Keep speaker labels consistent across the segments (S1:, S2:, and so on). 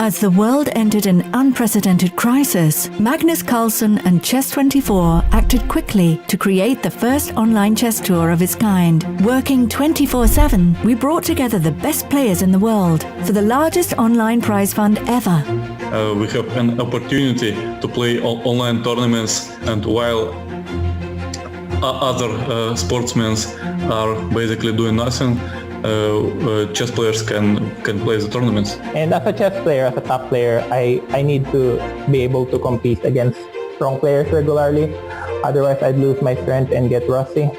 S1: As the world entered an unprecedented crisis, Magnus Carlsen and Chess24 acted quickly to create the first online chess tour of its kind. Working 24/7, we brought together the best players in the world for the largest online prize fund ever.
S2: We have an opportunity to play online tournaments, and while other sportsmen are basically doing nothing, chess players can play the tournaments.
S3: And as a chess player, as a top player, I need to be able to compete against strong players regularly. Otherwise, I'd lose my strength and get rusty.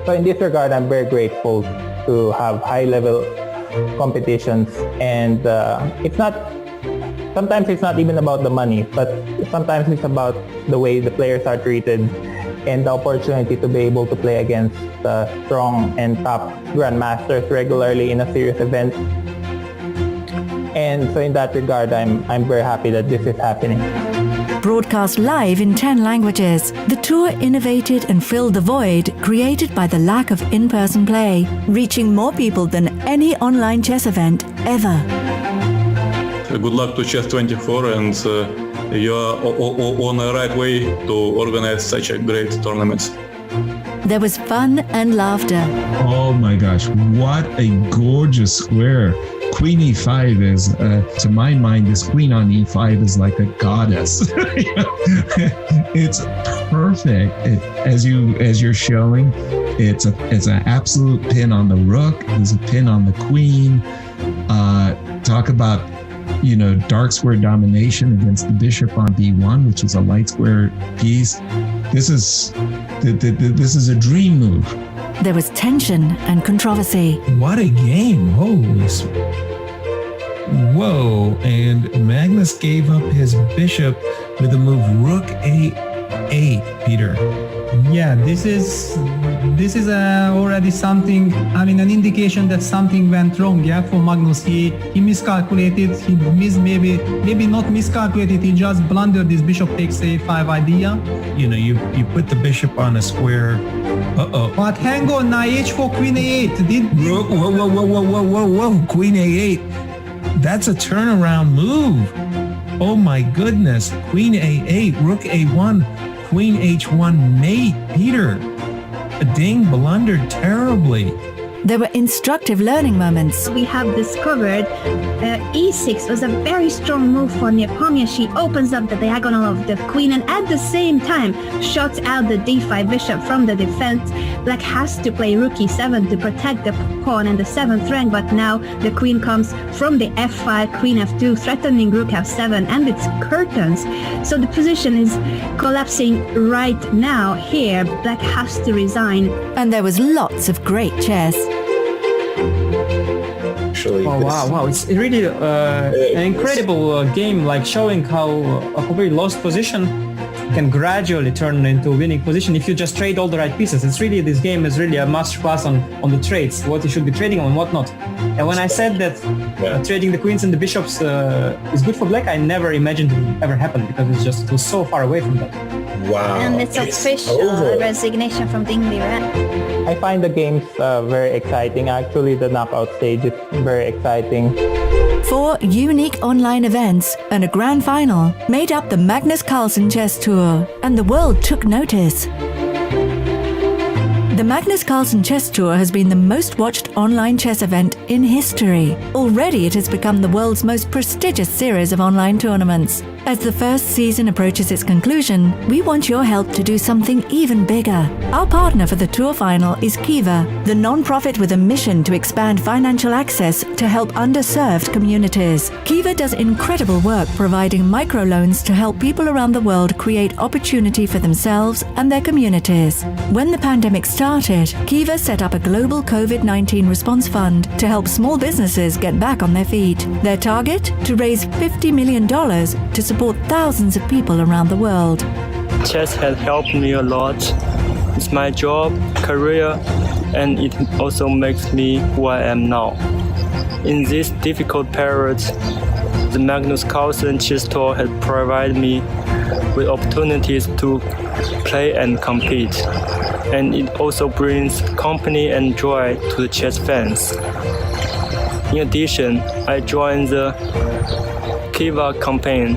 S3: So in this regard, I'm very grateful to have high-level competitions. And sometimes it's not even about the money, but sometimes it's about the way the players are treated and the opportunity to be able to play against strong and top grandmasters regularly in a serious event. And so in that regard, I'm very happy that this is happening.
S1: Broadcast live in 10 languages, the tour innovated and filled the void created by the lack of in-person play, reaching more people than any online chess event ever.
S2: Good luck to Chess24, and you are on the right way to organize such a great tournaments.
S1: There was fun and laughter.
S4: Oh my gosh, what a gorgeous square. Queen e5 is, to my mind, this queen on e5 is like a goddess. It's perfect. As you're showing, it's an absolute pin on the rook. There's a pin on the queen. Talk about, dark square domination against the bishop on b1, which is a light square piece. This is a dream move.
S1: There was tension and controversy.
S5: What a game. Whoa. And Magnus gave up his bishop with the move rook a8, Peter.
S6: Yeah, this is already something, an indication that something went wrong, for Magnus. He miscalculated, maybe not miscalculated, he just blundered this bishop takes a5 idea.
S5: You put the bishop on a square.
S6: But hang on, now h4, queen a8.
S5: Whoa, queen a8. That's a turnaround move. Oh my goodness, queen a8, rook a1, queen h1 mate. Peter, Ding blundered terribly.
S1: There were instructive learning moments.
S7: We have discovered e6 was a very strong move for Nakamura. She opens up the diagonal of the queen and at the same time shuts out the d5 bishop from the defense. Black has to play rook e7 to protect the pawn and the 7th rank, but now the queen comes from the f5, queen f2, threatening rook f7, and it's curtains. So the position is collapsing right now here. Black has to resign.
S1: And there was lots of great chess.
S8: Oh, wow. It's really an incredible game, like showing how a completely lost position can gradually turn into a winning position if you just trade all the right pieces. This game is really a masterclass on the trades, what you should be trading on and what not. And when I said that trading the queens and the bishops is good for black, I never imagined it would ever happen because it was so far away from that.
S9: Wow.
S7: And it's official resignation from Ding Liren.
S3: I find the games very exciting. Actually, the knockout stage is very exciting.
S1: 4 unique online events and a grand final made up the Magnus Carlsen Chess Tour, and the world took notice. The Magnus Carlsen Chess Tour has been the most watched online chess event in history. Already it has become the world's most prestigious series of online tournaments. As the first season approaches its conclusion, we want your help to do something even bigger. Our partner for the tour final is Kiva, the non-profit with a mission to expand financial access to help underserved communities. Kiva does incredible work providing microloans to help people around the world create opportunity for themselves and their communities. When the pandemic started, Kiva set up a global COVID-19 response fund to help small businesses get back on their feet. Their target? To raise $50 million to support thousands of people around the world.
S10: Chess has helped me a lot. It's my job, career, and it also makes me who I am now. In this difficult period, the Magnus Carlsen Chess Tour has provided me with opportunities to play and compete. And it also brings company and joy to the chess fans. In addition, I joined the Kiva campaign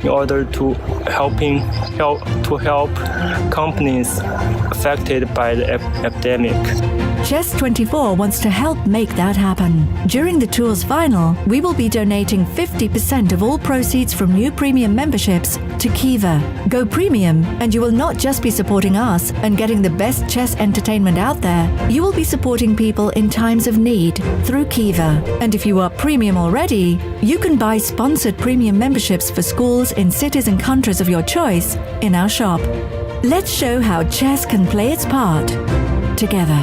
S10: in order to help companies affected by the epidemic.
S1: Chess24 wants to help make that happen. During the tour's final, we will be donating 50% of all proceeds from new premium memberships to Kiva. Go premium, and you will not just be supporting us and getting the best chess entertainment out there, you will be supporting people in times of need through Kiva. And if you are premium already, you can buy sponsored premium memberships for schools in cities and countries of your choice in our shop. Let's show how chess can play its part together.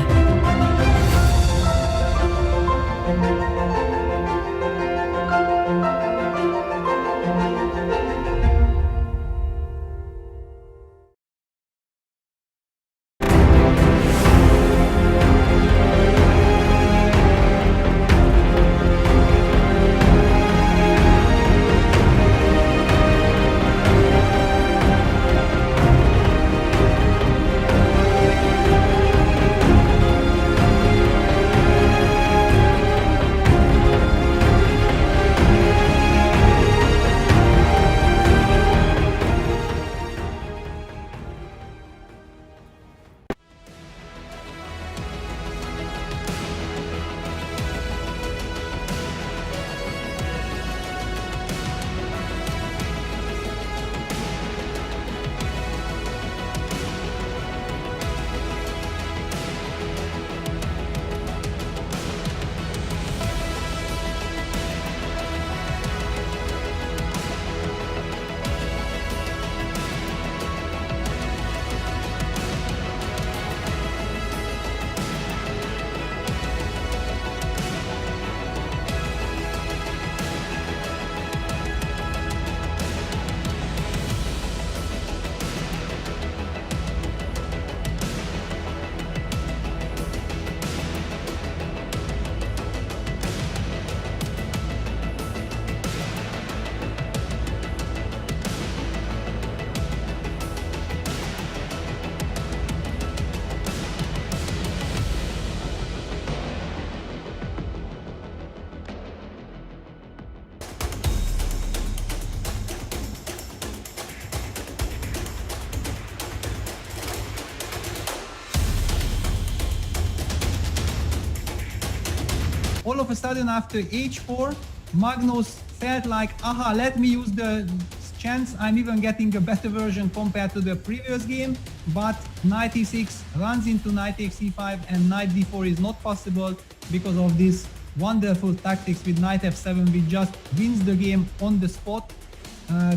S6: All of a sudden, after h4, Magnus felt like, aha, let me use the chance. I'm even getting a better version compared to the previous game. But knight e6 runs into knight takes e5, and knight d4 is not possible because of this wonderful tactics with knight f7, which just wins the game on the spot.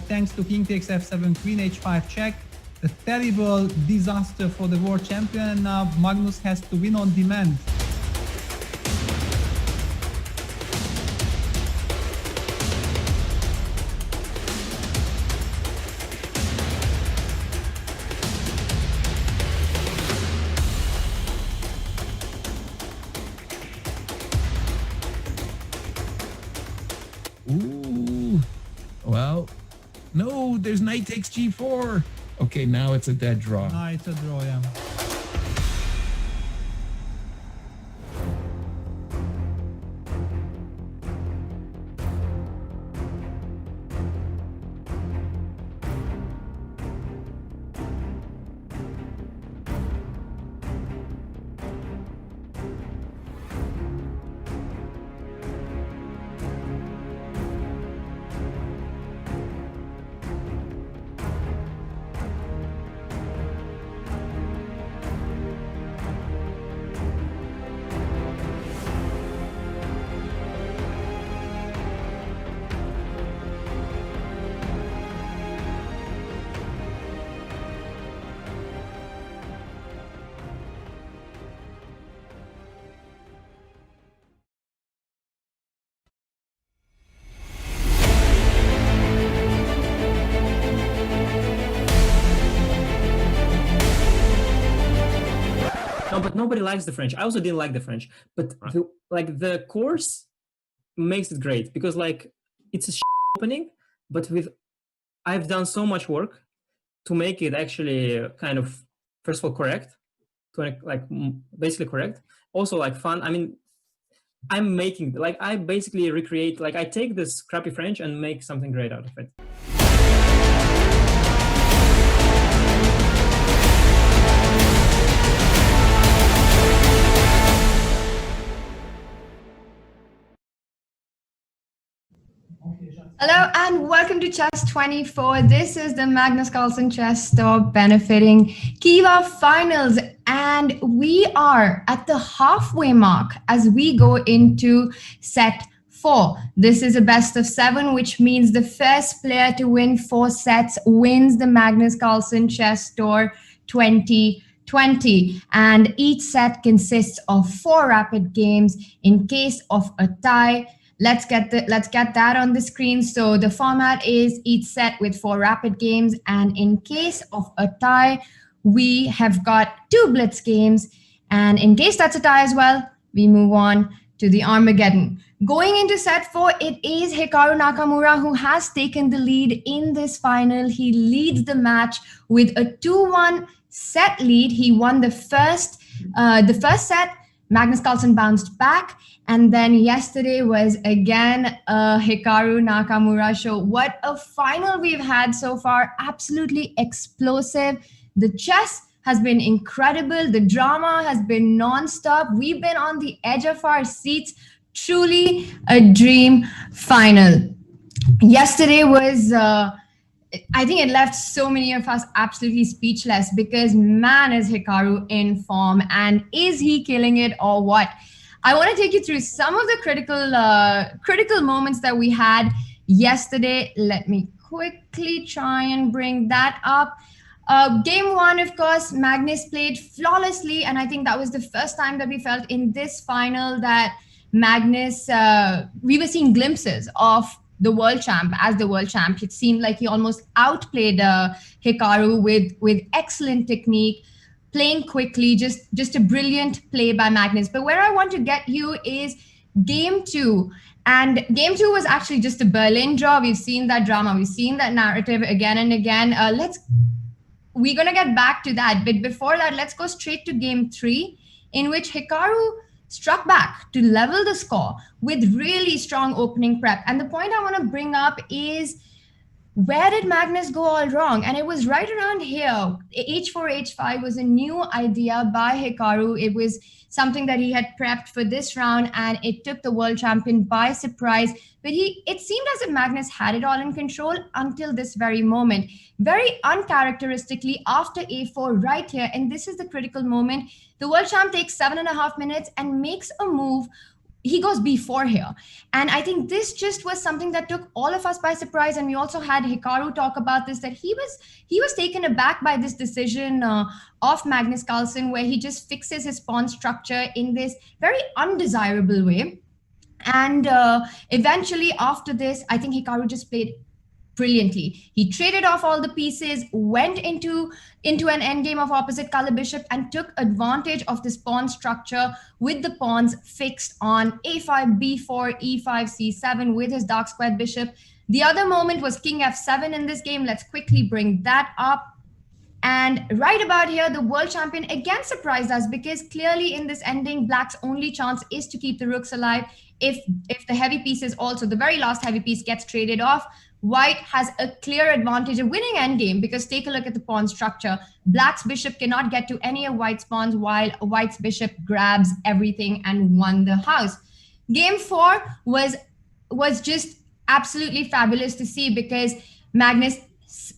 S6: Thanks to king takes f7, queen h5 check. A terrible disaster for the world champion, and now Magnus has to win on demand.
S5: Ooh, well, no, there's knight takes g4. Okay, now it's a dead draw.
S6: Ah, it's a draw, yeah.
S8: No, but nobody likes the French. I also didn't like the French, but the course makes it great because it's a opening, but I've done so much work to make it actually kind of first of all correct, to basically correct. Also fun. I mean, I'm making, like, I basically recreate, like, I take this crappy French and make something great out of it.
S9: Hello and welcome to Chess 24. This is the Magnus Carlsen Chess Store benefiting Kiva Finals, and we are at the halfway mark as we go into set 4. This is a best of 7, which means the first player to win 4 sets wins the Magnus Carlsen Chess Store 2020, and each set consists of 4 rapid games. In case of a tie, let's get that on the screen. So the format is each set with 4 rapid games, and in case of a tie, we have got 2 blitz games, and in case that's a tie as well, we move on to the Armageddon. Going into set 4, it is Hikaru Nakamura who has taken the lead in this final. He leads the match with a 2-1 set lead. He won the first set. Magnus Carlsen bounced back, and then yesterday was again a Hikaru Nakamura show. What a final we've had so far. Absolutely explosive. The chess has been incredible. The drama has been non-stop. We've been on the edge of our seats. Truly a dream final. Yesterday was... I think it left so many of us absolutely speechless, because man, is Hikaru in form, and is he killing it or what? I want to take you through some of the critical moments that we had yesterday. Let me quickly try and bring that up. Game 1, of course, Magnus played flawlessly, and I think that was the first time that we felt in this final that Magnus, we were seeing glimpses of the world champ as the world champ. It seemed like he almost outplayed Hikaru with excellent technique, playing quickly, just a brilliant play by Magnus. But where I want to get you is game 2. And game 2 was actually just a Berlin draw. We've seen that drama. We've seen that narrative again and again. We're going to get back to that. But before that, let's go straight to game 3, in which Hikaru struck back to level the score with really strong opening prep. And the point I want to bring up is, where did Magnus go all wrong? And it was right around here. H4, H5 was a new idea by Hikaru. It was something that he had prepped for this round, and it took the world champion by surprise. But it seemed as if Magnus had it all in control until this very moment. Very uncharacteristically, after A4 right here, and this is the critical moment, the world champ takes 7.5 minutes and makes a move. He goes B4 here. And I think this just was something that took all of us by surprise. And we also had Hikaru talk about this, that he was taken aback by this decision of Magnus Carlsen, where he just fixes his pawn structure in this very undesirable way. And eventually after this, I think Hikaru just played brilliantly. He traded off all the pieces, went into an endgame of opposite color bishop, and took advantage of this pawn structure with the pawns fixed on A5, B4, E5, C7 with his dark squared bishop. The other moment was King F7 in this game. Let's quickly bring that up. And right about here, the world champion again surprised us, because clearly in this ending, Black's only chance is to keep the rooks alive. If the heavy piece is also, the very last heavy piece gets traded off, White has a clear advantage of winning endgame, because take a look at the pawn structure. Black's bishop cannot get to any of White's pawns, while White's bishop grabs everything and won the house. Game 4 was just absolutely fabulous to see, because Magnus,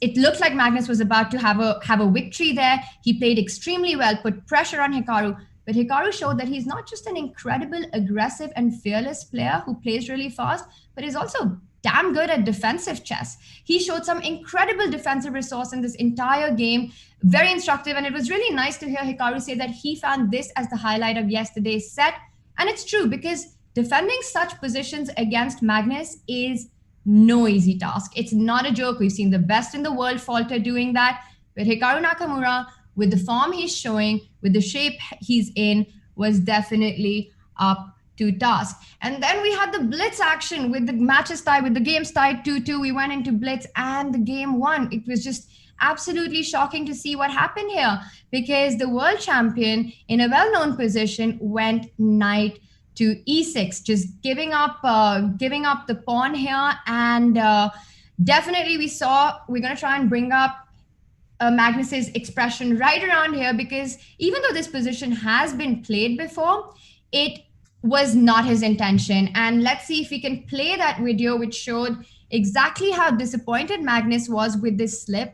S9: it looked like Magnus was about to have a victory there. He played extremely well, put pressure on Hikaru, but Hikaru showed that he's not just an incredible, aggressive and fearless player who plays really fast, but is also damn good at defensive chess. He showed some incredible defensive resource in this entire game, very instructive, and it was really nice to hear Hikaru say that he found this as the highlight of yesterday's set. And it's true, because defending such positions against Magnus is no easy task. It's not a joke. We've seen the best in the world falter doing that, but Hikaru Nakamura, with the form he's showing, with the shape he's in, was definitely up to task. And then we had the blitz action with the matches tied, with the games tied 2-2. We went into blitz and the game won. It was just absolutely shocking to see what happened here, because the world champion in a well-known position went knight to e6, just giving up the pawn here. And definitely we're going to try and bring up Magnus's expression right around here, because even though this position has been played before, it was not his intention. And let's see if we can play that video, which showed exactly how disappointed Magnus was with this slip.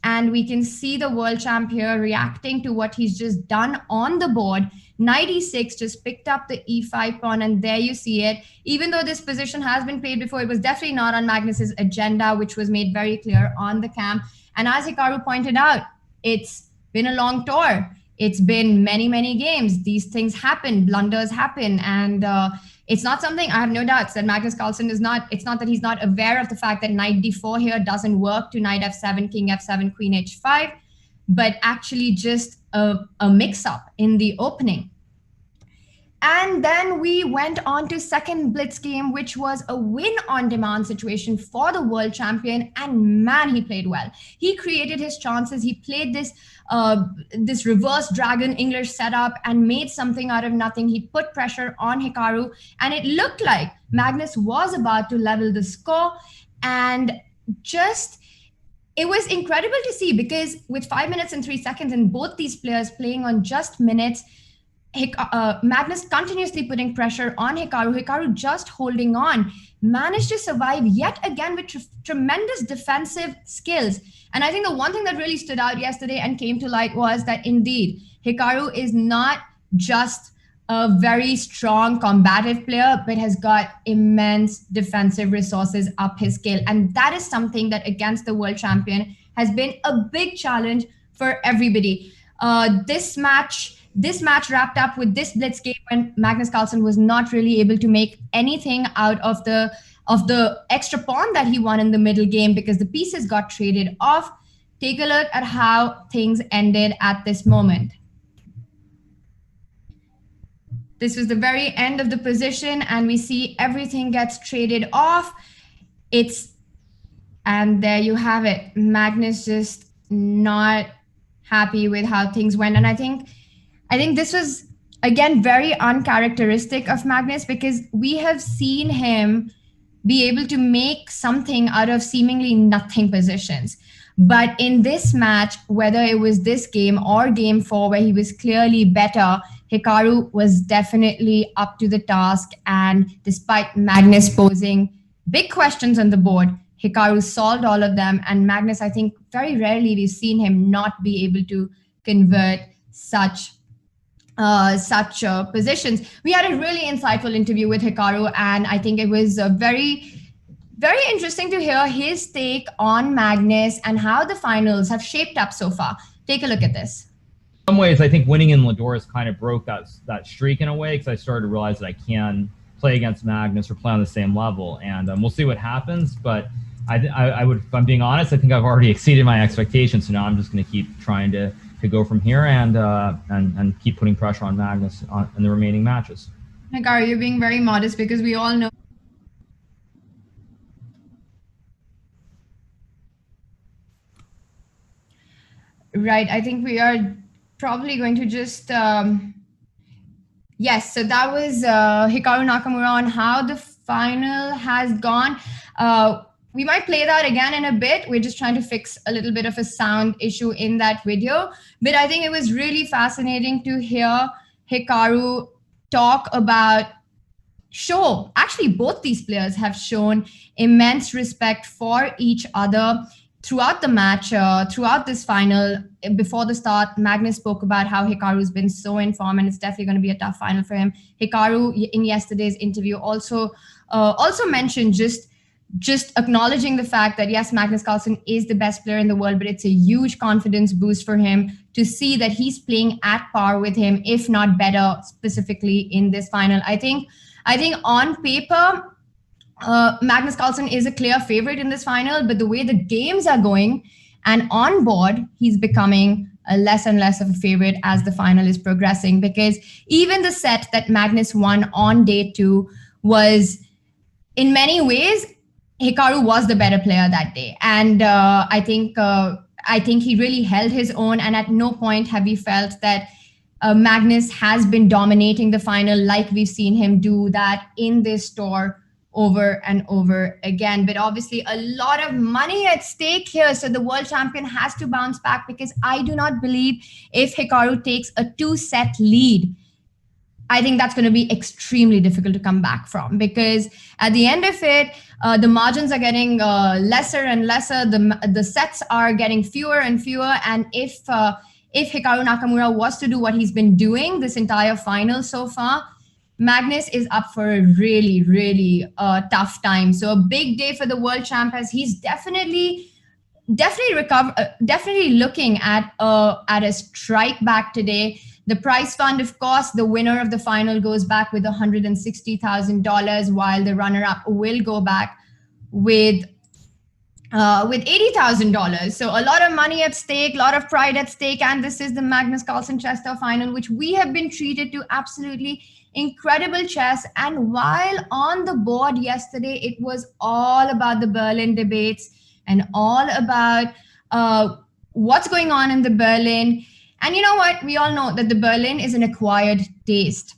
S9: And we can see the world champ here reacting to what he's just done on the board. Knight e6 just picked up the e5 pawn, and there you see it. Even though this position has been played before, it was definitely not on Magnus's agenda, which was made very clear on the cam. And as Hikaru pointed out, it's been a long tour. It's been many, many games. These things happen, blunders happen. And it's not something, I have no doubts that Magnus Carlsen it's not that he's not aware of the fact that knight d4 here doesn't work to knight f7, king f7, queen h5, but actually just a mix-up in the opening. And then we went on to second blitz game, which was a win-on-demand situation for the world champion. And man, he played well. He created his chances. He played this reverse dragon English setup and made something out of nothing. He put pressure on Hikaru, and it looked like Magnus was about to level the score. And it was incredible to see, because with 5 minutes and 3 seconds and both these players playing on just minutes, Magnus continuously putting pressure on Hikaru. Hikaru just holding on, managed to survive yet again with tremendous defensive skills. And I think the one thing that really stood out yesterday and came to light was that indeed Hikaru is not just a very strong combative player, but has got immense defensive resources up his scale. And that is something that against the world champion has been a big challenge for everybody. This match wrapped up with this blitz game when Magnus Carlsen was not really able to make anything out of the extra pawn that he won in the middle game, because the pieces got traded off. Take a look at how things ended at this moment. This was the very end of the position, and we see everything gets traded off. And there you have it. Magnus just not happy with how things went. And I think this was, again, very uncharacteristic of Magnus, because we have seen him be able to make something out of seemingly nothing positions. But in this match, whether it was this game or game 4, where he was clearly better, Hikaru was definitely up to the task. And despite Magnus posing big questions on the board, Hikaru solved all of them. And Magnus, I think very rarely we've seen him not be able to convert such positions. We had a really insightful interview with Hikaru, and I think it was very, very interesting to hear his take on Magnus and how the finals have shaped up so far. Take a look at this.
S11: In some ways, I think winning in Ladores kind of broke that streak in a way, because I started to realize that I can play against Magnus or play on the same level, and we'll see what happens. But I would, if I'm being honest, I think I've already exceeded my expectations. So now I'm just going to keep trying to go from here and keep putting pressure on Magnus in the remaining matches.
S9: Hikaru, you're being very modest, because we all know. Right, I think we are probably going to just, yes, so that was Hikaru Nakamura on how the final has gone. We might play that again in a bit. We're just trying to fix a little bit of a sound issue in that video. But I think it was really fascinating to hear Hikaru talk about actually both these players have shown immense respect for each other throughout the match, throughout this final. Before the start, Magnus spoke about how Hikaru's been so in form, and it's definitely going to be a tough final for him. Hikaru, in yesterday's interview, also mentioned just acknowledging the fact that, yes, Magnus Carlsen is the best player in the world, but it's a huge confidence boost for him to see that he's playing at par with him, if not better, specifically in this final. I think on paper, Magnus Carlsen is a clear favorite in this final, but the way the games are going and on board, he's becoming a less and less of a favorite as the final is progressing, because even the set that Magnus won on day 2 was, in many ways, Hikaru was the better player that day. And I think he really held his own, and at no point have we felt that Magnus has been dominating the final, like we've seen him do that in this tour over and over again. But obviously a lot of money at stake here. So the world champion has to bounce back, because I do not believe if Hikaru takes a 2-set lead, I think that's going to be extremely difficult to come back from, because at the end of it, the margins are getting lesser and lesser. The sets are getting fewer and fewer. And if Hikaru Nakamura was to do what he's been doing this entire final so far, Magnus is up for a really, really tough time. So a big day for the world champ, as he's definitely looking at a strike back today. The prize fund, of course, the winner of the final goes back with $160,000, while the runner-up will go back with $80,000. So a lot of money at stake, a lot of pride at stake, and this is the Magnus Carlsen chess tour final, which we have been treated to absolutely incredible chess. And while on the board yesterday, it was all about the Berlin debates and all about what's going on in the Berlin. And you know what? We all know that the Berlin is an acquired taste.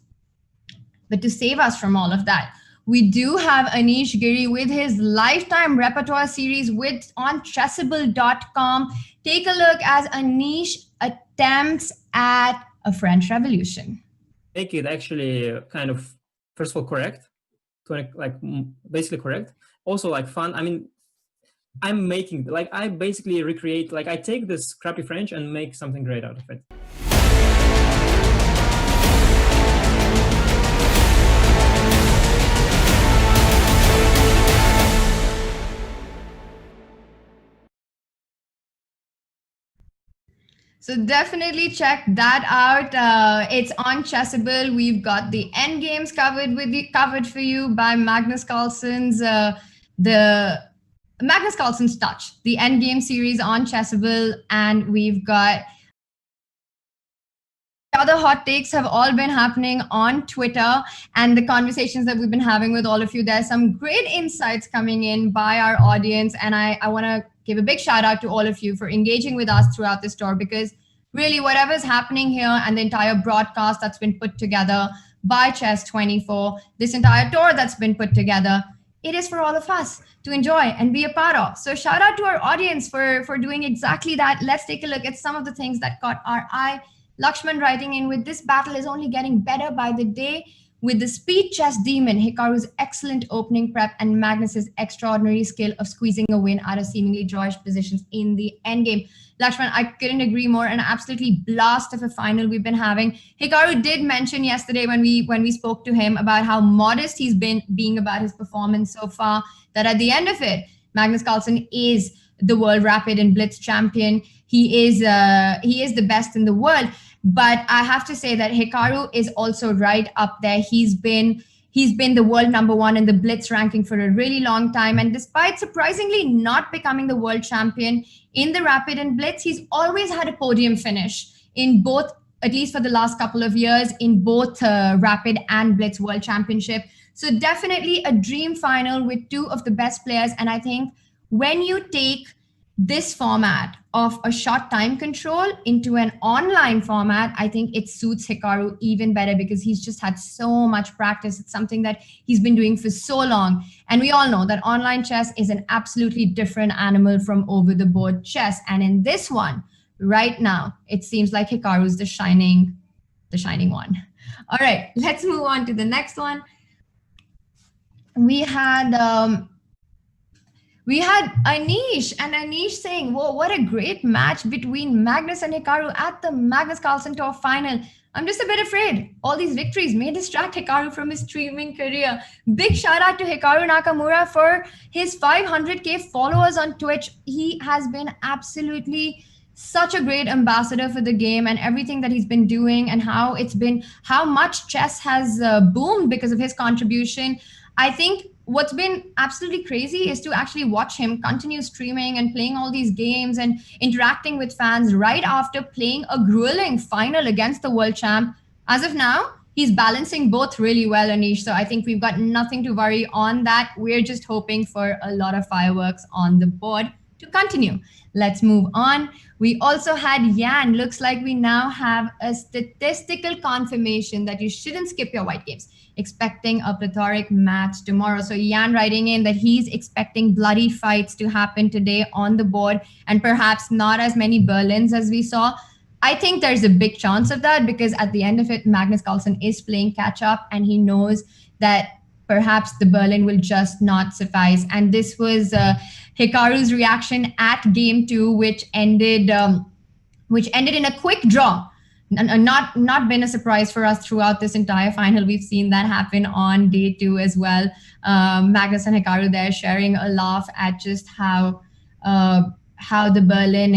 S9: But to save us from all of that, we do have Anish Giri with his lifetime repertoire series on chessable.com. Take a look as Anish attempts at a French Revolution.
S8: Make it actually kind of, first of all, correct, like basically correct. Also like fun. I mean, I'm making, like, I basically recreate, like I take this crappy French and make something great out of it.
S9: So definitely check that out. It's on Chessable. We've got the end games covered for you by Magnus Carlsen's the Magnus Carlsen's Touch, the end game series on Chessable, and we've got other hot takes have all been happening on Twitter and the conversations that we've been having with all of you. There's some great insights coming in by our audience, and I want to give a big shout out to all of you for engaging with us throughout this tour, because really whatever's happening here and the entire broadcast that's been put together by Chess24, this entire tour that's been put together, it is for all of us to enjoy and be a part of. So shout out to our audience for doing exactly that. Let's take a look at some of the things that caught our eye. Lakshman writing in with, this battle is only getting better by the day with the speed chess demon, Hikaru's excellent opening prep, and Magnus's extraordinary skill of squeezing a win out of seemingly drawish positions in the endgame. Lakshman, I couldn't agree more. An absolutely blast of a final we've been having. Hikaru did mention yesterday when we spoke to him about how modest he's been being about his performance so far, that at the end of it, Magnus Carlsen is the world rapid and blitz champion. He is the best in the world. But I have to say that Hikaru is also right up there. He's been the world #1 in the blitz ranking for a really long time. And despite surprisingly not becoming the world champion in the rapid and blitz, he's always had a podium finish in both, at least for the last couple of years, in both rapid and blitz world championship. So definitely a dream final with two of the best players. And I think when you take this format of a short time control into an online format, I think it suits Hikaru even better, because he's just had so much practice. It's something that he's been doing for so long. And we all know that online chess is an absolutely different animal from over the board chess. And in this one, right now, it seems like Hikaru's the shining one. All right, let's move on to the next one. We had Anish saying, whoa, what a great match between Magnus and Hikaru at the Magnus Carlsen Tour final. I'm just a bit afraid all these victories may distract Hikaru from his streaming career. Big shout out to Hikaru Nakamura for his 500K followers on Twitch. He has been absolutely such a great ambassador for the game and everything that he's been doing, and how much chess has boomed because of his contribution. I think what's been absolutely crazy is to actually watch him continue streaming and playing all these games and interacting with fans right after playing a grueling final against the world champ. As of now, he's balancing both really well, Anish. So I think we've got nothing to worry on that. We're just hoping for a lot of fireworks on the board to continue. Let's move on. We also had Yan. Looks like we now have a statistical confirmation that you shouldn't skip your white games. Expecting a plethoric match tomorrow. So Yan writing in that he's expecting bloody fights to happen today on the board, and perhaps not as many Berlins as we saw. I think there's a big chance of that, because at the end of it, Magnus Carlsen is playing catch up, and he knows that perhaps the Berlin will just not suffice. And this was Hikaru's reaction at game 2, which ended in a quick draw. Not been a surprise for us throughout this entire final. We've seen that happen on day 2 as well. Magnus and Hikaru there sharing a laugh at just how the Berlin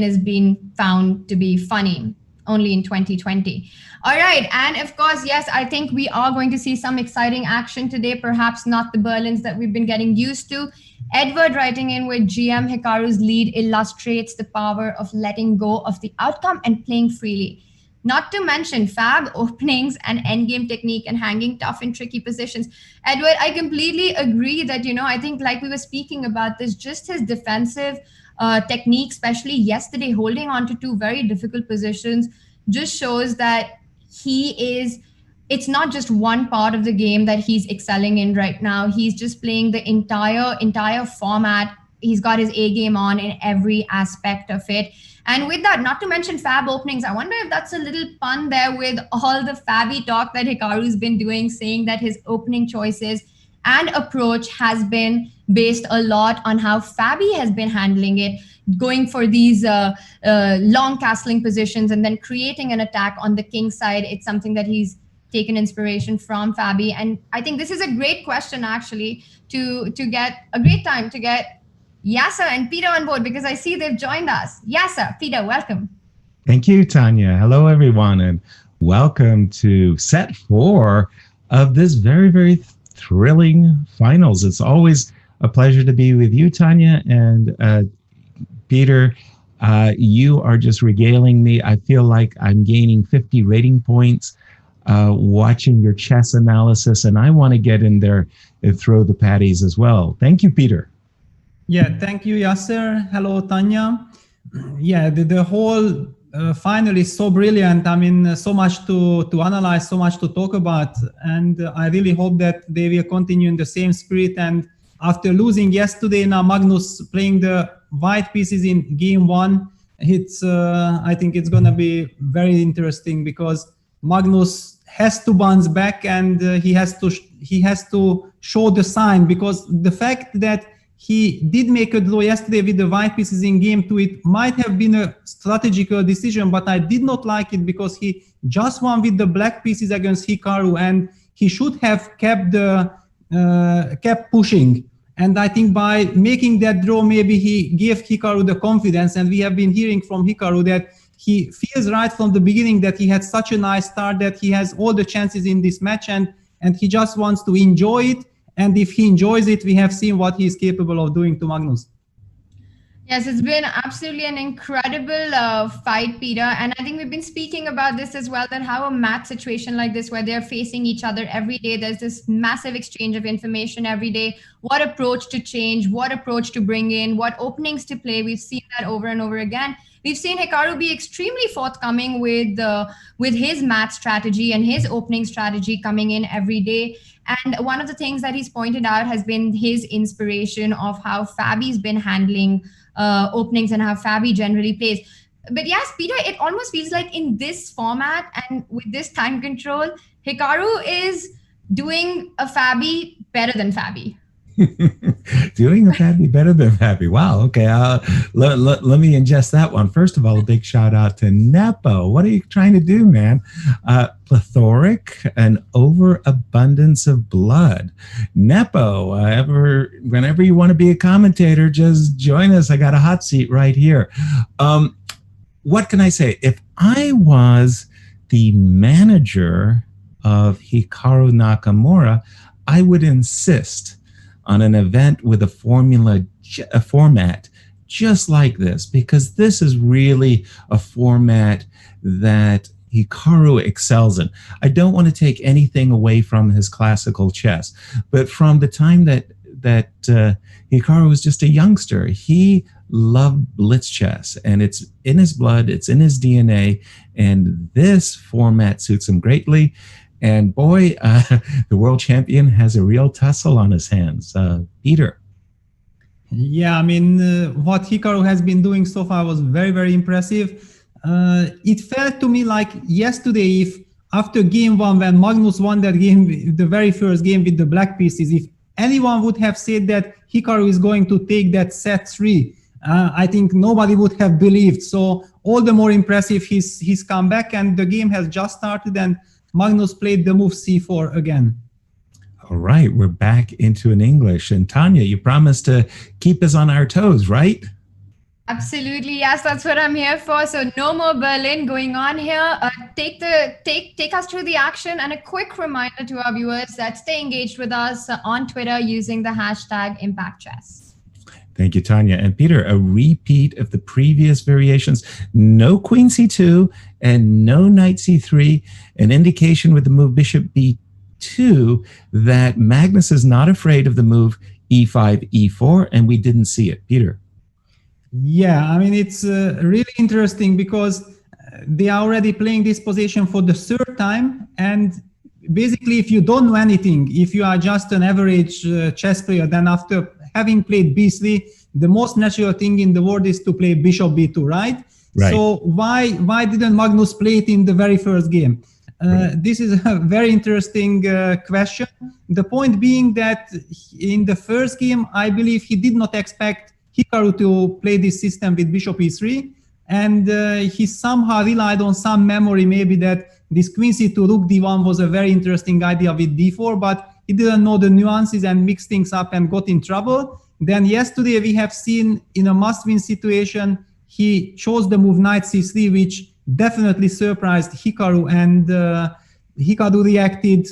S9: is being found to be funny only in 2020. All right, and of course, yes, I think we are going to see some exciting action today, perhaps not the Berlins that we've been getting used to. Edward writing in with GM Hikaru's lead illustrates the power of letting go of the outcome and playing freely. Not to mention fab openings and endgame technique and hanging tough in tricky positions. Edward, I completely agree that, I think like we were speaking about this, just his defensive technique, especially yesterday, holding on to 2 very difficult positions, just shows that it's not just one part of the game that he's excelling in right now. He's just playing the entire format. He's got his A game on in every aspect of it. And with that, not to mention fab openings, I wonder if that's a little pun there with all the fabby talk that Hikaru's been doing, saying that his opening choices and approach has been based a lot on how Fabi has been handling it, going for these long castling positions and then creating an attack on the king side. It's something that he's taken inspiration from Fabi. And I think this is a great question, actually, to get a great time to get Yasser and Peter on board, because I see they've joined us. Yasser, Peter, welcome.
S4: Thank you, Tanya. Hello, everyone, and welcome to set 4 of this very, very thrilling finals. It's always a pleasure to be with you, Tanya, and Peter. You are just regaling me. I feel like I'm gaining 50 rating points watching your chess analysis, and I want to get in there and throw the patties as well. Thank you, Peter.
S6: Yeah, thank you, Yasser. Hello, Tanya. Yeah, the whole final is so brilliant. I mean, so much to analyze, so much to talk about, and I really hope that they will continue in the same spirit. And after losing yesterday, now Magnus playing the white pieces in game 1, I think it's gonna be very interesting, because Magnus has to bounce back, and he has to show the sign, because the fact that he did make a draw yesterday with the white pieces in game 2, it might have been a strategical decision, but I did not like it, because he just won with the black pieces against Hikaru, and he should have kept pushing. And I think by making that draw, maybe he gave Hikaru the confidence. And we have been hearing from Hikaru that he feels right from the beginning that he had such a nice start, that he has all the chances in this match, and he just wants to enjoy it. And if he enjoys it, we have seen what he is capable of doing to Magnus.
S9: Yes, it's been absolutely an incredible fight, Peter. And I think we've been speaking about this as well, that how a match situation like this, where they're facing each other every day, there's this massive exchange of information every day. What approach to change, what approach to bring in, what openings to play. We've seen that over and over again. We've seen Hikaru be extremely forthcoming with his match strategy and his opening strategy coming in every day. And one of the things that he's pointed out has been his inspiration of how Fabi's been handling openings and how Fabi generally plays. But yes, Peter, it almost feels like in this format and with this time control, Hikaru is doing a Fabi better than Fabi.
S4: Doing a Fabi better than Fabi. Wow. Okay. Let me ingest that one. First of all, a big shout out to Nepo. What are you trying to do, man? Plethoric, an overabundance of blood. Nepo, whenever you want to be a commentator, just join us. I got a hot seat right here. What can I say? If I was the manager of Hikaru Nakamura, I would insist on an event with a format just like this, because this is really a format that Hikaru excels in. I don't want to take anything away from his classical chess, but from the time that that Hikaru was just a youngster. He loved blitz chess, and it's in his blood, it's in his DNA, and this format suits him greatly. And boy, the world champion has a real tussle on his hands. Peter.
S6: Yeah, I mean, what Hikaru has been doing so far was very, very impressive. It felt to me like yesterday, if after game one, when Magnus won that game, the very first game with the black pieces, if anyone would have said that Hikaru is going to take that set 3, I think nobody would have believed. So all the more impressive his comeback, and the game has just started, and Magnus played the move c4 again.
S4: All right, we're back into an English. And Tanya, you promised to keep us on our toes, right?
S9: Absolutely, yes, that's what I'm here for. So no more Berlin going on here. Take us through the action, and a quick reminder to our viewers that stay engaged with us on Twitter using the hashtag ImpactChess.
S4: Thank you, Tanya. And Peter, a repeat of the previous variations. No queen c2 and no knight c3. An indication with the move bishop b2 that Magnus is not afraid of the move e5, e4, and we didn't see it. Peter.
S6: Yeah, I mean, it's really interesting because they are already playing this position for the 3rd time. And basically, if you don't know anything, if you are just an average chess player, then after having played b3, the most natural thing in the world is to play bishop b2, right? So why didn't Magnus play it in the very first game? This is a very interesting question. The point being that in the first game, I believe he did not expect Hikaru to play this system with bishop e3, and he somehow relied on some memory, maybe that this queen c2 rook d1 was a very interesting idea with d4, but he didn't know the nuances and mixed things up and got in trouble. Then yesterday we have seen in a must-win situation, he chose the move knight c3, which definitely surprised Hikaru, and Hikaru reacted,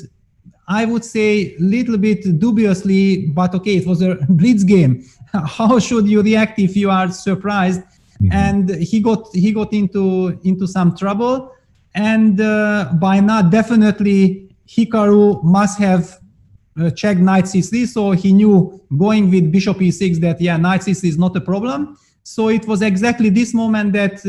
S6: I would say, a little bit dubiously, but okay, it was a blitz game. How should you react if you are surprised? Mm-hmm. And he got into some trouble, and by now definitely Hikaru must have checked knight c3, so he knew going with bishop e6 that knight c3 is not a problem. So it was exactly this moment that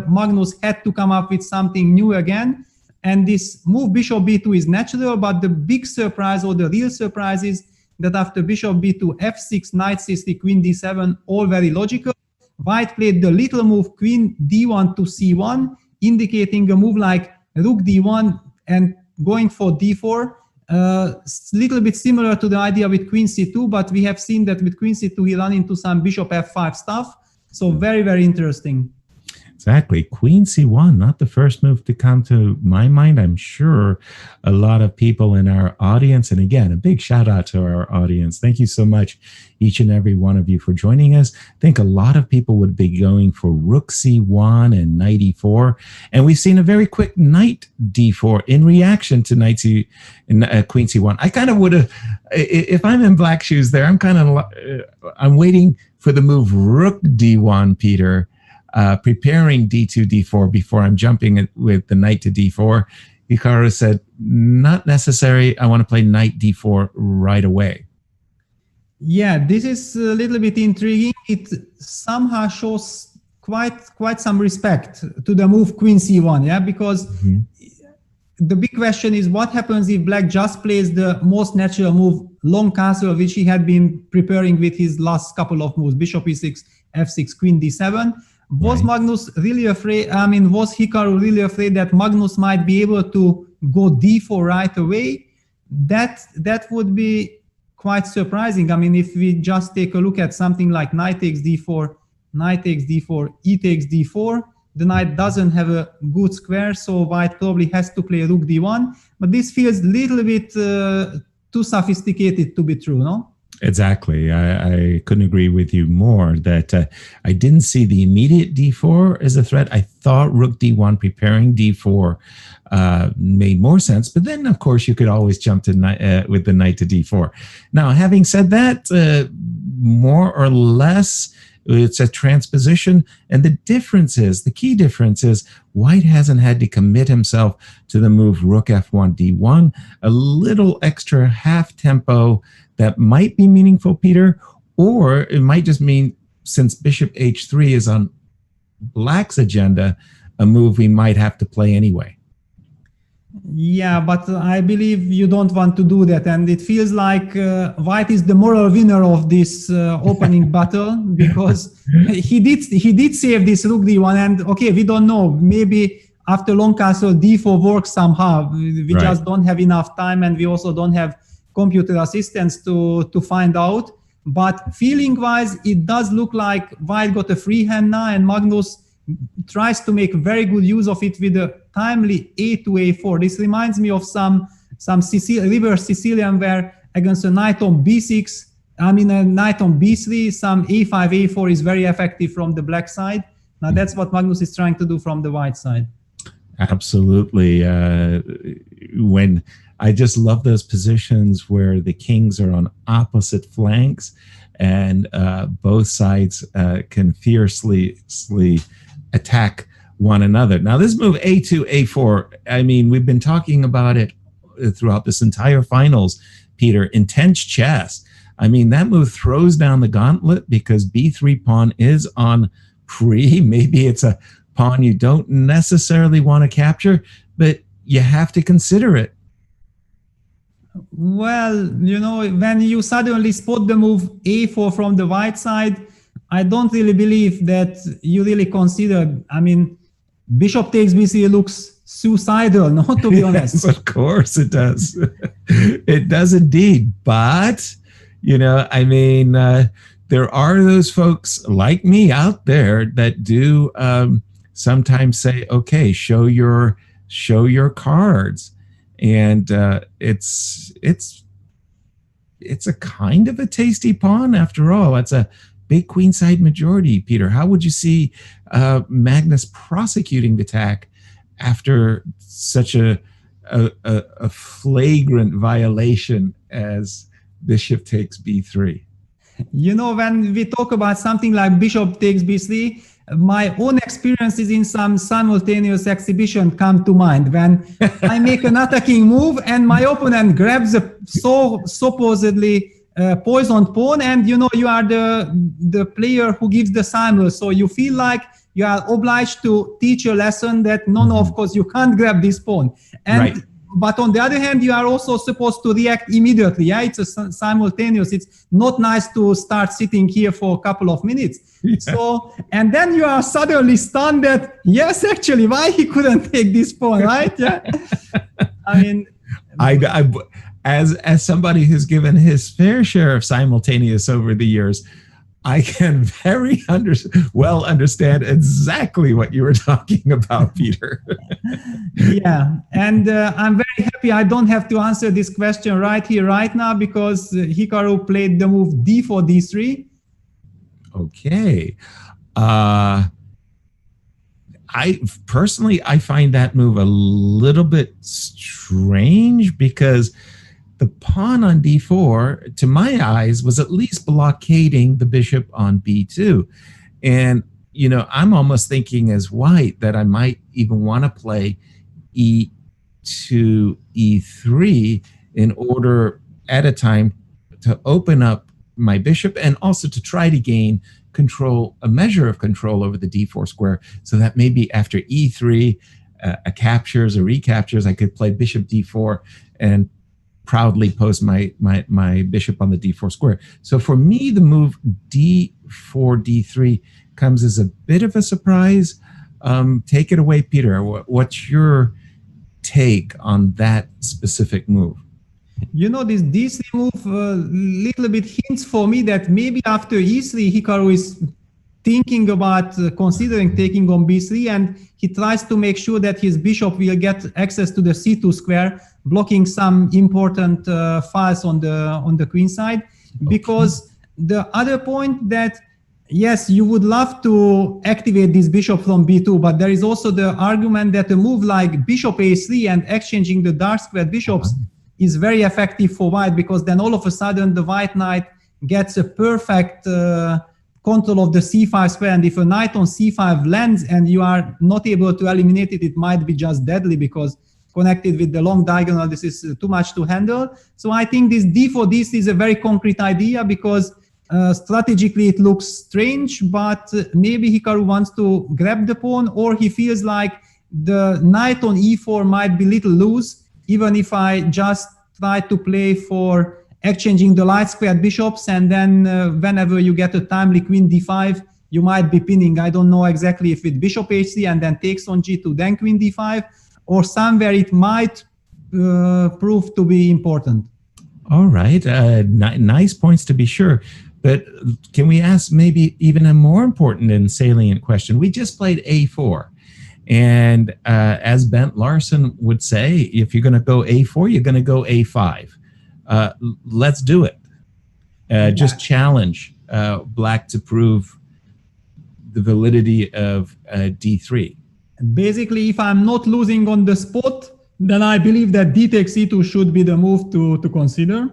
S6: Magnus had to come up with something new again. And this move bishop b2 is natural, but the big surprise, or the real surprise, is that after bishop b2, f6, knight c3, queen d7, all very logical. White played the little move queen d1 to c1, indicating a move like rook d1 and going for d4. Little bit similar to the idea with queen c2, but we have seen that with queen c2 he ran into some bishop f5 stuff. So very, very interesting.
S4: Exactly. Queen c1, not the first move to come to my mind. I'm sure a lot of people in our audience, and again, a big shout out to our audience. Thank you so much, each and every one of you, for joining us. I think a lot of people would be going for rook c1 and knight e4. And we've seen a very quick knight d4 in reaction to queen c1. I kind of would have, if I'm in black shoes there, I'm waiting for the move rook d1, Peter. Preparing d2, d4 before I'm jumping with the knight to d4. Hikaru said, not necessary. I want to play knight d4 right away.
S6: Yeah, this is a little bit intriguing. It somehow shows quite some respect to the move queen c1, because the big question is what happens if black just plays the most natural move, long castle, which he had been preparing with his last couple of moves, bishop e6, f6, queen d7. Was Magnus really afraid? I mean, was Hikaru really afraid that Magnus might be able to go d4 right away? That would be quite surprising. I mean, if we just take a look at something like knight takes d4, knight takes d4, e takes d4, the knight doesn't have a good square, so white probably has to play rook d1. But this feels a little bit too sophisticated to be true, no?
S4: Exactly. I couldn't agree with you more that I didn't see the immediate d4 as a threat. I thought rook d1 preparing d4 made more sense. But then, of course, you could always jump to with the knight to d4. Now, having said that, more or less, it's a transposition. And the key difference is white hasn't had to commit himself to the move rook f1 d1, a little extra half tempo that might be meaningful, Peter, or it might just mean since bishop h3 is on black's agenda, a move we might have to play anyway.
S6: Yeah, but I believe you don't want to do that, and it feels like White is the moral winner of this opening battle, because he did save this rook d1, and okay, we don't know, maybe after long castle d4 works somehow. We just don't have enough time, and we also don't have computer assistance to find out. But feeling wise, it does look like White got a free hand now, and Magnus tries to make very good use of it with a timely a to a4. This reminds me of some reverse Sicilian where against a knight on b6, a knight on b3, some a5, a4 is very effective from the black side. Now that's what Magnus is trying to do from the white side.
S4: Absolutely. When I just love those positions where the kings are on opposite flanks and both sides can fiercely attack one another. Now, this move a2, a4, I mean, we've been talking about it throughout this entire finals, Peter. Intense chess. I mean, that move throws down the gauntlet because b3 pawn is on pre. Maybe it's a pawn you don't necessarily want to capture, but you have to consider it.
S6: Well, when you suddenly spot the move a4 from the white side, I don't really believe that you really consider, bishop takes b3 looks suicidal, no, to be honest.
S4: Yes, of course it does. It does indeed. But, there are those folks like me out there that do sometimes say, okay, show your cards. And it's a kind of a tasty pawn after all. It's a big queenside majority, Peter. How would you see Magnus prosecuting the attack after such a flagrant violation as bishop takes b3?
S6: When we talk about something like bishop takes b3, my own experiences in some simultaneous exhibition come to mind when I make an attacking move and my opponent grabs a supposedly poisoned pawn, and you are the player who gives the simul, so you feel like you are obliged to teach a lesson that no, of course you can't grab this pawn. And but on the other hand, you are also supposed to react immediately. Yeah, it's a simultaneous. It's not nice to start sitting here for a couple of minutes. Yeah. So, and then you are suddenly stunned that, yes, actually, why he couldn't take this pawn, right? Yeah.
S4: I as somebody who's given his fair share of simultaneous over the years, I can very well understand exactly what you were talking about, Peter.
S6: Yeah, and I'm very happy I don't have to answer this question right here, right now, because Hikaru played the move d4, d3.
S4: Okay. I find that move a little bit strange because the pawn on d4, to my eyes, was at least blockading the bishop on b2. And, I'm almost thinking as white that I might even want to play e2, e3 in order at a time to open up my bishop and also to try to gain control, a measure of control over the d4 square, so that maybe after e3, a captures or recaptures, I could play bishop d4 and proudly post my bishop on the d4 square. So for me, the move d4, d3 comes as a bit of a surprise. Take it away, Peter. What's your take on that specific move?
S6: This d3 move little bit hints for me that maybe after e3, Hikaru is thinking about considering taking on b3, and he tries to make sure that his bishop will get access to the c2 square, blocking some important files on the queen side. Because the other point that, yes, you would love to activate this bishop from b2, but there is also the argument that a move like bishop a3 and exchanging the dark squared bishops is very effective for white, because then all of a sudden the white knight gets a perfect control of the c5 square, and if a knight on c5 lands and you are not able to eliminate it, it might be just deadly, because connected with the long diagonal. This is too much to handle. So I think this d4 this is a very concrete idea, because strategically it looks strange, but maybe Hikaru wants to grab the pawn, or he feels like the knight on e4 might be little loose, even if I just try to play for exchanging the light squared bishops, and then whenever you get a timely queen d5, you might be pinning. I don't know exactly if it bishop h3 and then takes on g2, then queen d5, or somewhere it might prove to be important.
S4: All right, nice points to be sure. But can we ask maybe even a more important and salient question? We just played a4. And as Bent Larsen would say, if you're going to go a4, you're going to go a5. Let's do it. Just challenge Black to prove the validity of d3.
S6: Basically, if I'm not losing on the spot, then I believe that d takes e2 should be the move to consider.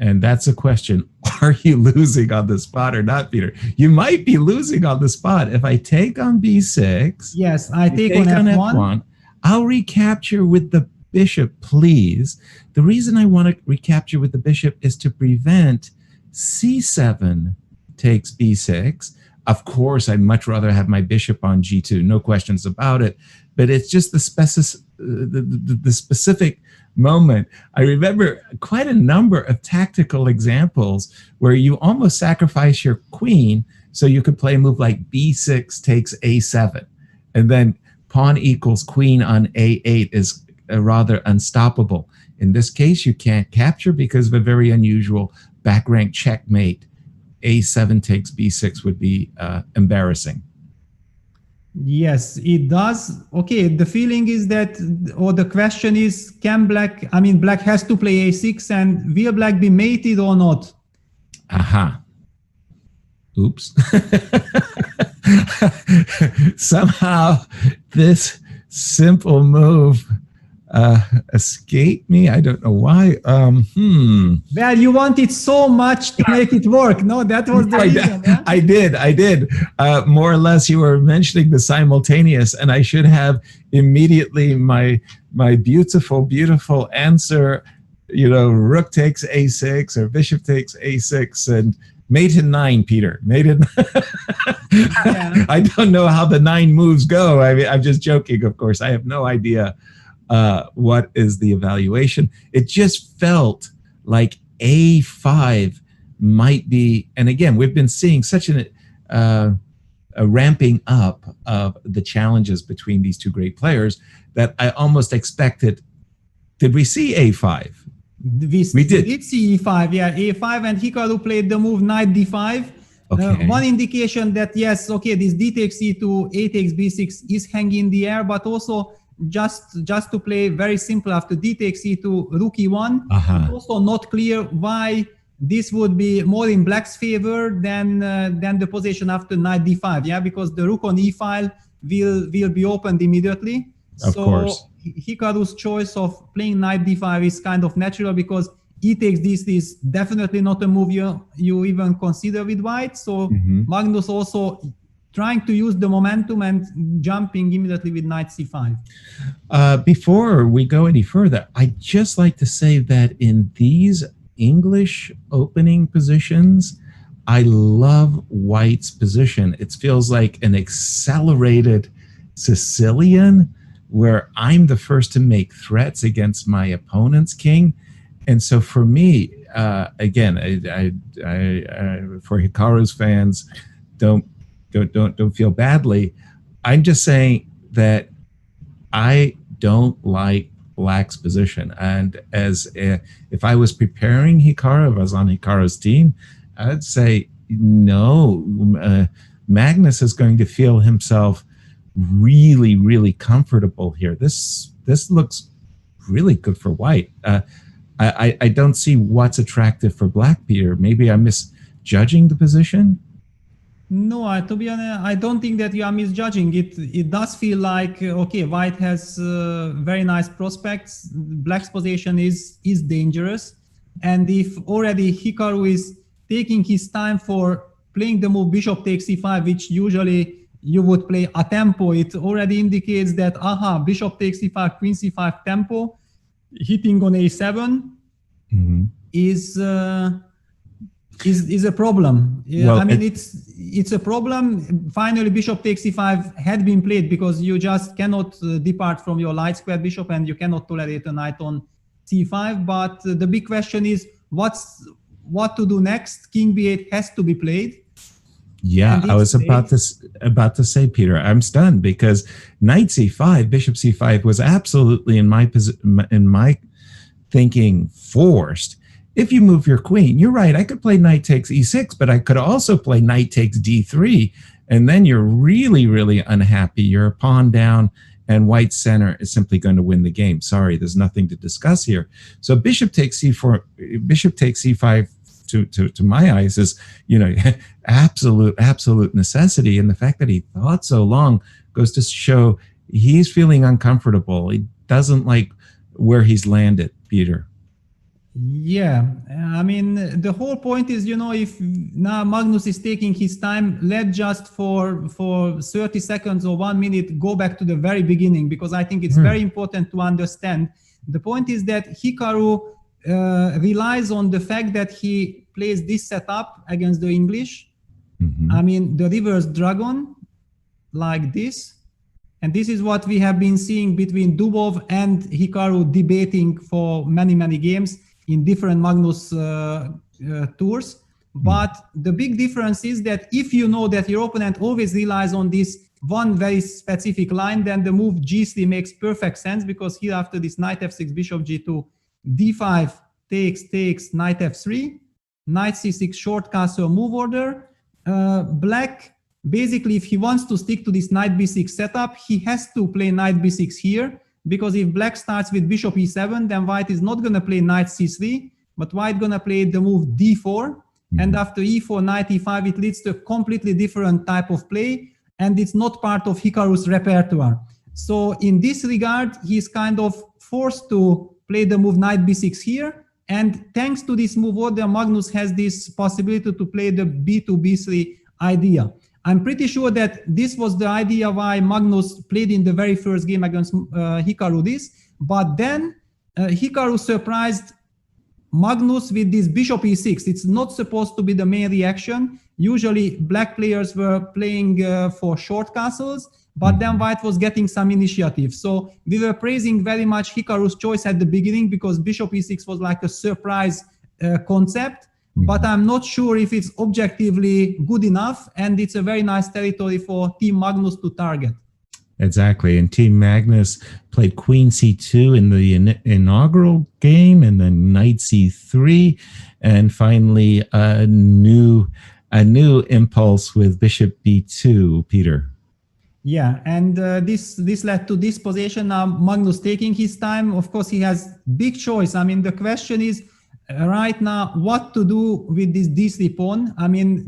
S4: And that's a question. Are you losing on the spot or not, Peter? You might be losing on the spot. If I take on b6,
S6: yes, I take on f1.
S4: I'll recapture with the bishop, please. The reason I want to recapture with the bishop is to prevent c7 takes b6. Of course, I'd much rather have my bishop on g2, no questions about it. But it's just the specific moment. I remember quite a number of tactical examples where you almost sacrifice your queen so you could play a move like b6 takes a7. And then pawn equals queen on a8 is rather unstoppable. In this case, you can't capture because of a very unusual back rank checkmate. a7 takes b6 would be embarrassing.
S6: Yes, it does. Okay, the feeling is that, or the question is, can Black, I mean, Black has to play a6, and will Black be mated or not?
S4: Aha. Oops. Somehow this simple move escaped me. I don't know why.
S6: Well, you wanted so much to make it work. No, that was the reason. Yeah?
S4: I did. More or less, you were mentioning the simultaneous, and I should have immediately my beautiful answer. You know, rook takes a6 or bishop takes a6, and mate in 9, Peter. Mate in. Yeah. I don't know how the 9 moves go. I mean, I'm just joking, of course. I have no idea what is the evaluation. It just felt like a5 might be, and again, we've been seeing such a ramping up of the challenges between these two great players that I almost expected. Did we see a5?
S6: We did see e5, yeah, a5, and Hikaru played the move knight d5. Okay. One indication that yes, okay, this d takes e2, a takes b6 is hanging in the air, but also just to play very simple after d takes e2, rook e1. It's also not clear why this would be more in Black's favor than the position after knight d5, yeah, because the rook on e file will be opened immediately.
S4: Of course.
S6: Hikaru's choice of playing knight d5 is kind of natural because e takes this is definitely not a move you even consider with white. So Magnus also trying to use the momentum and jumping immediately with knight c5.
S4: Before we go any further, I'd just like to say that in these English opening positions, I love white's position. It feels like an accelerated Sicilian where I'm the first to make threats against my opponent's king. And so for me, again, I for Hikaru's fans, don't feel badly. I'm just saying that I don't like Black's position. And as if I was preparing Hikaru, if I was on Hikaru's team, I'd say no. Magnus is going to feel himself really, really comfortable here. This looks really good for white. I don't see what's attractive for Black, Peter. Maybe I'm misjudging the position.
S6: No, to be honest, I don't think that you are misjudging it. It does feel like, okay, white has very nice prospects. Black's position is dangerous. And if already Hikaru is taking his time for playing the move bishop takes e5, which usually you would play a tempo. It already indicates that, bishop takes c5, queen c5 tempo, hitting on a7 is a problem.
S4: Well,
S6: I mean, it's a problem. Finally, bishop takes c5 had been played because you just cannot depart from your light square bishop, and you cannot tolerate a knight on c5. But the big question is what to do next. King b8 has to be played.
S4: Yeah, I was about to say, Peter, I'm stunned because knight c5, bishop c5 was absolutely in my thinking forced. If you move your queen, you're right. I could play knight takes e6, but I could also play knight takes d3, and then you're really, really unhappy. You're a pawn down, and white center is simply going to win the game. Sorry, there's nothing to discuss here. So bishop takes c4, bishop takes c5. To my eyes is, absolute necessity. And the fact that he thought so long goes to show he's feeling uncomfortable. He doesn't like where he's landed, Peter.
S6: Yeah, I mean, the whole point is, if now Magnus is taking his time, let just for 30 seconds or 1 minute go back to the very beginning, because I think it's very important to understand. The point is that Hikaru relies on the fact that he plays this setup against the English. I mean, the reverse dragon, like this. And this is what we have been seeing between Dubov and Hikaru debating for many, many games in different Magnus tours. But the big difference is that if you know that your opponent always relies on this one very specific line, then the move g3 makes perfect sense, because here after this knight f6, bishop g2, d5 takes, knight f3, knight c6, short castle move order. Black, basically, if he wants to stick to this knight b6 setup, he has to play knight b6 here, because if black starts with bishop e7, then white is not going to play knight c3, but white going to play the move d4. And after e4, knight e5, it leads to a completely different type of play, and it's not part of Hikaru's repertoire. So in this regard, he's kind of forced to play the move knight b6 here, and thanks to this move order, Magnus has this possibility to play the b2, b3 idea. I'm pretty sure that this was the idea why Magnus played in the very first game against Hikaru this, but then Hikaru surprised Magnus with this bishop e6. It's not supposed to be the main reaction. Usually black players were playing for short castles, but then white was getting some initiative. So we were praising very much Hikaru's choice at the beginning, because bishop e6 was like a surprise concept, but I'm not sure if it's objectively good enough, and it's a very nice territory for Team Magnus to target.
S4: Exactly. And Team Magnus played queen c2 in the inaugural game, and then knight c3, and finally a new impulse with bishop b2, Peter.
S6: Yeah, and this led to this position. Now Magnus taking his time. Of course, he has big choice. I mean, the question is right now what to do with this d3 pawn. I mean,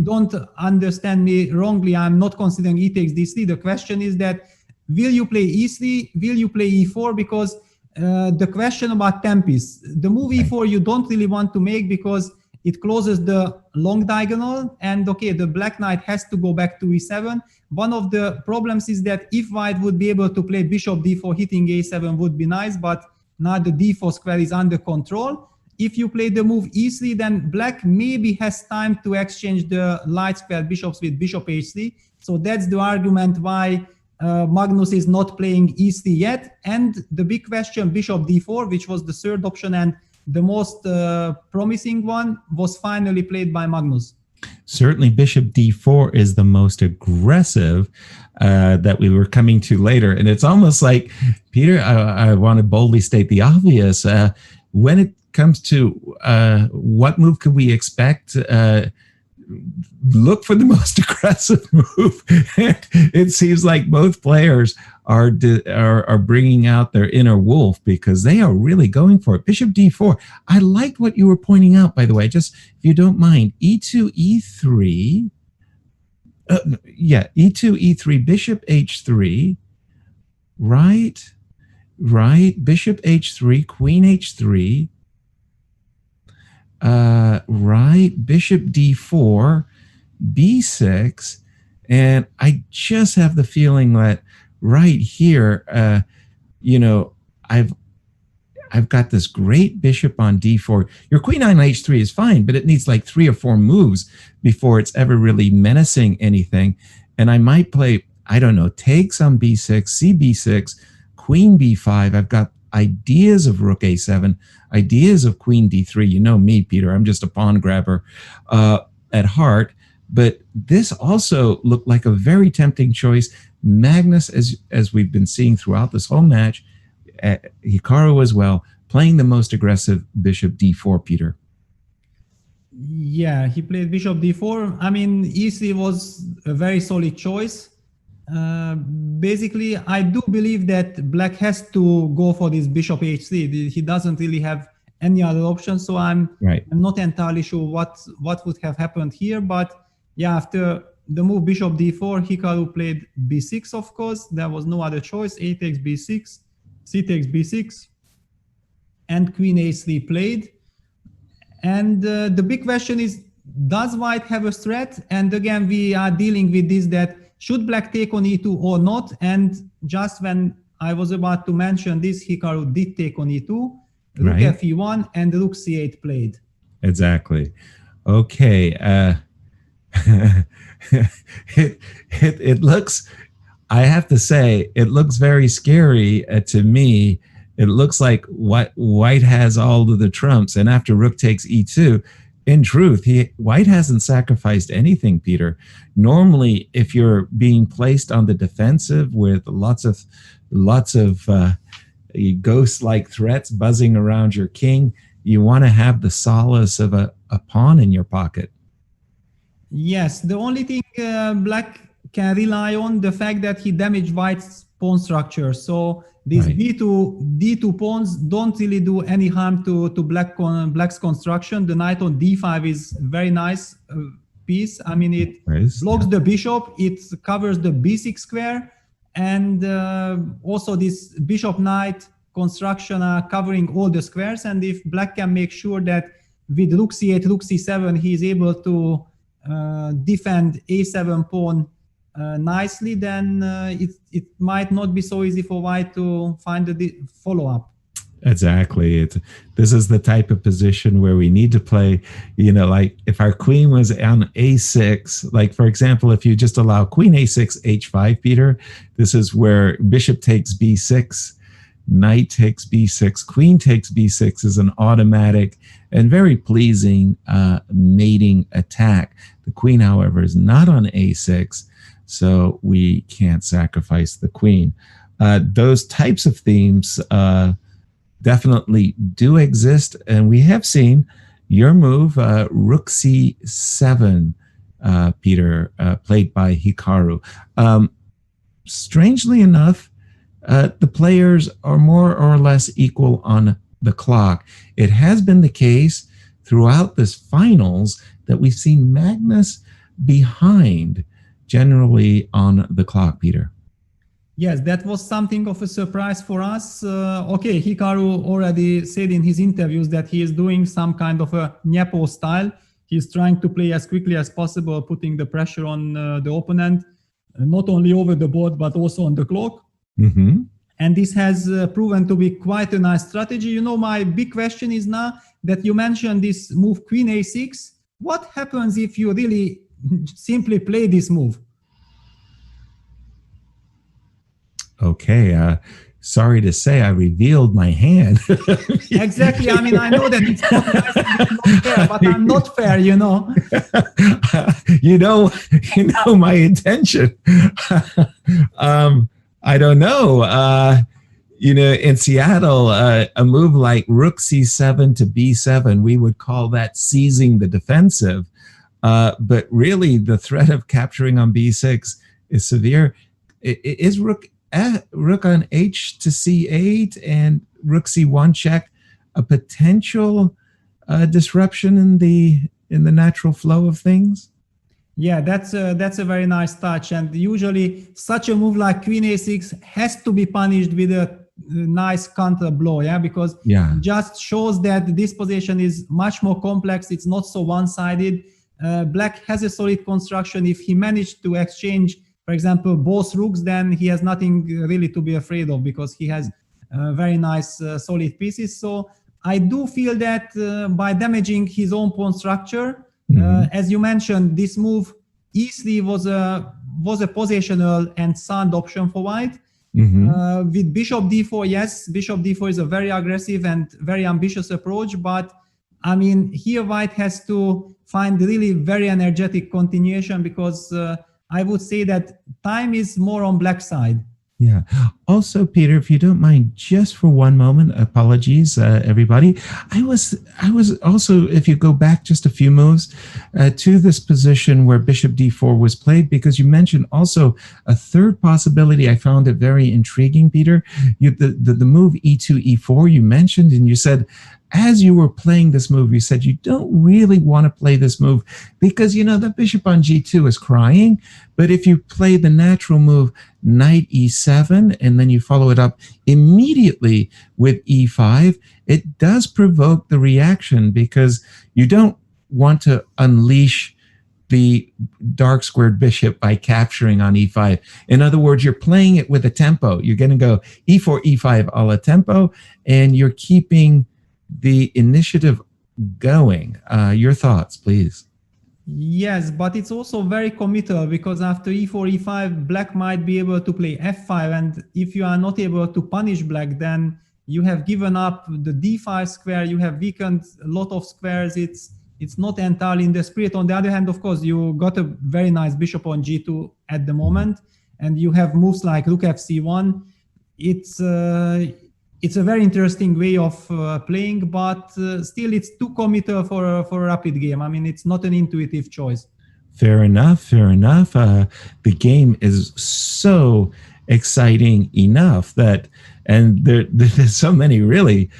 S6: don't understand me wrongly. I'm not considering e takes d3. The question is that will you play e3? Will you play e4? Because the question about temp is the move e4 you don't really want to make, because it closes the long diagonal, and okay, the black knight has to go back to e7. One of the problems is that if white would be able to play bishop d4 hitting a7 would be nice, but now the d4 square is under control. If you play the move e3, then black maybe has time to exchange the light square bishops with bishop h3. So that's the argument why Magnus is not playing e3 yet. And the big question, bishop d4, which was the third option and the most promising one, was finally played by Magnus.
S4: Certainly bishop d4 is the most aggressive that we were coming to later. And it's almost like, Peter, I want to boldly state the obvious. When it comes to what move can we expect, look for the most aggressive move. It seems like both players are bringing out their inner wolf, because they are really going for it. Bishop d4. I liked what you were pointing out, by the way, just if you don't mind. E2, e3. E2, e3, bishop h3. Right. Bishop h3, queen h3. Right, bishop d4, b6, And I just have the feeling that right here, I've got this great bishop on d4. Your queen on h3 is fine, but it needs like 3 or 4 moves before it's ever really menacing anything. And I might play, I don't know, takes on b6, cb6, queen b5. I've got ideas of rook a7, ideas of queen d3. You know me, Peter. I'm just a pawn grabber at heart. But this also looked like a very tempting choice. Magnus, as we've been seeing throughout this whole match, Hikaru as well, playing the most aggressive bishop d4, Peter.
S6: Yeah, he played bishop d4. I mean, e3 was a very solid choice. Basically, I do believe that black has to go for this bishop h3. He doesn't really have any other option, so I'm not entirely sure what would have happened here. But yeah, after the move bishop d4, Hikaru played b6, of course. There was no other choice. A takes b6, c takes b6, and queen a3 played. And the big question is, does white have a threat? And again, we are dealing with this, that should black take on e2 or not? And just when I was about to mention this, Hikaru did take on e2, rook fe1, and rook c8 played.
S4: Exactly. Okay. It looks, I have to say, it looks very scary to me. It looks like white has all of the trumps, and after rook takes e2, in truth, white hasn't sacrificed anything, Peter. Normally, if you're being placed on the defensive with lots of ghost-like threats buzzing around your king, you want to have the solace of a pawn in your pocket.
S6: Yes, the only thing black can rely on the fact that he damaged white's pawn structure. So these d2 pawns don't really do any harm to black's construction. The knight on d5 is very nice piece. I mean, it blocks the bishop, it covers the b6 square, and also this bishop knight construction are covering all the squares. And if black can make sure that with rook c8, rook c7, he is able to defend a7 pawn nicely, then it might not be so easy for white to find the follow-up.
S4: Exactly. This is the type of position where we need to play, like if our queen was on a6, like for example, if you just allow queen a6, h5, Peter, this is where bishop takes b6, knight takes b6, queen takes b6 is an automatic and very pleasing mating attack. The queen, however, is not on a6, so we can't sacrifice the queen. Those types of themes definitely do exist, and we have seen your move, rook c7, Peter, played by Hikaru. Strangely enough, the players are more or less equal on the clock. It has been the case throughout this finals that we've seen Magnus behind generally on the clock, Peter.
S6: Yes, that was something of a surprise for us. Okay, Hikaru already said in his interviews that he is doing some kind of a Nyepo style. He's trying to play as quickly as possible, putting the pressure on the opponent, not only over the board, but also on the clock.
S4: Mm-hmm.
S6: And this has proven to be quite a nice strategy. My big question is now that you mentioned this move queen a6. What happens if you really simply play this move?
S4: Okay, sorry to say I revealed my hand.
S6: Exactly. I mean, I know that it's not nice and it's not fair, but I'm not fair,
S4: You know my intention. I don't know. In Seattle, a move like rook c7 to b7, we would call that seizing the defensive. But really, the threat of capturing on b6 is severe. Is rook on h to c8 and rook c1 check a potential disruption in the natural flow of things?
S6: Yeah, that's a very nice touch. And usually such a move like queen a6 has to be punished with a nice counter blow, because it just shows that this position is much more complex. It's not so one-sided. Black has a solid construction. If he managed to exchange, for example, both rooks, then he has nothing really to be afraid of because he has very nice solid pieces. So I do feel that by damaging his own pawn structure, as you mentioned, this move E3 was a positional and sound option for white. With bishop d4, yes, bishop d4 is a very aggressive and very ambitious approach, but I mean, here white has to find really very energetic continuation because I would say that time is more on black side.
S4: Yeah. Also, Peter, if you don't mind, just for one moment, apologies, everybody. I was also, if you go back just a few moves to this position where bishop d4 was played, because you mentioned also a third possibility. I found it very intriguing, Peter. The move e2, e4 you mentioned, and you said, as you were playing this move, you said you don't really want to play this move because, you know, the bishop on g2 is crying. But if you play the natural move, knight e7, and then you follow it up immediately with e5, it does provoke the reaction because you don't want to unleash the dark squared bishop by capturing on e5. In other words, you're playing it with a tempo. You're going to go e4, e5 a la tempo, and you're keeping the initiative going. Your thoughts, please.
S6: Yes, but it's also very committal because after e4, e5, black might be able to play f5, and if you are not able to punish black, then you have given up the d5 square, you have weakened a lot of squares. It's not entirely in the spirit. On the other hand, of course, you got a very nice bishop on g2 at the moment, and you have moves like rook fc1. It's a very interesting way of playing, but still it's too committal for a rapid game. I mean, it's not an intuitive choice.
S4: Fair enough, fair enough. The game is so exciting enough that, and there's so many really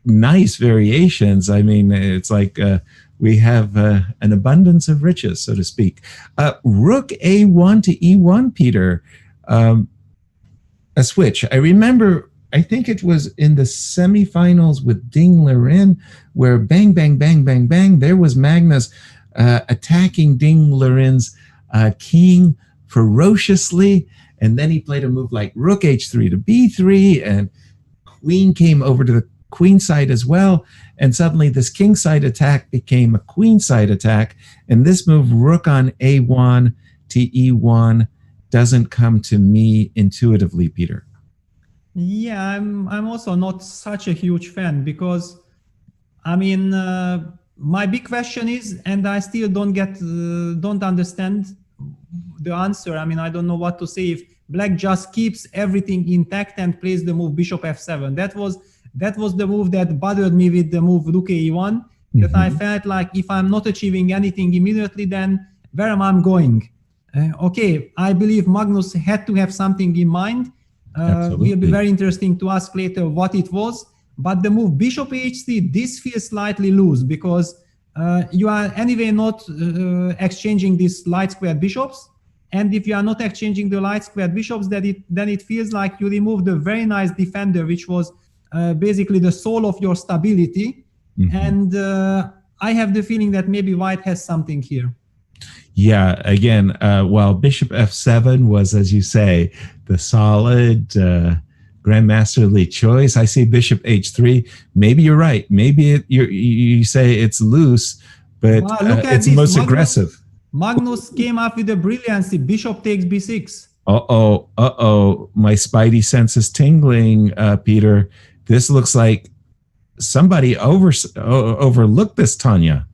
S4: nice variations. I mean, it's like we have an abundance of riches, so to speak. Rook a1 to e1, Peter. A switch. I remember, I think it was in the semifinals with Ding Liren, where bang, bang, bang, bang, bang, there was Magnus attacking Ding Liren's king ferociously, and then he played a move like rook h3 to b3, and queen came over to the queen side as well, and suddenly this king side attack became a queen side attack, and this move, rook on a1 to e1, doesn't come to me intuitively, Peter.
S6: Yeah, I'm also not such a huge fan because, I mean, my big question is, and I still don't understand the answer. I mean, I don't know what to say if black just keeps everything intact and plays the move bishop f7. That was the move that bothered me with the move rook a1. That I felt like if I'm not achieving anything immediately, then where am I going? Okay, I believe Magnus had to have something in mind. Will be very interesting to ask later what it was. But the move bishop h3, this feels slightly loose because you are anyway not exchanging these light squared bishops. And if you are not exchanging the light squared bishops, then it feels like you removed a very nice defender, which was basically the soul of your stability. And I have the feeling that maybe white has something here.
S4: Yeah, again, while bishop f7 was, as you say, the solid grandmasterly choice, I see bishop h3. Maybe you're right. Maybe you say it's loose, but it's most aggressive.
S6: Magnus came up with a brilliancy. Bishop takes b6.
S4: Uh-oh. My spidey sense is tingling, Peter. This looks like somebody overlooked this, Tanya.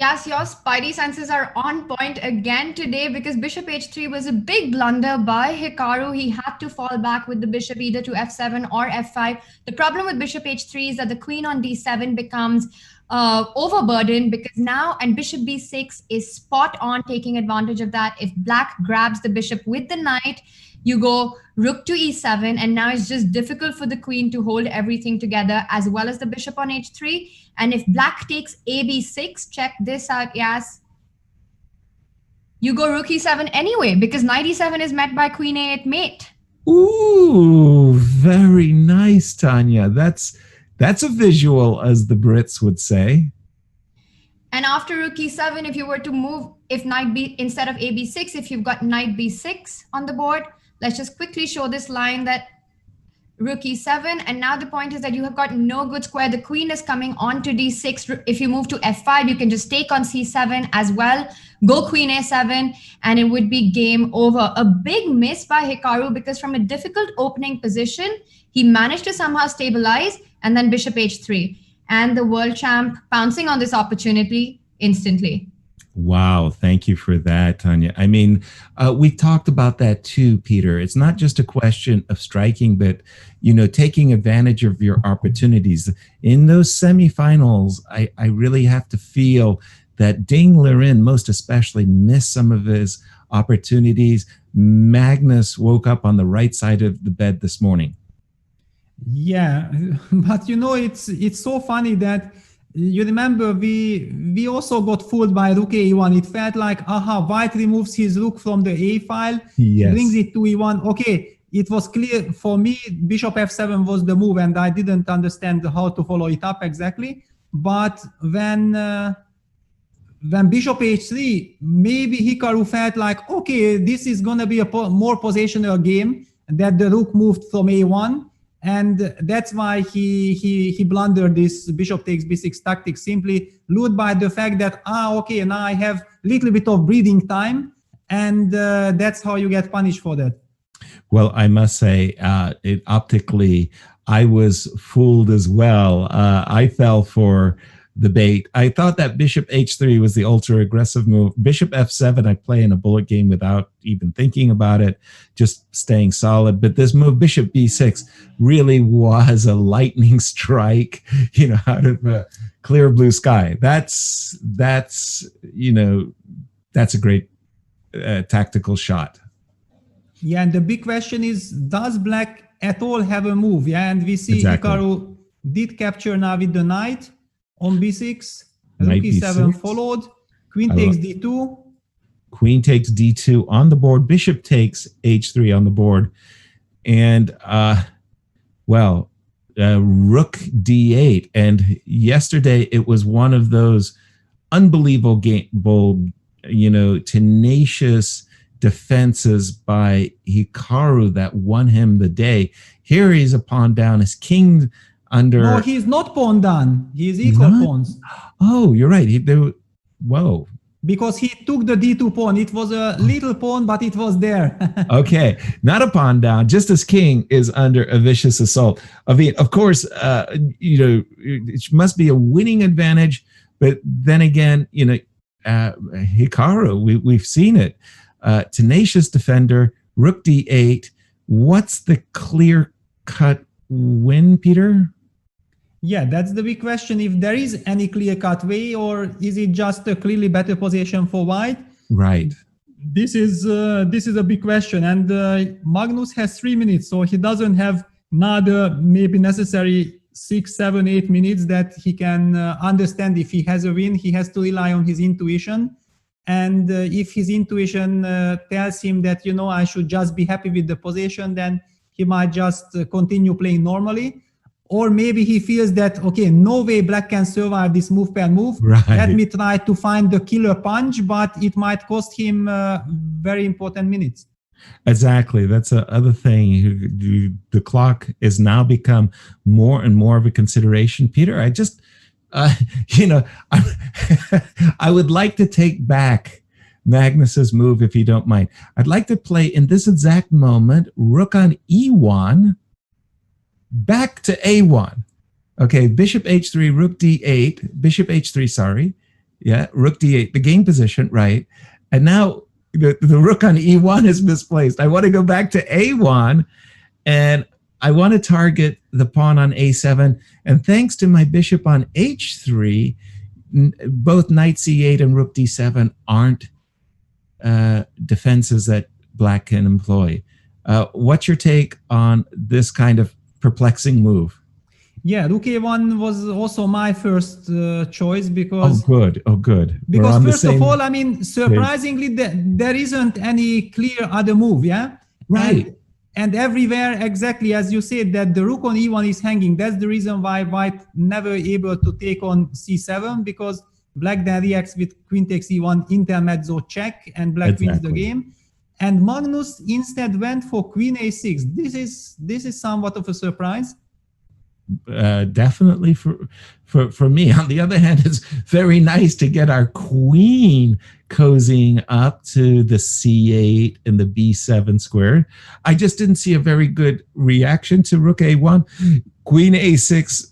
S9: Yes, your spidey senses are on point again today because bishop h3 was a big blunder by Hikaru. He had to fall back with the bishop either to f7 or f5. The problem with bishop h3 is that the queen on d7 becomes overburdened because now, and bishop b6 is spot on taking advantage of that. If black grabs the bishop with the knight, you go rook to e7, and now it's just difficult for the queen to hold everything together, as well as the bishop on h3. And if black takes a b6, check this out, yes, you go rook e7 anyway, because knight e7 is met by queen a8 mate.
S4: Ooh, very nice, Tanya. That's a visual, as the Brits would say.
S9: And after rook e7, if you were to move, if knight b, instead of a b6, if you've got knight b6 on the board, let's just quickly show this line that rook e7. And now the point is that you have got no good square. The queen is coming on to d6. If you move to f5, you can just take on c7 as well. Go queen a7, and it would be game over. A big miss by Hikaru, because from a difficult opening position, he managed to somehow stabilize, and then bishop h3. And the world champ pouncing on this opportunity instantly.
S4: Wow, thank you for that, Tanya. I mean, we talked about that too, Peter. It's not just a question of striking, but, you know, taking advantage of your opportunities. In those semifinals, I really have to feel that Ding Liren, most especially, missed some of his opportunities. Magnus woke up on the right side of the bed this morning.
S6: Yeah, but you know, it's so funny that you remember we also got fooled by rook a1. It felt like, aha, white removes his rook from the a file,
S4: Yes.
S6: brings it to e1. Okay, it was clear for me, bishop f7 was the move, and I didn't understand how to follow it up exactly. But when bishop h3, maybe Hikaru felt like, okay, this is gonna be a more positional game, that the rook moved from a1. And that's why he blundered this bishop takes b6 tactic, simply lured by the fact that, okay, now I have a little bit of breathing time, and that's how you get punished for that.
S4: Well, I must say, optically, I was fooled as well. I fell for the bait. I thought that bishop h3 was the ultra aggressive move. Bishop f7, I play in a bullet game without even thinking about it, just staying solid. But this move, bishop b6, really was a lightning strike, you know, out of a clear blue sky. That's you know, that's a great tactical shot.
S6: Yeah, and the big question is, does black at all have a move? Yeah, and we see
S4: Exactly.
S6: Hikaru did capture now with the knight on b6, rook
S4: Knight
S6: e7
S4: b6.
S6: followed, queen takes d2.
S4: Queen takes d2 on the board. Bishop takes h3 on the board. And, rook d8. And yesterday it was one of those unbelievable, you know, tenacious defenses by Hikaru that won him the day. Here he's a pawn down. His king under...
S6: No, he's not pawn down. He's equal pawns.
S4: Oh, you're right. Whoa.
S6: Because he took the d2 pawn. It was a little pawn, but it was there.
S4: Okay, not a pawn down. Just as king is under a vicious assault. I mean, of course, you know, it must be a winning advantage. But then again, you know, Hikaru, we've seen it. Tenacious defender, rook d8. What's the clear-cut win, Peter?
S6: Yeah, that's the big question. If there is any clear-cut way, or is it just a clearly better position for white?
S4: Right.
S6: This is a big question, and Magnus has 3 minutes, so he doesn't have another maybe necessary 6, 7, 8 minutes that he can understand if he has a win. He has to rely on his intuition, and if his intuition tells him that, you know, I should just be happy with the position, then he might just continue playing normally. Or maybe he feels that, okay, no way black can survive this move per move.
S4: Right.
S6: Let me try to find the killer punch, but it might cost him very important minutes.
S4: Exactly. That's the other thing. The clock has now become more and more of a consideration. Peter, I just, you know, I would like to take back Magnus's move, if you don't mind. I'd like to play in this exact moment, rook on e1, back to a1. Okay, bishop h3, rook d8, bishop h3, sorry. Yeah, rook d8, the game position, right. And now the rook on e1 is misplaced. I want to go back to a1, and I want to target the pawn on a7. And thanks to my bishop on h3, both knight c8 and rook d7 aren't defenses that black can employ. What's your take on this kind of perplexing move?
S6: Yeah, rook a1 was also my first choice, because...
S4: Oh, good.
S6: Because first of all, I mean, surprisingly, there isn't any clear other move, yeah?
S4: Right.
S6: And everywhere, exactly as you said, that the rook on e1 is hanging. That's the reason why white never able to take on c7, because Black then reacts with queen takes e1 intermezzo check, and Black wins the game. And Magnus instead went for queen a6. This is somewhat of a surprise.
S4: Definitely for me. On the other hand, it's very nice to get our queen cozying up to the c8 and the b7 square. I just didn't see a very good reaction to rook a1. Queen a6,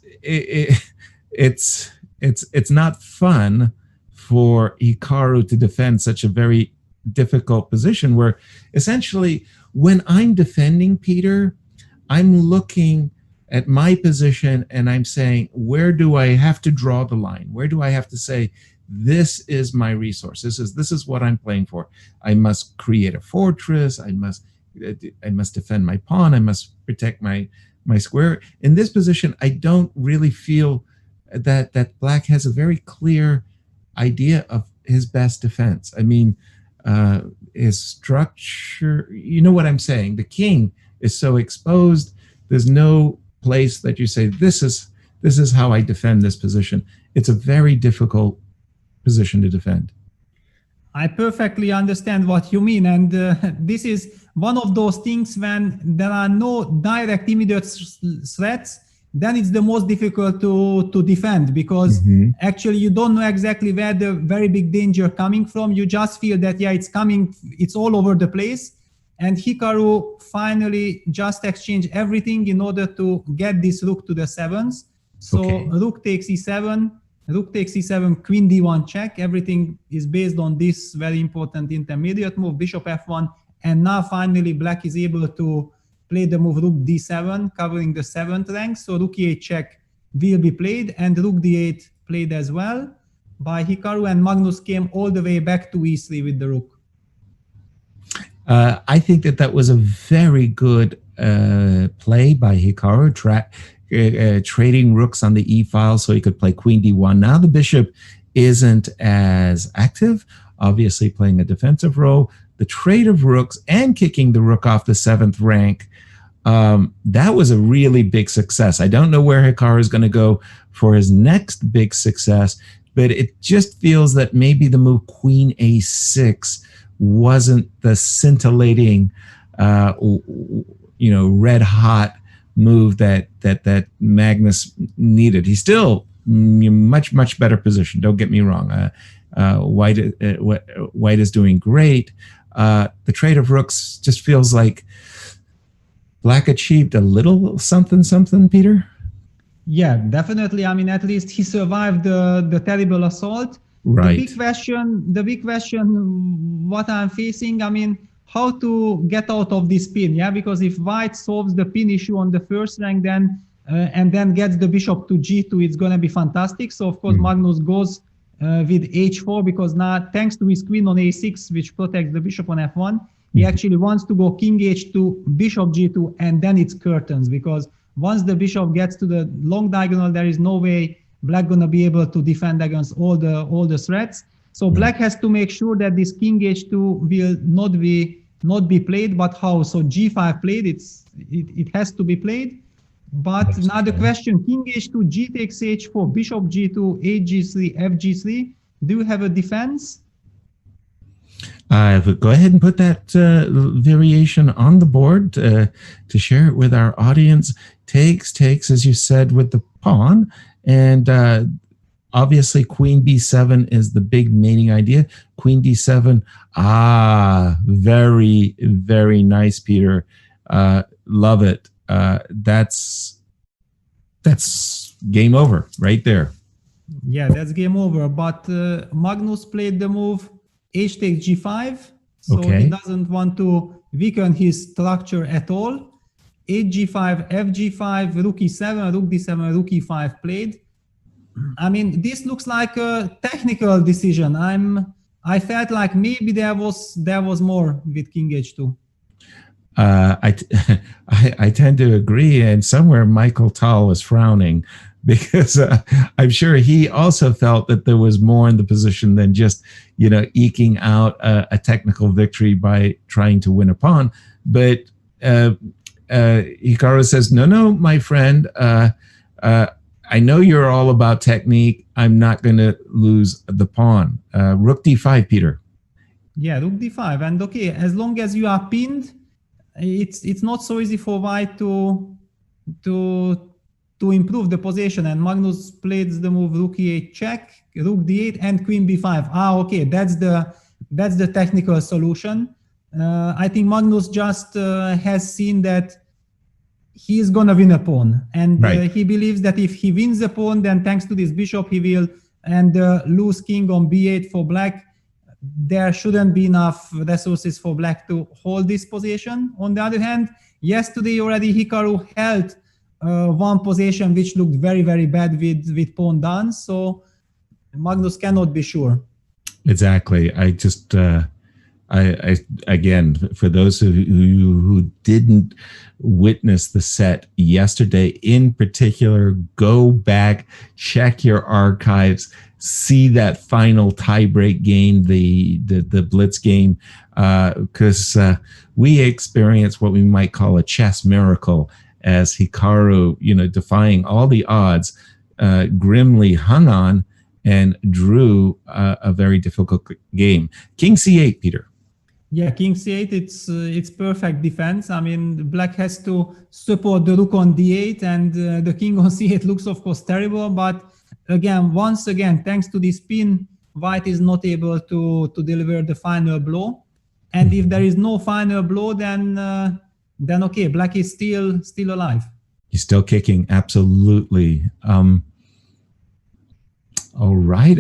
S4: it's not fun for Hikaru to defend such a very difficult position, where essentially when I'm defending, Peter, I'm looking at my position and I'm saying, where do I have to draw the line? Where do I have to say, this is my resource? This is what I'm playing for. I must create a fortress. I must defend my pawn. I must protect my square. In this position, I don't really feel that Black has a very clear idea of his best defense. I mean, his structure, you know what I'm saying? The king is so exposed. There's no place that you say, this is how I defend this position. It's a very difficult position to defend.
S6: I perfectly understand what you mean, and this is one of those things when there are no direct immediate threats, then it's the most difficult to defend, because actually you don't know exactly where the very big danger coming from. You just feel that, yeah, it's coming, it's all over the place. And Hikaru finally just exchanged everything in order to get this rook to the sevens. So rook takes e7, rook takes e7, queen d1 check. Everything is based on this very important intermediate move, bishop f1. And now finally Black is able to play the move rook d7, covering the 7th rank. So rook e8 check will be played, and rook d8 played as well by Hikaru, and Magnus came all the way back to e3 with the rook.
S4: I think that was a very good play by Hikaru, trading rooks on the e-file so he could play queen d1. Now the bishop isn't as active, obviously playing a defensive role. The trade of rooks and kicking the rook off the 7th rank, that was a really big success. I don't know where Hikaru is going to go for his next big success, but it just feels that maybe the move queen a6 wasn't the scintillating, red hot move that Magnus needed. He's still much better position. Don't get me wrong. White is doing great. The trade of rooks just feels like Black achieved a little something, Peter.
S6: Yeah, definitely. I mean, at least he survived the terrible assault.
S4: Right.
S6: The big question, what I'm facing, I mean, how to get out of this pin, yeah? Because if White solves the pin issue on the 1st rank, then and then gets the bishop to g2, it's going to be fantastic. So of course Magnus goes with h4, because now thanks to his queen on a6, which protects the bishop on f1, he actually wants to go king h2, bishop g2, and then it's curtains, because once the bishop gets to the long diagonal, there is no way Black gonna be able to defend against all the threats. So Black has to make sure that this king h2 will not be played. But how? So g5 played. It has to be played. But now the question: king h2, g takes h4, bishop g2, hg3, fg3. Do you have a defense?
S4: Go ahead and put that variation on the board to share it with our audience. Takes, as you said, with the pawn. And obviously, queen b7 is the big mating idea. Queen d7, very, very nice, Peter. Love it. That's game over right there.
S6: Yeah, that's game over. But Magnus played the move h takes g5, so he doesn't want to weaken his structure at all. H5, fg5, rook e7, rook d7, rook e5 played. I mean, this looks like a technical decision. I felt like maybe there was more with king h2.
S4: I tend to agree, and somewhere Michael Tal was frowning, because I'm sure he also felt that there was more in the position than just eking out a technical victory by trying to win a pawn. But Hikaru says, no, my friend, I know you're all about technique. I'm not going to lose the pawn. Rook d5, Peter.
S6: Yeah, rook d5. And okay, as long as you are pinned, it's not so easy for white to improve the position. And Magnus played the move rook e8 check, rook d8, and queen b5. Okay, that's the technical solution. I think Magnus just has seen that he's gonna win a pawn, and he believes that if he wins the pawn, then thanks to this bishop he will, and lose king on b8 for black. There shouldn't be enough resources for black to hold this position. On the other hand, yesterday already Hikaru held one position which looked very, very bad with pawn done. So Magnus cannot be sure.
S4: Exactly. I just, I again, for those who didn't witness the set yesterday in particular, go back, check your archives, see that final tiebreak game, the blitz game, because we experienced what we might call a chess miracle as Hikaru, defying all the odds, grimly hung on and drew a very difficult game. King c8, Peter.
S6: Yeah, king c8, it's perfect defense. I mean, black has to support the rook on d8, and the king on c8 looks, of course, terrible. But once again, thanks to this pin, white is not able to deliver the final blow. And if there is no final blow, then okay, black is still alive.
S4: He's still kicking, absolutely. All right.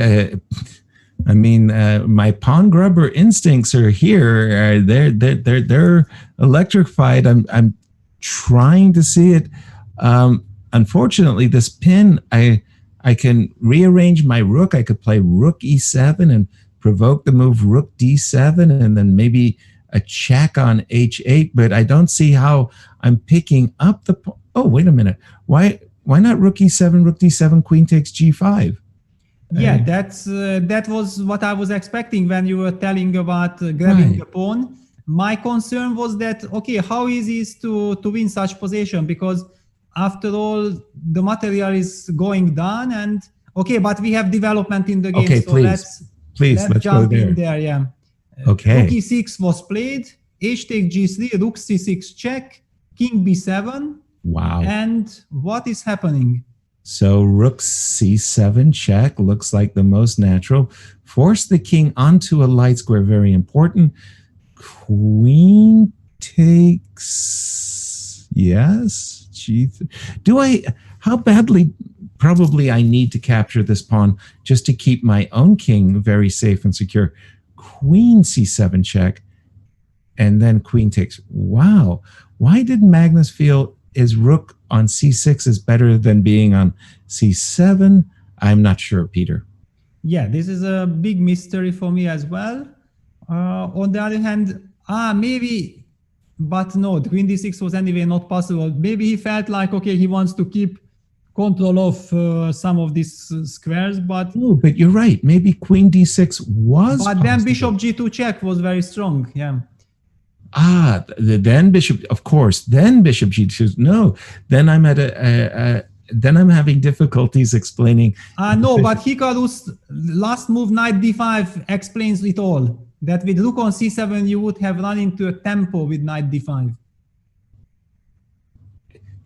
S4: I mean, my pawn grubber instincts are here. They're electrified. I'm trying to see it. Unfortunately, this pin, I can rearrange my rook. I could play rook e7 and provoke the move rook d7, and then maybe a check on h8. But I don't see how I'm picking up the. Oh, wait a minute. Why not rook e7, rook d7, queen takes g5?
S6: Yeah, that was what I was expecting when you were telling about grabbing the pawn. My concern was that, okay, how easy is to win such position? Because after all, the material is going down, and okay, but we have development in the game.
S4: Okay,
S6: so
S4: let's
S6: jump
S4: go there.
S6: in there. Yeah.
S4: Okay.
S6: Rook e6 was played. H takes g3. Rook c6 check. King b7.
S4: Wow.
S6: And what is happening?
S4: So rook c7 check looks like the most natural. Force the king onto a light square, very important. Queen takes, yes. How badly, probably I need to capture this pawn just to keep my own king very safe and secure. Queen c7 check, and then queen takes. Wow. Why did Magnus feel his rook on c6 is better than being on c7? I'm not sure, Peter.
S6: Yeah, this is a big mystery for me as well. On the other hand, maybe, but no, queen d6 was anyway not possible. Maybe he felt like, okay, he wants to keep control of some of these squares, but...
S4: No, but you're right. Maybe queen d6 was
S6: But then bishop g2 check was very strong, yeah.
S4: Then bishop, of course, then bishop g2. No, then I'm at then I'm having difficulties explaining.
S6: No, but Hikaru's last move, knight d5, explains it all. That with rook on c7, you would have run into a tempo with knight d5.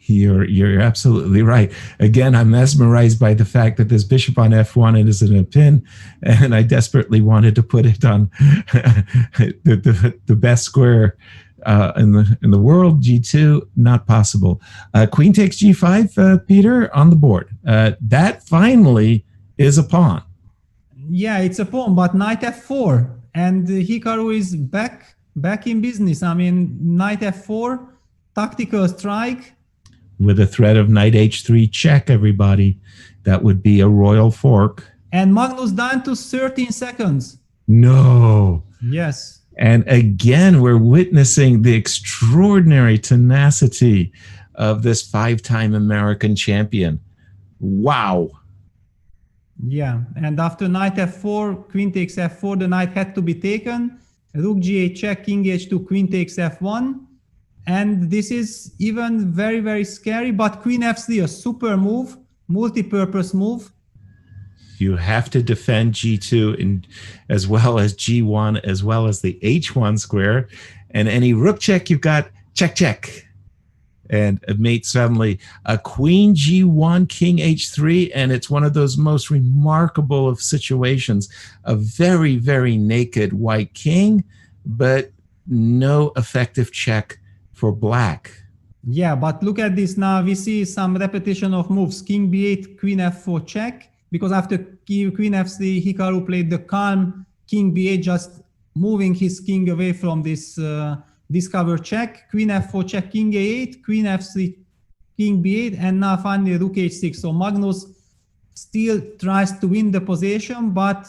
S4: You're absolutely right. Again, I'm mesmerized by the fact that this bishop on f1 is in a pin, and I desperately wanted to put it on the best square in the world. G2, not possible. Queen takes g5, Peter, on the board. That finally is a pawn.
S6: Yeah, it's a pawn, but knight f4, and Hikaru is back in business. I mean, knight f4, tactical strike.
S4: With a threat of knight h3 check, everybody. That would be a royal fork.
S6: And Magnus down to 13 seconds.
S4: No.
S6: Yes.
S4: And again, we're witnessing the extraordinary tenacity of this five-time American champion. Wow.
S6: Yeah, and after knight f4, queen takes f4, the knight had to be taken. Rook g8 check, king h2, queen takes f1. And this is even very, very scary, but queen f3, a super move. multi-purpose move.
S4: You have to defend G2 as well as G1, as well as the H1 square. And any rook check, you've got check, check. And mate suddenly a queen G1, king H3. And it's one of those most remarkable of situations. A very, very naked white king, but no effective check for black.
S6: Yeah, but look at this now. We see some repetition of moves. King B8, Queen F4 check. Because after Queen F3, Hikaru played the calm King B8, just moving his king away from this discover check. Queen F4 check, King A8, Queen F3, King B8, and now finally Rook H6. So Magnus still tries to win the position, but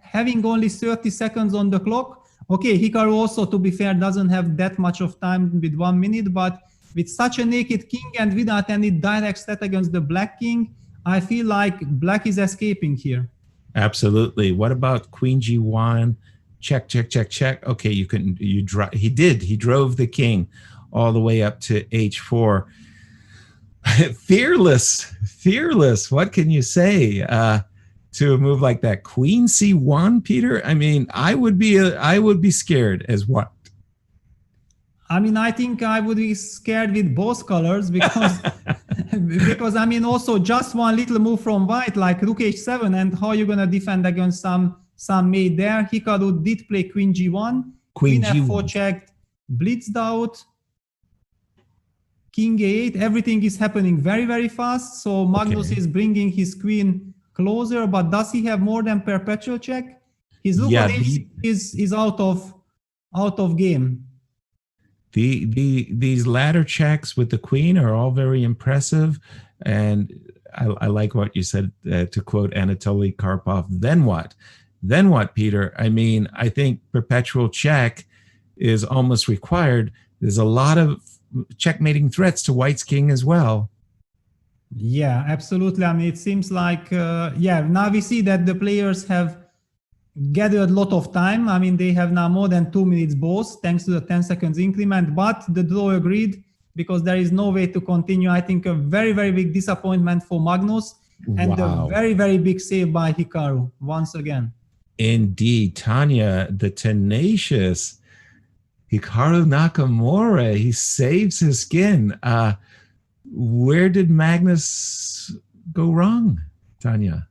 S6: having only 30 seconds on the clock. Okay, Hikaru also, to be fair, doesn't have that much of time with 1 minute, but with such a naked king and without any direct threat against the black king, I feel like black is escaping here.
S4: Absolutely. What about Queen G1? Check, check, check, check. Okay, he drove the king all the way up to H4. Fearless. What can you say to a move like that? Queen C1, Peter? I mean, I would be scared as what?
S6: I mean, I think I would be scared with both colors because because I mean, also just one little move from white like Rook H7, and how you gonna defend against some mate there? Hikaru did play Queen G1, Queen F4 checked, blitzed out, King A8. Everything is happening very, very fast. So Magnus is bringing his queen closer, but does he have more than perpetual check? His Rook on H6 is out of game.
S4: These ladder checks with the queen are all very impressive, and I like what you said, to quote Anatoly Karpov. Then what, Peter? I mean, I think perpetual check is almost required. There's a lot of checkmating threats to white's king as well.
S6: Yeah, absolutely. I mean, it seems like now we see that the players have gathered a lot of time. I mean, they have now more than 2 minutes both, thanks to the 10 seconds increment, but the draw agreed because there is no way to continue. I think a very, very big disappointment for Magnus, and a very, very big save by Hikaru once again.
S4: Indeed, Tanya, the tenacious Hikaru Nakamura, he saves his skin. Where did Magnus go wrong, Tanya?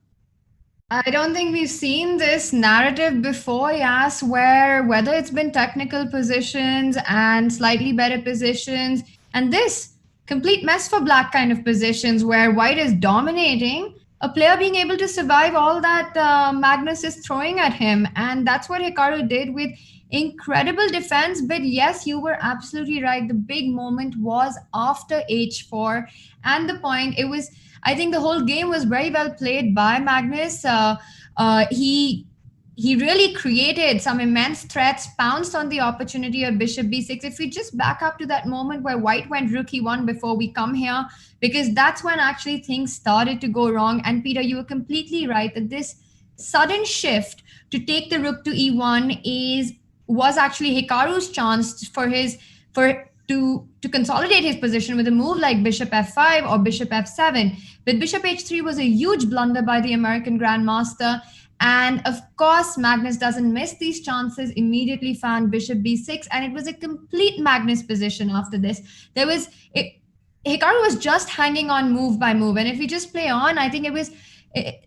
S9: I don't think we've seen this narrative before, Yas, where whether it's been technical positions and slightly better positions, and this complete mess for black kind of positions where white is dominating, a player being able to survive all that Magnus is throwing at him. And that's what Hikaru did with incredible defense. But yes, you were absolutely right. The big moment was after H4, and the point, I think the whole game was very well played by Magnus. He really created some immense threats, pounced on the opportunity of bishop b6. If we just back up to that moment where white went rook e1 before we come here, because that's when actually things started to go wrong. And Peter, you were completely right that this sudden shift to take the rook to e1 was actually Hikaru's chance to consolidate his position with a move like bishop f5 or bishop f7. But bishop h3 was a huge blunder by the American Grandmaster. And of course, Magnus doesn't miss these chances, immediately found bishop b6, and it was a complete Magnus position after this. Hikaru was just hanging on move by move. And if we just play on, I think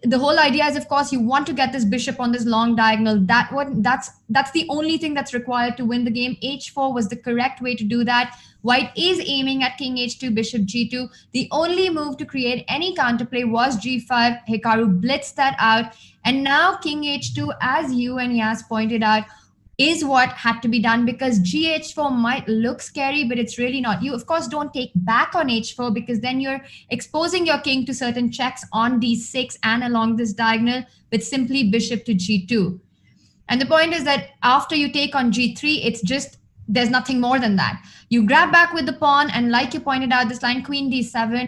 S9: the whole idea is, of course, you want to get this bishop on this long diagonal. That's the only thing that's required to win the game. H4 was the correct way to do that. White is aiming at king h2, bishop g2. The only move to create any counterplay was g5. Hikaru blitzed that out. And now king h2, as you and Yas pointed out, is what had to be done, because gh4 might look scary, but it's really not. You, of course, don't take back on h4 because then you're exposing your king to certain checks on d6 and along this diagonal, but simply bishop to g2. And the point is that after you take on g3, there's nothing more than that. You grab back with the pawn, and like you pointed out, this line queen d7,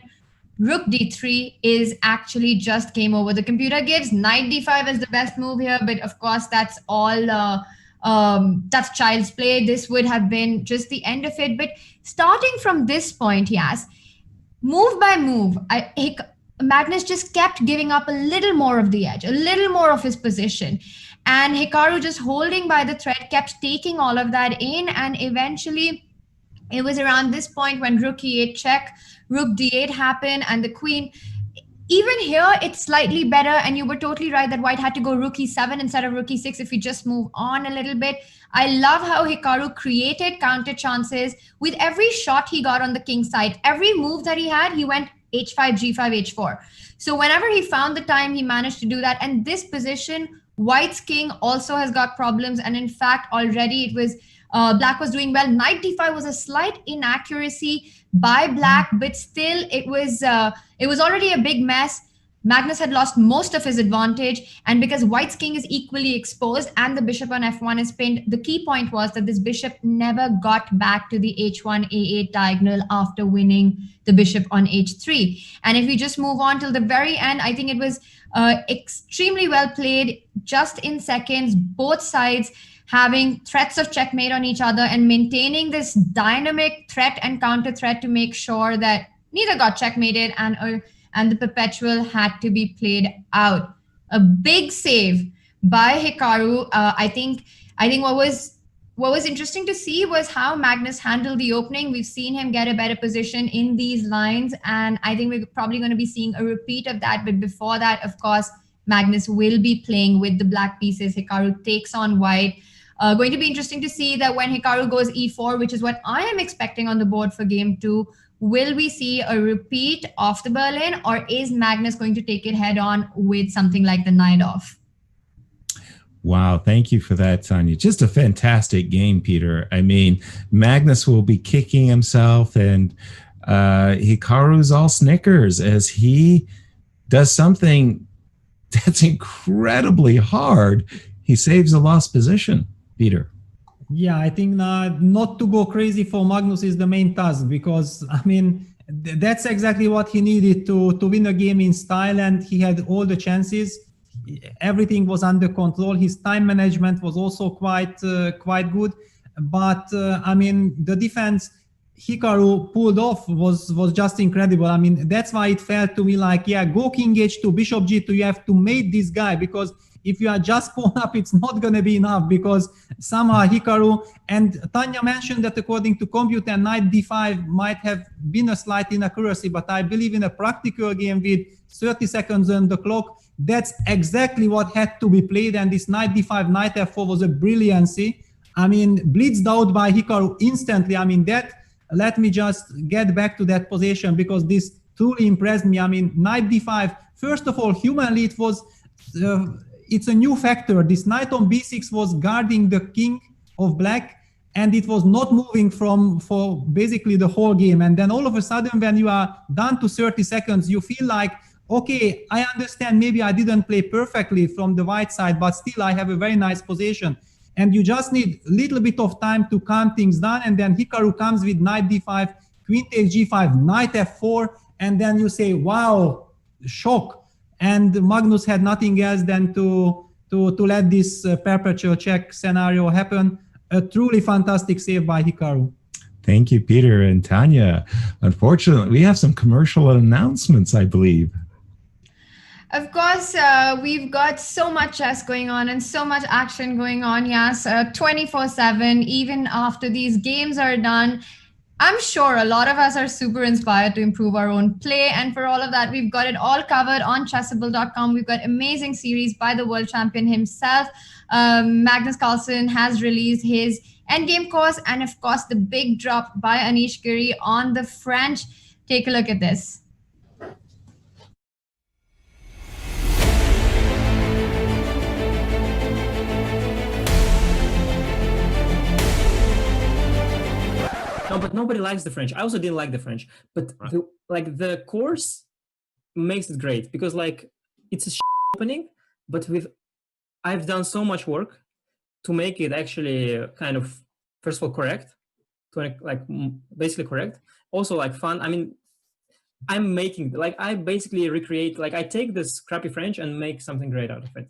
S9: rook d3 is actually just game over. The computer gives knight d5 as the best move here, but of course that's all that's child's play. This would have been just the end of it. But starting from this point, yes, move by move, Magnus just kept giving up a little more of the edge, a little more of his position. And Hikaru, just holding by the thread, kept taking all of that in. And eventually, it was around this point when rook e8 check, rook d8 happened, and the queen. Even here, it's slightly better. And you were totally right that white had to go rook e7 instead of rook e6 if we just move on a little bit. I love how Hikaru created counter chances with every shot he got on the king side. Every move that he had, he went h5, g5, h4. So whenever he found the time, he managed to do that. And this position, white's king also has got problems. And in fact, already it was black was doing well. Knight d5 was a slight inaccuracy by black, but still it was already a big mess. Magnus had lost most of his advantage, and because white's king is equally exposed and the bishop on f1 is pinned, the key point was that this bishop never got back to the h1 a8 diagonal after winning the bishop on h3. And if we just move on till the very end, I think it was extremely well played, just in seconds, both sides having threats of checkmate on each other and maintaining this dynamic threat and counter threat to make sure that neither got checkmated, and the perpetual had to be played out. A big save by Hikaru. I think what was interesting to see was how Magnus handled the opening. We've seen him get a better position in these lines, and I think we're probably going to be seeing a repeat of that. But before that, of course, Magnus will be playing with the black pieces. Hikaru takes on white. Going to be interesting to see that when Hikaru goes e4, which is what I am expecting on the board for game 2, will we see a repeat of the Berlin, or is Magnus going to take it head on with something like the knight off?
S5: Wow, thank you for that, Tanya. Just a fantastic game, Peter. I mean, Magnus will be kicking himself, and Hikaru's all Snickers as he does something that's incredibly hard. He saves a lost position, Peter.
S6: Yeah, I think not to go crazy for Magnus is the main task, because, I mean, that's exactly what he needed to win a game in style, and he had all the chances. Everything was under control. His time management was also quite good. But, I mean, the defense Hikaru pulled off was just incredible. I mean, that's why it felt to me like, yeah, go king h2, bishop g2, you have to mate this guy, because if you are just pawn up, it's not going to be enough, because somehow Hikaru, and Tanya mentioned that according to computer, knight d5 might have been a slight inaccuracy, but I believe in a practical game with 30 seconds on the clock, that's exactly what had to be played, and this knight d5, knight f4 was a brilliancy. I mean, blitzed out by Hikaru instantly. I mean, that, let me just get back to that position, because this truly impressed me. I mean, knight d5, first of all, humanly, it was... it's a new factor. This knight on b6 was guarding the king of black, and it was not moving for basically the whole game. And then all of a sudden, when you are down to 30 seconds, you feel like, okay, I understand, maybe I didn't play perfectly from the white side, but still I have a very nice position. And you just need a little bit of time to calm things down. And then Hikaru comes with knight d5, queen takes g5, knight f4, and then you say, wow, shock. And Magnus had nothing else than to let this perpetual check scenario happen. A truly fantastic save by Hikaru.
S5: Thank you, Peter and Tanya. Unfortunately, we have some commercial announcements, I believe.
S9: Of course, we've got so much chess going on and so much action going on, yes, 24/7, even after these games are done. I'm sure a lot of us are super inspired to improve our own play. And for all of that, we've got it all covered on chessable.com. We've got amazing series by the world champion himself. Magnus Carlsen has released his endgame course. And of course, the big drop by Anish Giri on the French. Take a look at this.
S12: No, but nobody likes the French. I also didn't like the French, but the course makes it great, because like it's a opening, but I've done so much work to make it actually kind of, first of all, correct, to like basically correct. Also like fun. I mean, I'm making, like, I basically recreate, like I take this crappy French and make something great out of it.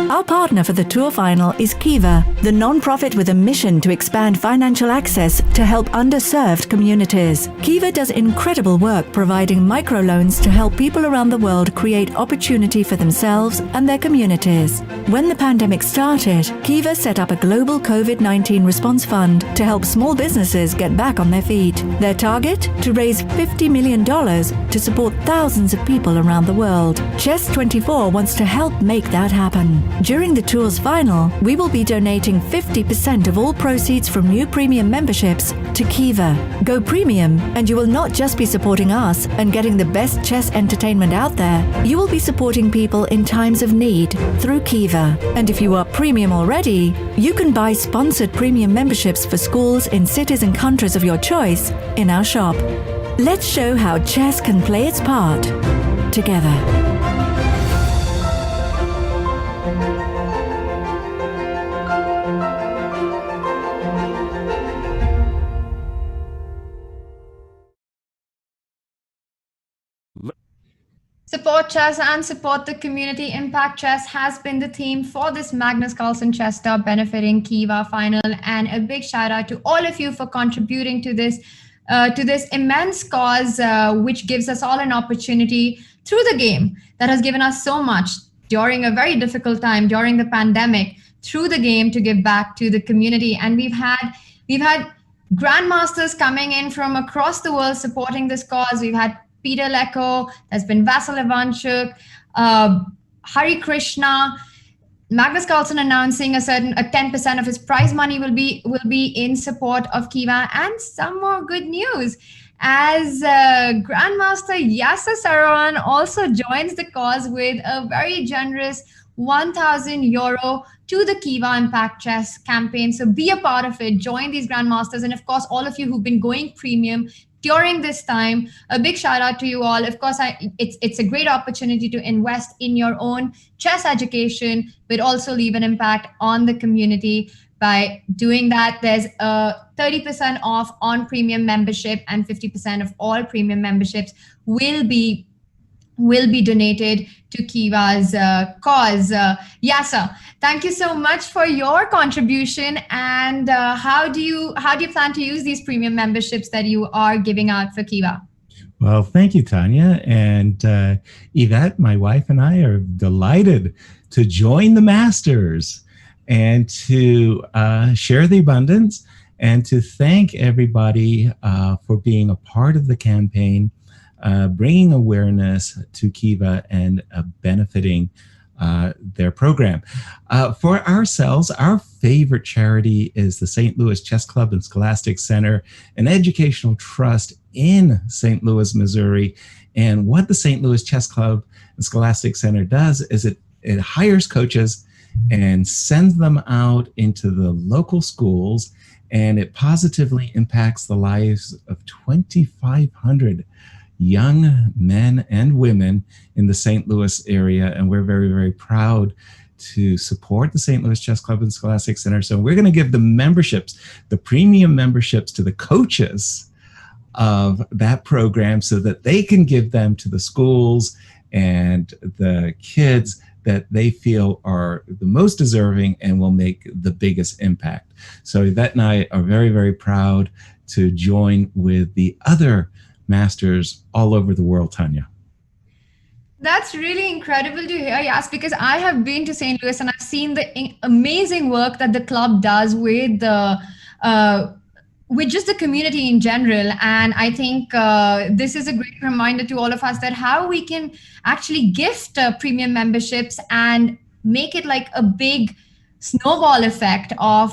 S1: Our partner for the tour final is Kiva, the non-profit with a mission to expand financial access to help underserved communities. Kiva does incredible work providing microloans to help people around the world create opportunity for themselves and their communities. When the pandemic started, Kiva set up a global COVID-19 response fund to help small businesses get back on their feet. Their target? To raise $50 million to support thousands of people around the world. Chess24 wants to help make that happen. During the tour's final, we will be donating 50% of all proceeds from new premium memberships to Kiva. Go premium, and you will not just be supporting us and getting the best chess entertainment out there, you will be supporting people in times of need through Kiva. And if you are premium already, you can buy sponsored premium memberships for schools in cities and countries of your choice in our shop. Let's show how chess can play its part together.
S9: Support chess and support the community. Impact Chess has been the theme for this Magnus Carlsen Chess Cup benefiting Kiva final. And a big shout out to all of you for contributing to this immense cause, which gives us all an opportunity through the game that has given us so much during a very difficult time during the pandemic, through the game to give back to the community. And we've had grandmasters coming in from across the world supporting this cause. We've had Peter Lecko, there's been Vasil Ivanchuk, Hari Krishna, Magnus Carlsen announcing a 10% of his prize money will be in support of Kiva, and some more good news as Grandmaster Yasser Sarawan also joins the cause with a very generous €1,000 to the Kiva Impact Chess campaign. So be a part of it, join these Grandmasters, and of course all of you who've been going premium during this time, a big shout out to you all. Of course, it's a great opportunity to invest in your own chess education, but also leave an impact on the community. By doing that, there's a 30% off on premium membership, and 50% of all premium memberships will be donated to Kiva's cause. Yasser, thank you so much for your contribution. And how do you plan to use these premium memberships that you are giving out for Kiva?
S5: Well, thank you, Tanya. And Yvette, my wife, and I are delighted to join the Masters and to share the abundance and to thank everybody for being a part of the campaign, bringing awareness to Kiva and benefiting their program. For ourselves, our favorite charity is the St. Louis Chess Club and Scholastic Center, an educational trust in St. Louis, Missouri. And what the St. Louis Chess Club and Scholastic Center does is it hires coaches and sends them out into the local schools, and it positively impacts the lives of 2,500 young men and women in the St. Louis area. And we're very, very proud to support the St. Louis Chess Club and Scholastic Center. So we're going to give the memberships, the premium memberships, to the coaches of that program so that they can give them to the schools and the kids that they feel are the most deserving and will make the biggest impact. So Yvette and I are very, very proud to join with the other masters all over the world, Tanya.
S9: That's really incredible to hear, Yas, because I have been to St. Louis and I've seen the amazing work that the club does with just the community in general. And I think this is a great reminder to all of us that how we can actually gift premium memberships and make it like a big snowball effect of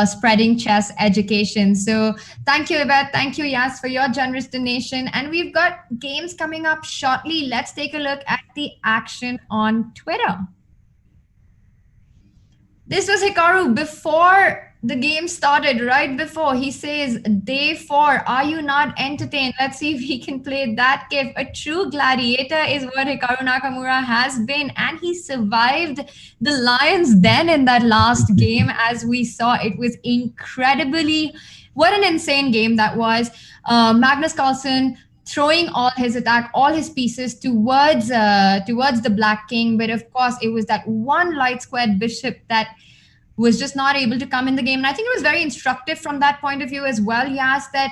S9: spreading chess education. So thank you, Yvette. Thank you, Yas, for your generous donation. And we've got games coming up shortly. Let's take a look at the action on Twitter. This was Hikaru before the game started, right before. He says, day 4, are you not entertained? Let's see if he can play that GIF. A true gladiator is what Hikaru Nakamura has been. And he survived the lion's den in that last game. As we saw, it was incredibly, what an insane game that was. Magnus Carlsen throwing all his attack, all his pieces towards the Black King. But of course, it was that one light squared bishop that was just not able to come in the game. And I think it was very instructive from that point of view as well. He asked that,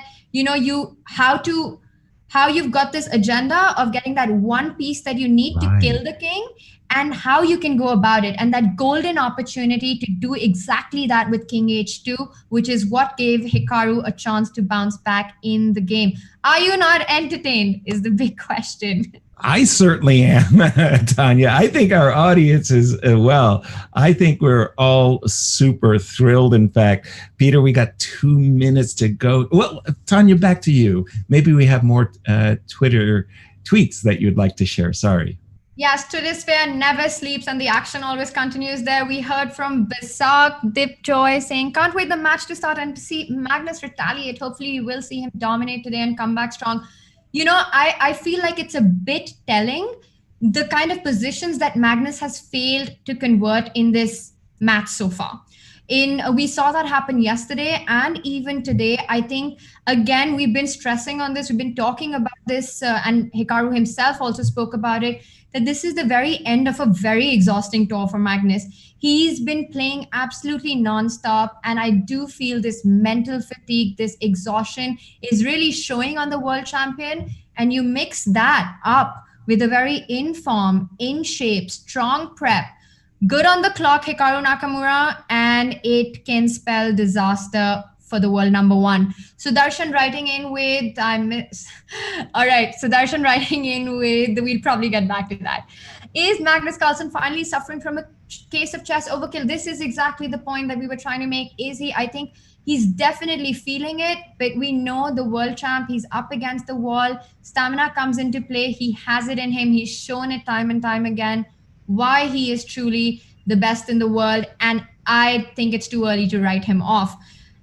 S9: how you've got this agenda of getting that one piece that you need to kill the king, and how you can go about it. And that golden opportunity to do exactly that with King H2, which is what gave Hikaru a chance to bounce back in the game. Are you not entertained is the big question.
S4: I certainly am, Tanya. I think our audience is well. I think we're all super thrilled. In fact, Peter, we got 2 minutes to go. Well, Tanya, back to you. Maybe we have more Twitter tweets that you'd like to share. Sorry.
S9: Yes, Twitter sphere never sleeps and the action always continues there. We heard from Bisak Dipjoy saying, can't wait the match to start and to see Magnus retaliate. Hopefully you will see him dominate today and come back strong. I feel like it's a bit telling the kind of positions that Magnus has failed to convert in this match so far. We saw that happen yesterday and even today. I think, again, we've been stressing on this. We've been talking about this, and Hikaru himself also spoke about it, that this is the very end of a very exhausting tour for Magnus. He's been playing absolutely nonstop, and I do feel this mental fatigue, this exhaustion is really showing on the world champion. And you mix that up with a very in form, in shape, strong prep, good on the clock Hikaru Nakamura, and it can spell disaster for the world number one. Sudarshan writing in with, all right, Sudarshan writing in with, we'll probably get back to that. Is Magnus Carlsen finally suffering from a case of chess overkill? This is exactly the point that we were trying to make. Is he? I think he's definitely feeling it, but we know the world champ, he's up against the wall. Stamina comes into play. He has it in him. He's shown it time and time again why he is truly the best in the world. And I think it's too early to write him off.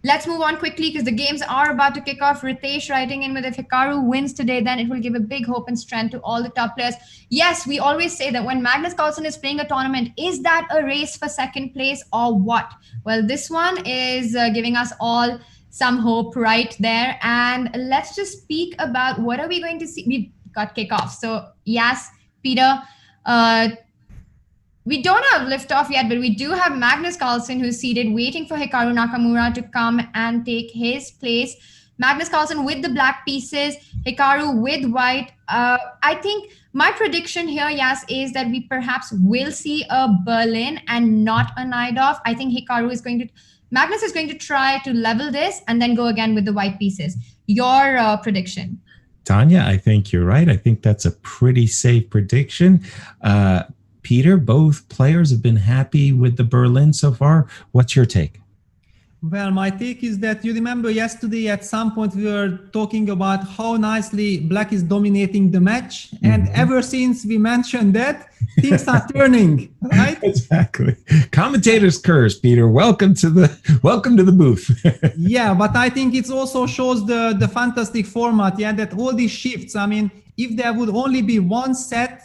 S9: Let's move on quickly because the games are about to kick off. Ritesh writing in with, if Hikaru wins today, then it will give a big hope and strength to all the top players. Yes, we always say that when Magnus Carlsen is playing a tournament, is that a race for second place or what? Well, this one is giving us all some hope right there. And let's just speak about what are we going to see. We've got kickoff. So yes, Peter, we don't have liftoff yet, but we do have Magnus Carlsen who's seated waiting for Hikaru Nakamura to come and take his place. Magnus Carlsen with the black pieces, Hikaru with white. I think my prediction here, Yas, is that we perhaps will see a Berlin and not a Najdorf. I think Magnus is going to try to level this and then go again with the white pieces. Your prediction?
S4: Tanya, I think you're right. I think that's a pretty safe prediction. Peter, both players have been happy with the Berlin so far. What's your take?
S6: Well, my take is that you remember yesterday at some point we were talking about how nicely Black is dominating the match. And ever since we mentioned that, things are turning, right?
S4: Exactly. Commentator's curse, Peter. Welcome to the booth.
S6: Yeah, but I think it also shows the fantastic format, that all these shifts, I mean, if there would only be one set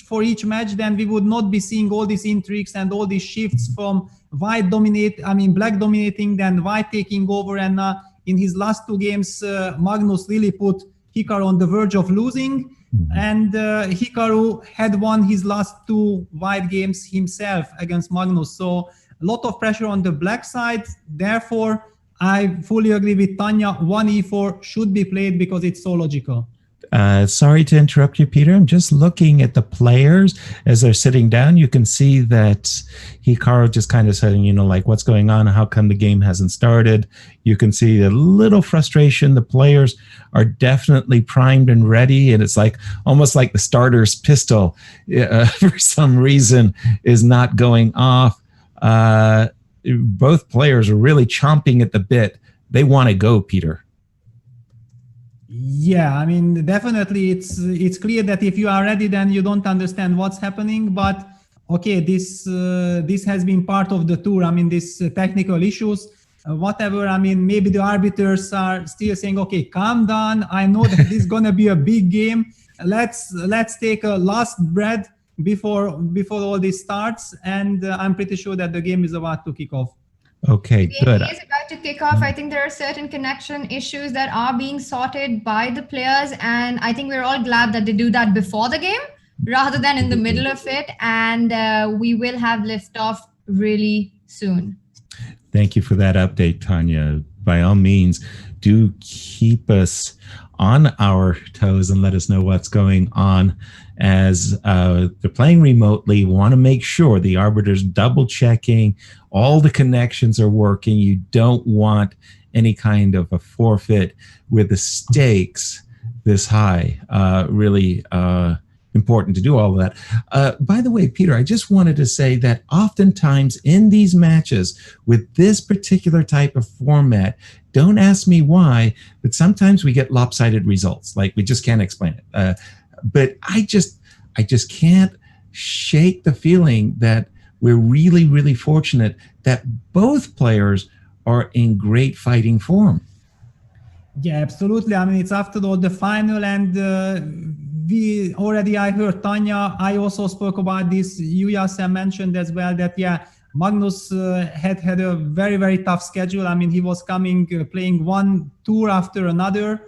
S6: for each match, then we would not be seeing all these intrigues and all these shifts from Black dominating, then white taking over. And in his last two games, Magnus really put Hikaru on the verge of losing. And Hikaru had won his last two white games himself against Magnus. So a lot of pressure on the black side. Therefore, I fully agree with Tanya. 1e4 should be played because it's so logical.
S4: Sorry to interrupt you, Peter. I'm just looking at the players as they're sitting down. You can see that Hikaru just kind of saying, like, what's going on? How come the game hasn't started? You can see a little frustration. The players are definitely primed and ready. And it's like almost like the starter's pistol for some reason is not going off. Both players are really chomping at the bit. They want to go, Peter.
S6: Yeah, I mean, definitely it's clear that if you are ready, then you don't understand what's happening. But okay, this has been part of the tour. I mean, these technical issues, whatever. I mean, maybe the arbiters are still saying, okay, calm down. I know that this is going to be a big game. Let's take a last breath before all this starts. And I'm pretty sure that the game is about to kick off.
S5: Okay,
S9: The game
S5: good.
S9: is about to kick off. I think there are certain connection issues that are being sorted by the players, and I think we're all glad that they do that before the game rather than in the middle of it. And we will have liftoff really soon.
S5: Thank you for that update, Tanya. By all means, do keep us on our toes and let us know what's going on as they're playing remotely. Want to make sure the arbiter's double checking all the connections are working. You don't want any kind of a forfeit with the stakes this high. Really important to do all of that. By the way, Peter, I just wanted to say that oftentimes in these matches with this particular type of format, don't ask me why, but sometimes we get lopsided results. Like we just can't explain it. But I just can't shake the feeling that we're really, really fortunate that both players are in great fighting form.
S6: Yeah, absolutely. I mean, it's after all the final, and I heard Tanya. I also spoke about this. Yuya mentioned as well that Magnus had a very, very tough schedule. I mean, he was playing one tour after another,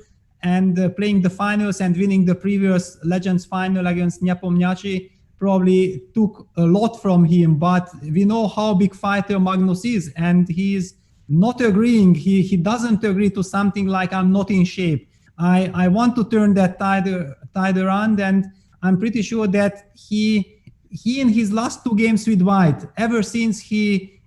S6: and playing the finals and winning the previous Legends final against Nepomniachtchi probably took a lot from him. But we know how big fighter Magnus is, and he's not agreeing. He doesn't agree to something like, I'm not in shape. I want to turn that tide around, and I'm pretty sure that he in his last two games with White, ever since he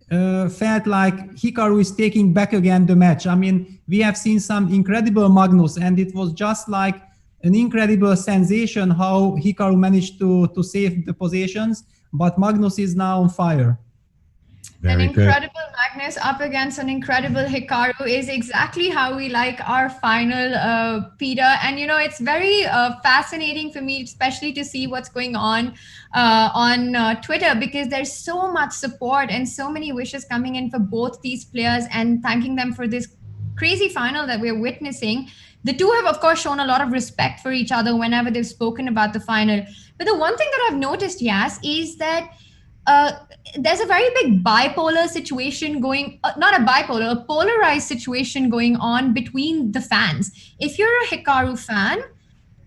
S6: felt like Hikaru is taking back again the match. I mean, we have seen some incredible Magnus, and it was just like an incredible sensation how Hikaru managed to save the positions, but Magnus is now on fire.
S9: Very incredible Magnus up against an incredible Hikaru is exactly how we like our final, Peter. And, it's very fascinating for me, especially to see what's going on Twitter, because there's so much support and so many wishes coming in for both these players and thanking them for this crazy final that we're witnessing. The two have, of course, shown a lot of respect for each other whenever they've spoken about the final. But the one thing that I've noticed, Yas, is that there's a very big bipolar situation a polarized situation going on between the fans. If you're a Hikaru fan,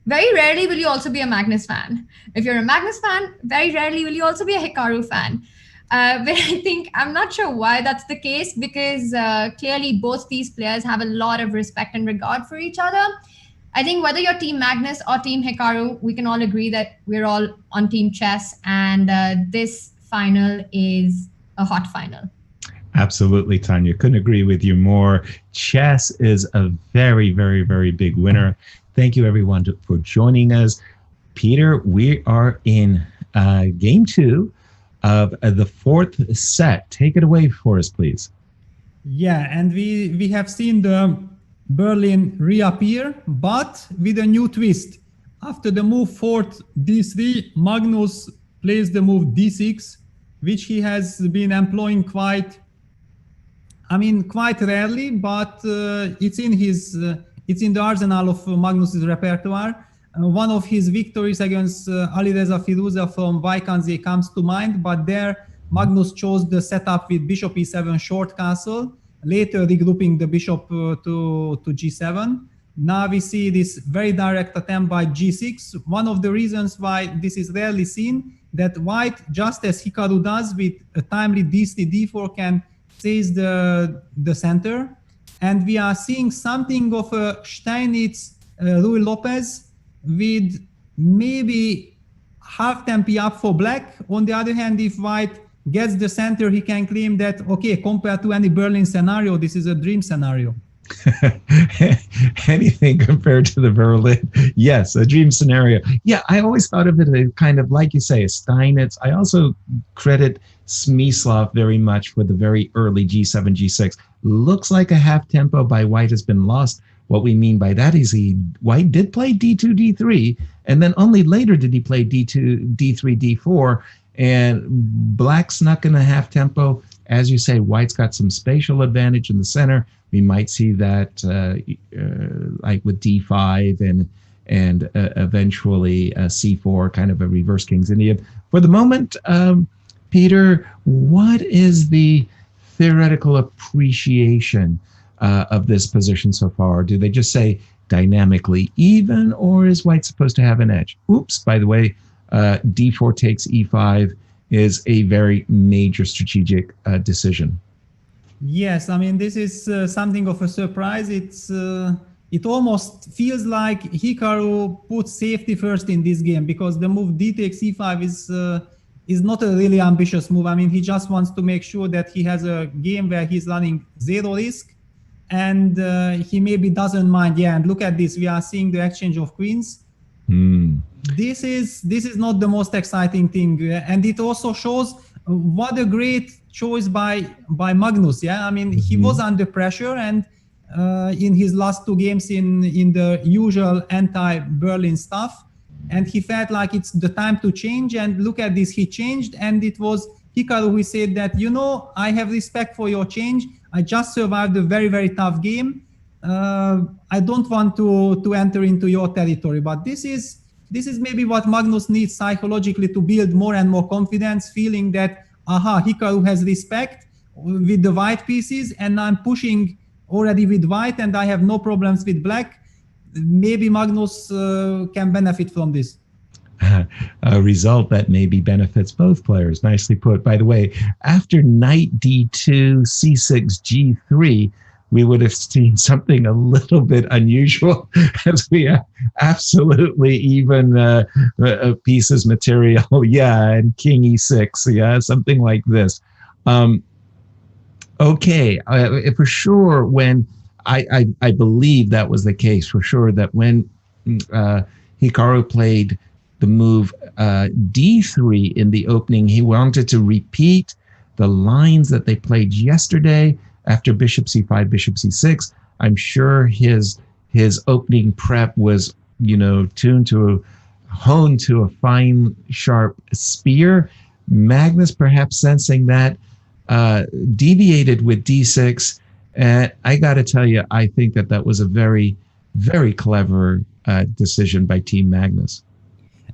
S9: very rarely will you also be a Magnus fan. If you're a Magnus fan, very rarely will you also be a Hikaru fan. But I'm not sure why that's the case, because clearly both these players have a lot of respect and regard for each other. I think whether you're Team Magnus or Team Hikaru, we can all agree that we're all on Team Chess, and this final is a hot final.
S5: Absolutely, Tanya. Couldn't agree with you more. Chess is a very, very, very big winner. Thank you, everyone, for joining us. Peter, we are in game 2 of the 4th set. Take it away for us, please.
S6: Yeah, and we have seen the Berlin reappear, but with a new twist. After the move forward d3, Magnus plays the move d6, which he has been employing quite rarely, but it's in the arsenal of Magnus's repertoire. One of his victories against Alireza Firuza from Vaikanzi comes to mind, but there Magnus chose the setup with bishop e7 short castle, later regrouping the bishop to g7. Now we see this very direct attempt by g6. One of the reasons why this is rarely seen, that White, just as Hikaru does with a timely d3, d4, can seize the center. And we are seeing something of a Steinitz Ruy Lopez with maybe half tempi up for black. On the other hand, if White gets the center, he can claim that, okay, compared to any Berlin scenario, this is a dream scenario.
S5: Anything compared to the Berlin, yes, a dream scenario. Yeah, I always thought of it as kind of, like you say, a Steinitz. I also credit Smyslov very much for the very early g7, g6. Looks like a half tempo by White has been lost. What we mean by that is White did play d2, d3, and then only later did he play d2, d3, d4, and Black snuck in a half tempo. As you say, White's got some spatial advantage in the center. We might see that like with d5 and eventually c4, kind of a reverse King's Indian. For the moment, Peter, what is the
S4: theoretical appreciation of this position so far? Do they just say dynamically even, or is white supposed to have an edge? Oops, by the way, d4 takes e5 is a very major strategic decision.
S6: Yes, I mean, this is something of a surprise. It almost feels like Hikaru put safety first in this game, because the move d takes e5 is not a really ambitious move. I mean, he just wants to make sure that he has a game where he's running zero risk, and he maybe doesn't mind. Yeah, and look at this. We are seeing the exchange of queens. This is not the most exciting thing, and it also shows what a great choice by Magnus. Yeah, I mean, he was under pressure, and in his last two games in the usual anti-Berlin stuff, and he felt like it's the time to change. And look at this, he changed, and it was Hikaru who said that, you know, I have respect for your change. I just survived a very, very tough game. I don't want to enter into your territory. But this is maybe what Magnus needs psychologically to build more and more confidence, feeling that, aha, Hikaru has respect with the white pieces, and I'm pushing already with white, and I have no problems with black. Maybe Magnus can benefit from this.
S4: A result that maybe benefits both players. Nicely put. By the way, after knight d2, c6, g3, we would have seen something a little bit unusual, as we have absolutely even pieces material. Yeah, and king e6. Yeah, something like this. Okay, for sure, when I believe that was the case, for sure, that when Hikaru played the move d3 in the opening, he wanted to repeat the lines that they played yesterday after bishop c5, bishop c6. I'm sure his opening prep was, you know, honed to a fine, sharp spear. Magnus, perhaps sensing that, deviated with d6. And I got to tell you, I think that was a very, very clever decision by Team Magnus.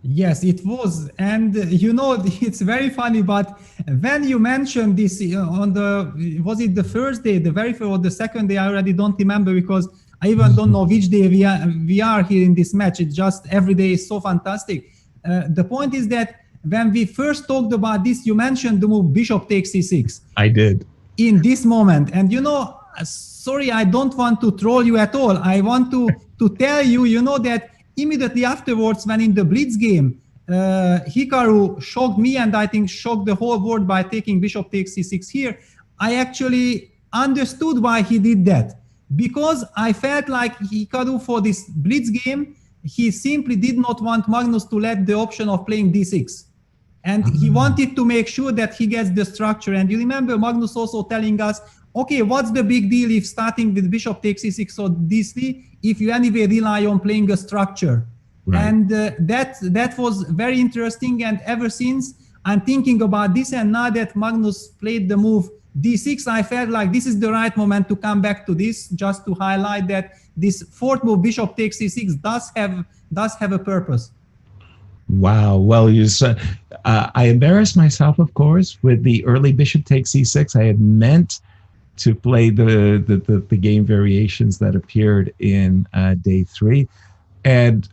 S6: Yes, it was. And, you know, it's very funny, but when you mentioned this was it the first day, the very first or the second day, I already don't remember, because I even don't know which day we are here in this match. It's just every day is so fantastic. The point is that when we first talked about this, you mentioned the move bishop takes c6.
S4: I did.
S6: In this moment. And, you know, sorry, I don't want to troll you at all. I want to tell you, you know, that immediately afterwards, when in the blitz game, Hikaru shocked me, and I think shocked the whole world by taking bishop takes c6 here, I actually understood why he did that. Because I felt like Hikaru, for this blitz game, he simply did not want Magnus to let the option of playing d6. And he wanted to make sure that he gets the structure. And you remember Magnus also telling us, okay, what's the big deal if starting with bishop takes c6 or d3, if you anyway rely on playing a structure? Right. And that was very interesting. And ever since, I'm thinking about this. And now that Magnus played the move d6, I felt like this is the right moment to come back to this, just to highlight that this fourth move, bishop takes c6, does have a purpose.
S4: Wow. Well, you said, I embarrassed myself, of course, with the early bishop takes c6. I had meant to play the game variations that appeared in day 3. And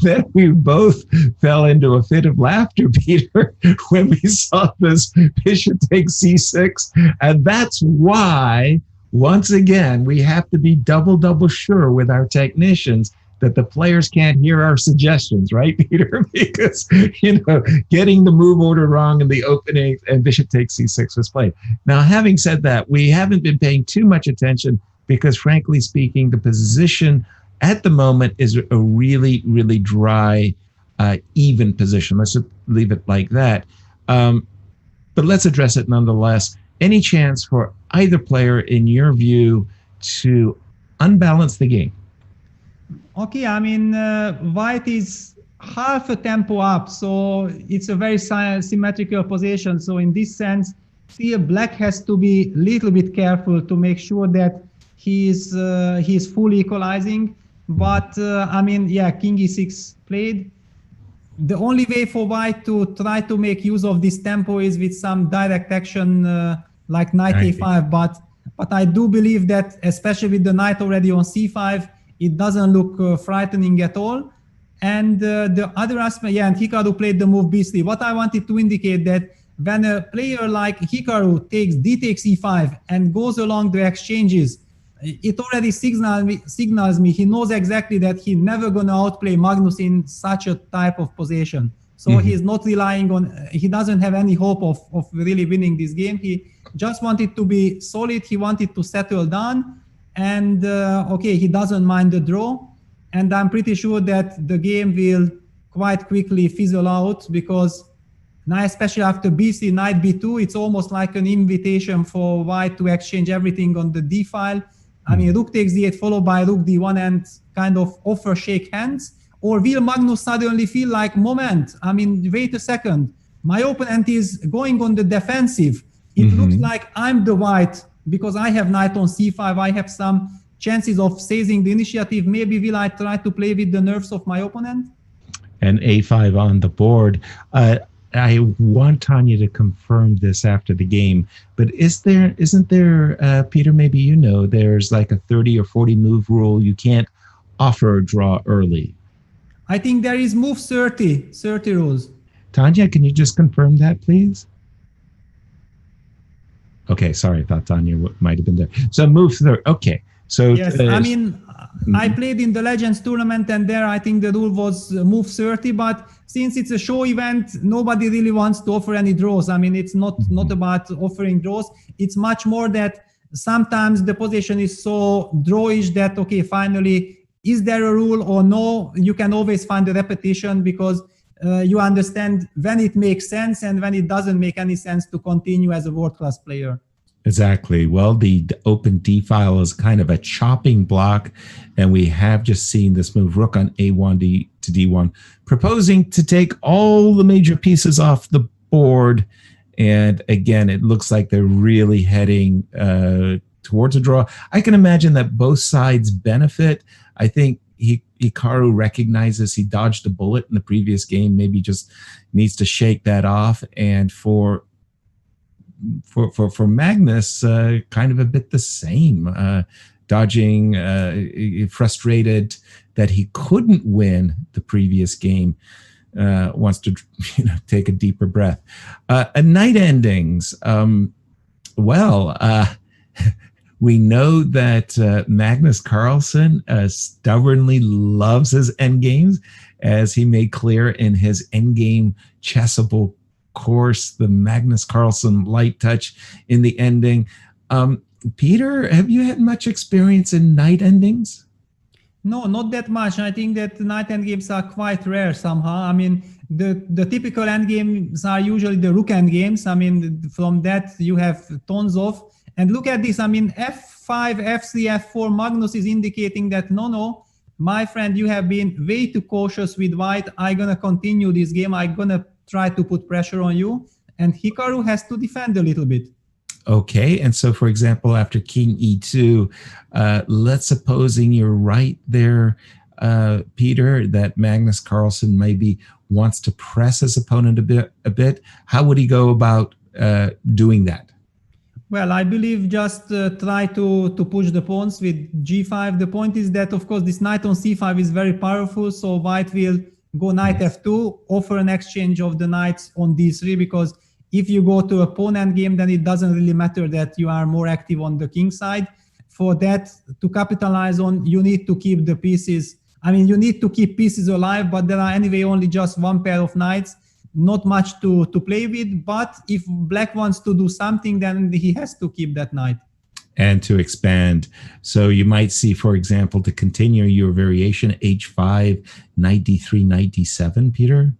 S4: then we both fell into a fit of laughter, Peter, when we saw this bishop takes c6. And that's why, once again, we have to be double sure with our technicians that the players can't hear our suggestions, right, Peter? Because, you know, getting the move order wrong in the opening and bishop takes c6 was played. Now, having said that, we haven't been paying too much attention because, frankly speaking, the position at the moment is a really, really dry, even position. Let's just leave it like that. But let's address it nonetheless. Any chance for either player, in your view, to unbalance the game?
S6: Okay, I mean, white is half a tempo up, so it's a very symmetrical position. So in this sense, here black has to be a little bit careful to make sure that he's fully equalizing. But I mean, yeah, king e6 played. The only way for white to try to make use of this tempo is with some direct action like knight a5, but I do believe that, especially with the knight already on c5, it doesn't look frightening at all. And the other aspect, and Hikaru played the move b3. What I wanted to indicate that when a player like Hikaru takes d takes e5 and goes along the exchanges, it already signals me he knows exactly that he's never going to outplay Magnus in such a type of position. So he's not relying on, he doesn't have any hope of really winning this game. He just wanted to be solid. He wanted to settle down. And he doesn't mind the draw. And I'm pretty sure that the game will quite quickly fizzle out, because now, especially after b3, knight b2, it's almost like an invitation for white to exchange everything on the d file. I mean, rook takes d8 followed by rook d1 and kind of offer shake hands. Or will Magnus suddenly feel like, moment, I mean, wait a second, my opponent is going on the defensive. It looks like I'm the white because I have knight on c5. I have some chances of seizing the initiative. Maybe will I try to play with the nerves of my opponent?
S4: And a5 on the board. I want Tanya to confirm this after the game, but isn't there, Peter, maybe you know, there's like a 30 or 40 move rule. You can't offer a draw early.
S6: I think there is move 30 rules.
S4: Tanya, can you just confirm that, please? Okay, sorry, I thought Tanya might have been there. So move 30, okay. So
S6: yes, I mean, I played in the Legends tournament, and there I think the rule was move 30, but since it's a show event, nobody really wants to offer any draws. I mean, it's not about offering draws. It's much more that sometimes the position is so drawish that, okay, finally, is there a rule or no? You can always find a repetition, because you understand when it makes sense and when it doesn't make any sense to continue as a world-class player.
S4: Exactly. Well, the open D file is kind of a chopping block, and we have just seen this move, rook on A1 to D1, proposing to take all the major pieces off the board. And again, it looks like they're really heading towards a draw. I can imagine that both sides benefit. I think Hikaru recognizes he dodged a bullet in the previous game, maybe just needs to shake that off. And for Magnus, kind of a bit the same, dodging, frustrated that he couldn't win the previous game, wants to take a deeper breath. Night endings. We know that Magnus Carlsen stubbornly loves his endgames, as he made clear in his endgame chessable course, the Magnus Carlsen light touch in the ending. Peter, have you had much experience in night endings?
S6: No, not that much. I think that night endgames are quite rare somehow. I mean, the typical endgames are usually the rook endgames. I mean, from that you have tons of. And look at this. I mean, f5, f3, f4. Magnus is indicating that no, my friend, you have been way too cautious with white. I'm gonna continue this game. I'm gonna try to put pressure on you. And Hikaru has to defend a little bit.
S4: Okay, and so for example, after king e2, let's supposing you're right there, Peter, that Magnus Carlsen maybe wants to press his opponent a bit. How would he go about doing that?
S6: Well, I believe just try to push the pawns with g5. The point is that, of course, this knight on c5 is very powerful, so white will go knight f2, offer an exchange of the knights on d3, because if you go to a pawn endgame, then it doesn't really matter that you are more active on the king side. For that to capitalize on, you need to keep the pieces. I mean, you need to keep pieces alive, but there are anyway only just one pair of knights, not much to play with. But if black wants to do something, then he has to keep that knight.
S4: And to expand. So you might see, for example, to continue your variation, h5, knight d3, knight d7, Peter?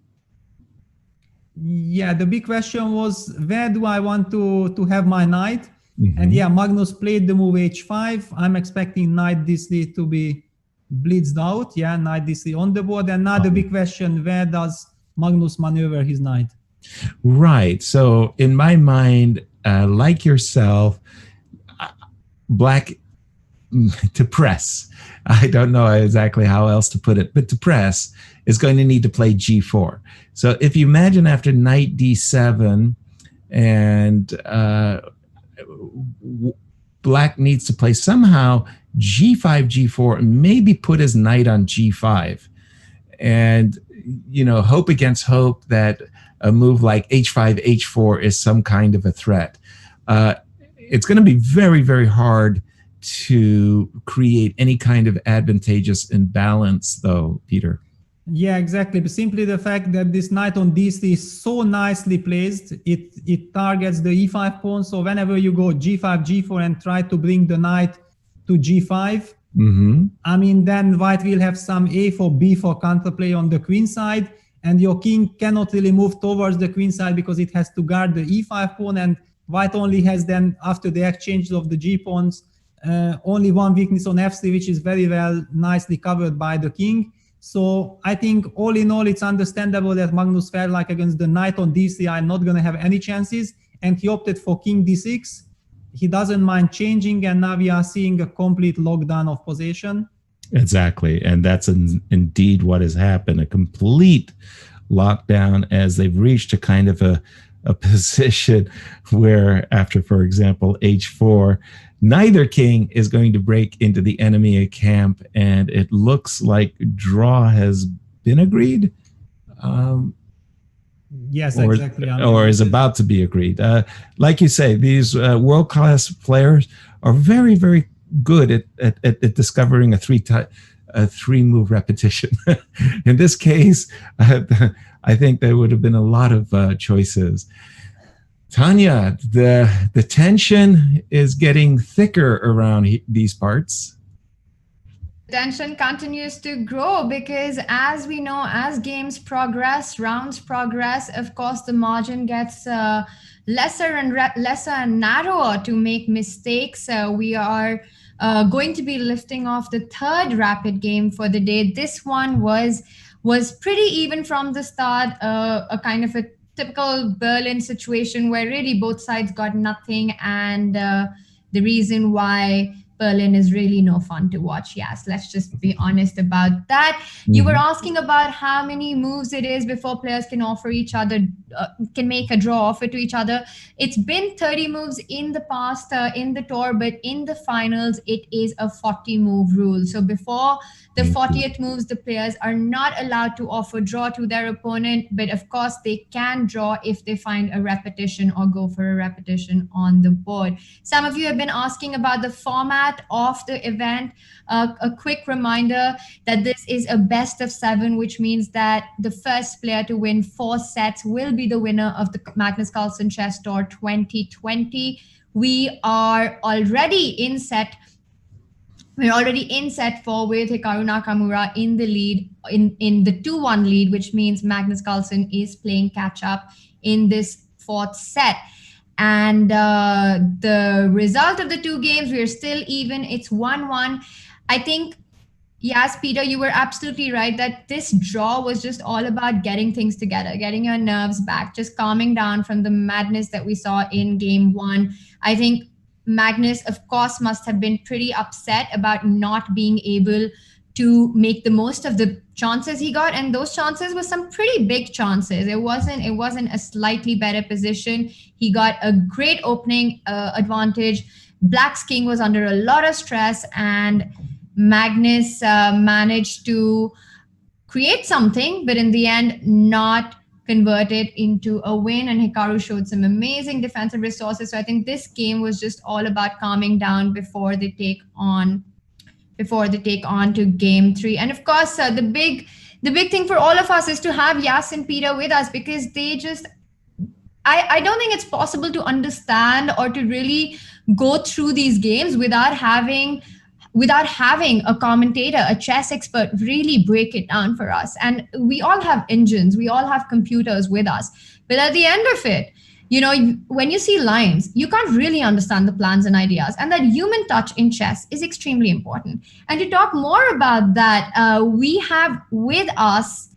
S6: Yeah, the big question was, where do I want to have my knight? And yeah, Magnus played the move h5. I'm expecting knight d3 to be blitzed out. Yeah, knight d3 on the board. And now the big question, where does Magnus maneuver his knight?
S4: Right. So in my mind, like yourself, black to press. I don't know exactly how else to put it, but to press is going to need to play g4. So if you imagine after knight d7 and Black needs to play somehow G5, G4, and maybe put his knight on G5. And, hope against hope that a move like H5, H4 is some kind of a threat. It's going to be very, very hard to create any kind of advantageous imbalance, though, Peter.
S6: Yeah, exactly. But simply the fact that this knight on d3 is so nicely placed, it targets the e5 pawn. So whenever you go g5, g4 and try to bring the knight to g5, then white will have some a4, b4 counterplay on the queen side, and your king cannot really move towards the queen side because it has to guard the e5 pawn, and white only has then, after the exchange of the g pawns, only one weakness on f3, which is very well nicely covered by the king. So I think all in all, it's understandable that Magnus felt like against the knight on d3, I'm not going to have any chances. And he opted for king d6. He doesn't mind changing. And now we are seeing a complete lockdown of possession.
S4: Exactly. And that's indeed what has happened. A complete lockdown as they've reached a kind of a position where after, for example, h4, neither king is going to break into the enemy camp, and it looks like draw has been agreed.
S6: Yes, exactly.
S4: Or is about to be agreed. Like you say, these world-class players are very, very good at discovering a three-move repetition. In this case, I think there would have been a lot of choices. Tanya, the tension is getting thicker around these parts.
S9: Tension continues to grow because, as we know, as games progress, rounds progress, of course, the margin gets lesser and narrower to make mistakes. We are going to be lifting off the third rapid game for the day. This one was pretty even from the start, a kind of a typical Berlin situation where really both sides got nothing, and the reason why Berlin is really no fun to watch. Yes, let's just be honest about that. You were asking about how many moves it is before players can offer each other, can make a draw offer to each other. It's been 30 moves in the past in the tour, but in the finals, it is a 40 move rule. So before the 40th moves, the players are not allowed to offer draw to their opponent, but of course they can draw if they find a repetition or go for a repetition on the board. Some of you have been asking about the format of the event. A quick reminder that this is a best of 7, which means that the first player to win 4 sets will be the winner of the Magnus Carlsen Chess Tour 2020. We are already in set. We're already in set 4 with Hikaru Nakamura in the lead, in the 2-1 lead, which means Magnus Carlsen is playing catch up in this 4th set. And the result of the 2 games, we're still even. It's 1-1. I think, yes, Peter, you were absolutely right that this draw was just all about getting things together, getting your nerves back, just calming down from the madness that we saw in game 1. I think Magnus, of course, must have been pretty upset about not being able to make the most of the chances he got, and those chances were some pretty big chances. It wasn't a slightly better position. He got a great opening advantage. Black's king was under a lot of stress, and Magnus managed to create something, but in the end not convert it into a win, and Hikaru showed some amazing defensive resources. So I think this game was just all about calming down before they take on to game 3. And of course, the big thing for all of us is to have Yas and Peter with us, because they just, I don't think it's possible to understand or to really go through these games without having a commentator, a chess expert, really break it down for us. And we all have engines, we all have computers with us. But at the end of it, when you see lines, you can't really understand the plans and ideas. And that human touch in chess is extremely important. And to talk more about that, we have with us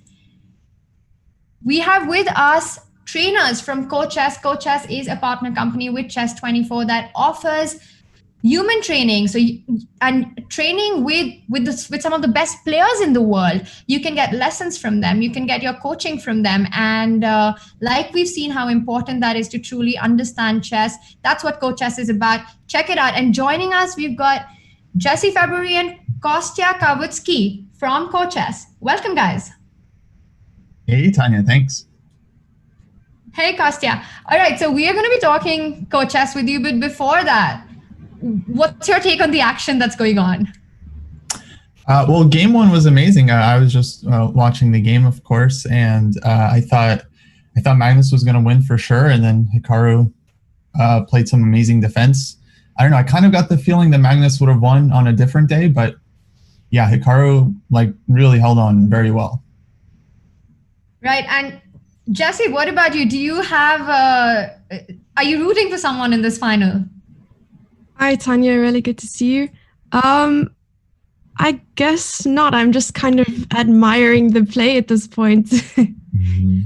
S9: trainers from CoChess. CoChess is a partner company with Chess24 that offers human training, and training with some of the best players in the world. You can get lessons from them, you can get your coaching from them, and like we've seen how important that is to truly understand chess. That's what CoChess is about. Check it out. And joining us, we've got Jesse February and Kostya Kavutsky from CoChess. Welcome, guys.
S13: Hey, Tanya, thanks.
S9: Hey, Kostya. All right, so we are going to be talking CoChess with you, but before that, what's your take on the action that's going on?
S13: Well, game one was amazing. I was just watching the game, of course, and I thought Magnus was going to win for sure, and then Hikaru played some amazing defense. I don't know. I kind of got the feeling that Magnus would have won on a different day, but yeah, Hikaru really held on very well.
S9: Right, and Jesse, what about you? Do you have? Are you rooting for someone in this final?
S14: Hi, Tanya. Really good to see you. I guess not. I'm just kind of admiring the play at this point.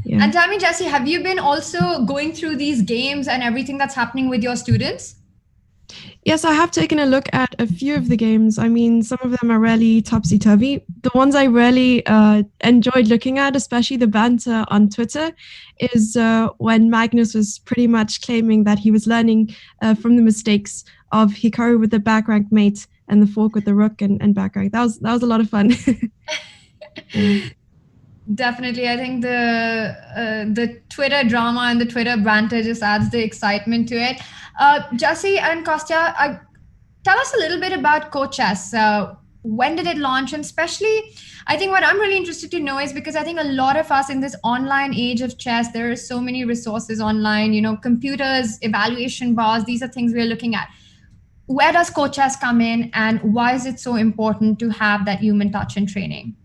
S9: Yeah. And tell me, Jesse, have you been also going through these games and everything that's happening with your students?
S14: Yes, I have taken a look at a few of the games. I mean, some of them are really topsy-turvy. The ones I really enjoyed looking at, especially the banter on Twitter, is when Magnus was pretty much claiming that he was learning from the mistakes of Hikaru with the back rank mate and the fork with the rook and back rank. That was a lot of fun.
S9: Definitely. I think the Twitter drama and the Twitter banter just adds the excitement to it. Jesse and Kostya, tell us a little bit about CoChess. When did it launch? And especially, I think what I'm really interested to know is because I think a lot of us in this online age of chess, there are so many resources online, computers, evaluation bars, these are things we're looking at. Where does CoChess come in, and why is it so important to have that human touch in training?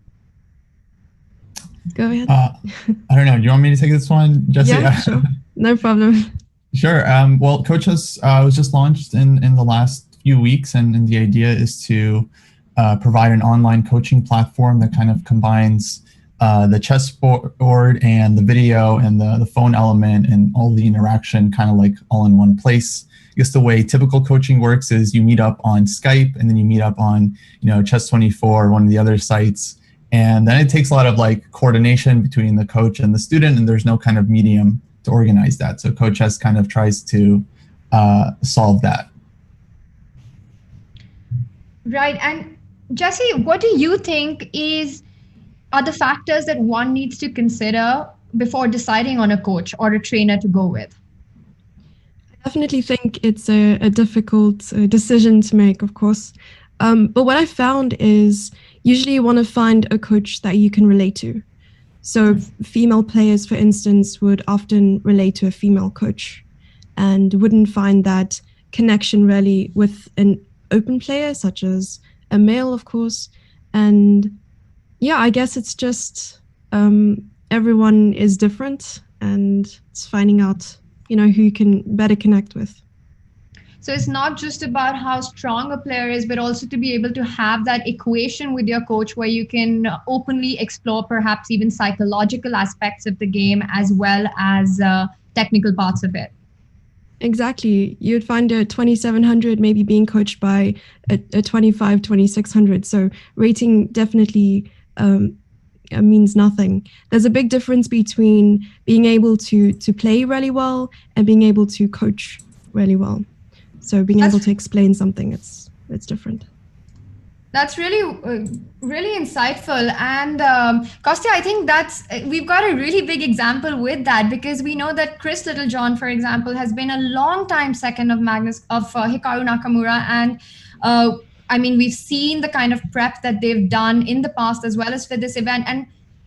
S14: Go ahead.
S13: I don't know. Do you want me to take this one, Jesse?
S14: Yeah, sure. No problem.
S13: Sure. Well, CoChess was just launched in the last few weeks, and the idea is to provide an online coaching platform that kind of combines the chessboard and the video and the phone element and all the interaction kind of all in one place. I guess the way typical coaching works is you meet up on Skype, and then you meet up on Chess24 or one of the other sites. And then it takes a lot of coordination between the coach and the student, and there's no kind of medium to organize that. So CoChess kind of tries to solve that.
S9: Right. And Jesse, what do you think are the factors that one needs to consider before deciding on a coach or a trainer to go with?
S14: I definitely think it's a difficult decision to make, of course. But what I found is usually you want to find a coach that you can relate to. So female players, for instance, would often relate to a female coach and wouldn't find that connection really with an open player, such as a male, of course. And yeah, I guess it's just everyone is different, and it's finding out, who you can better connect with.
S9: So it's not just about how strong a player is, but also to be able to have that equation with your coach where you can openly explore perhaps even psychological aspects of the game as well as technical parts of it.
S14: Exactly. You'd find a 2700 maybe being coached by a 25, 2600. So rating definitely means nothing. There's a big difference between being able to play really well and being able to coach really well. So being able to explain something, it's different.
S9: That's really insightful. And Kostya, I think we've got a really big example with that, because we know that Chris Littlejohn, for example, has been a long time second of Hikaru Nakamura. And I mean, we've seen the kind of prep that they've done in the past as well as for this event.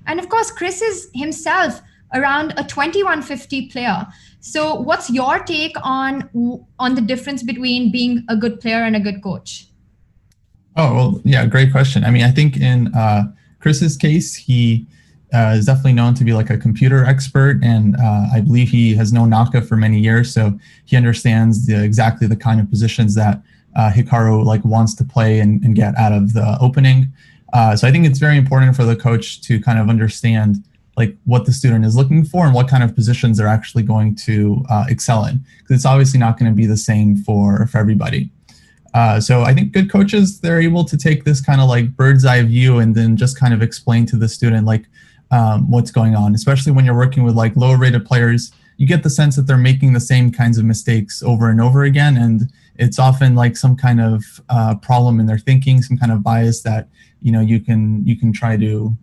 S9: And of course, Chris is himself around a 2150 player. So what's your take on the difference between being a good player and a good coach?
S13: Oh, well, yeah, great question. I mean, I think in Chris's case, he is definitely known to be a computer expert, and I believe he has known Naka for many years, so he understands exactly the kind of positions that Hikaru wants to play and get out of the opening. So I think it's very important for the coach to kind of understand what the student is looking for and what kind of positions they're actually going to excel in, because it's obviously not going to be the same for everybody. So I think good coaches, they're able to take this kind of like bird's eye view and then just kind of explain to the student like what's going on, especially when you're working with like lower rated players. You get the sense that they're making the same kinds of mistakes over and over again. And it's often like some kind of problem in their thinking, some kind of bias that, you know, you can try to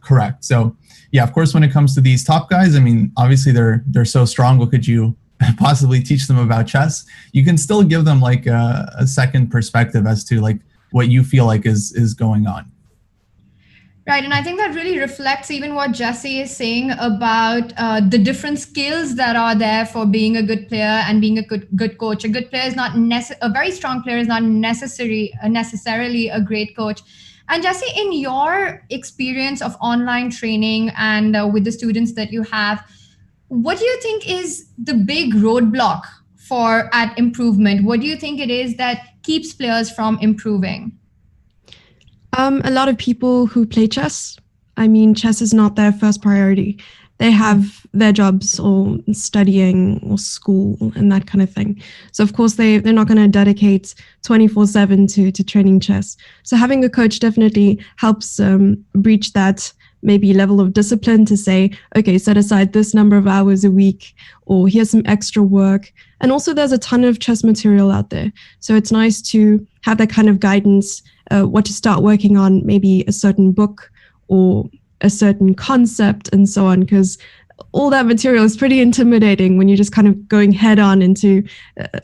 S13: correct. So yeah, of course, when it comes to these top guys, I mean, obviously they're so strong. What could you possibly teach them about chess? You can still give them like a second perspective as to like what you feel like is going on.
S9: Right, and I think that really reflects even what Jesse is saying about the different skills that are there for being a good player and being a good coach. A good player is not a very strong player is not necessarily a great coach. And Jesse, in your experience of online training and with the students that you have, what do you think is the big roadblock at improvement? What do you think it is that keeps players from improving?
S14: A lot of people who play chess, I mean, chess is not their first priority. They have their jobs or studying or school and that kind of thing. So of course they're not going to dedicate 24/7 to training chess. So having a coach definitely helps breach that maybe level of discipline to say, okay, set aside this number of hours a week, or here's some extra work. And also there's a ton of chess material out there. So it's nice to have that kind of guidance, what to start working on, maybe a certain book or a certain concept and so on, because all that material is pretty intimidating when you're just kind of going head on into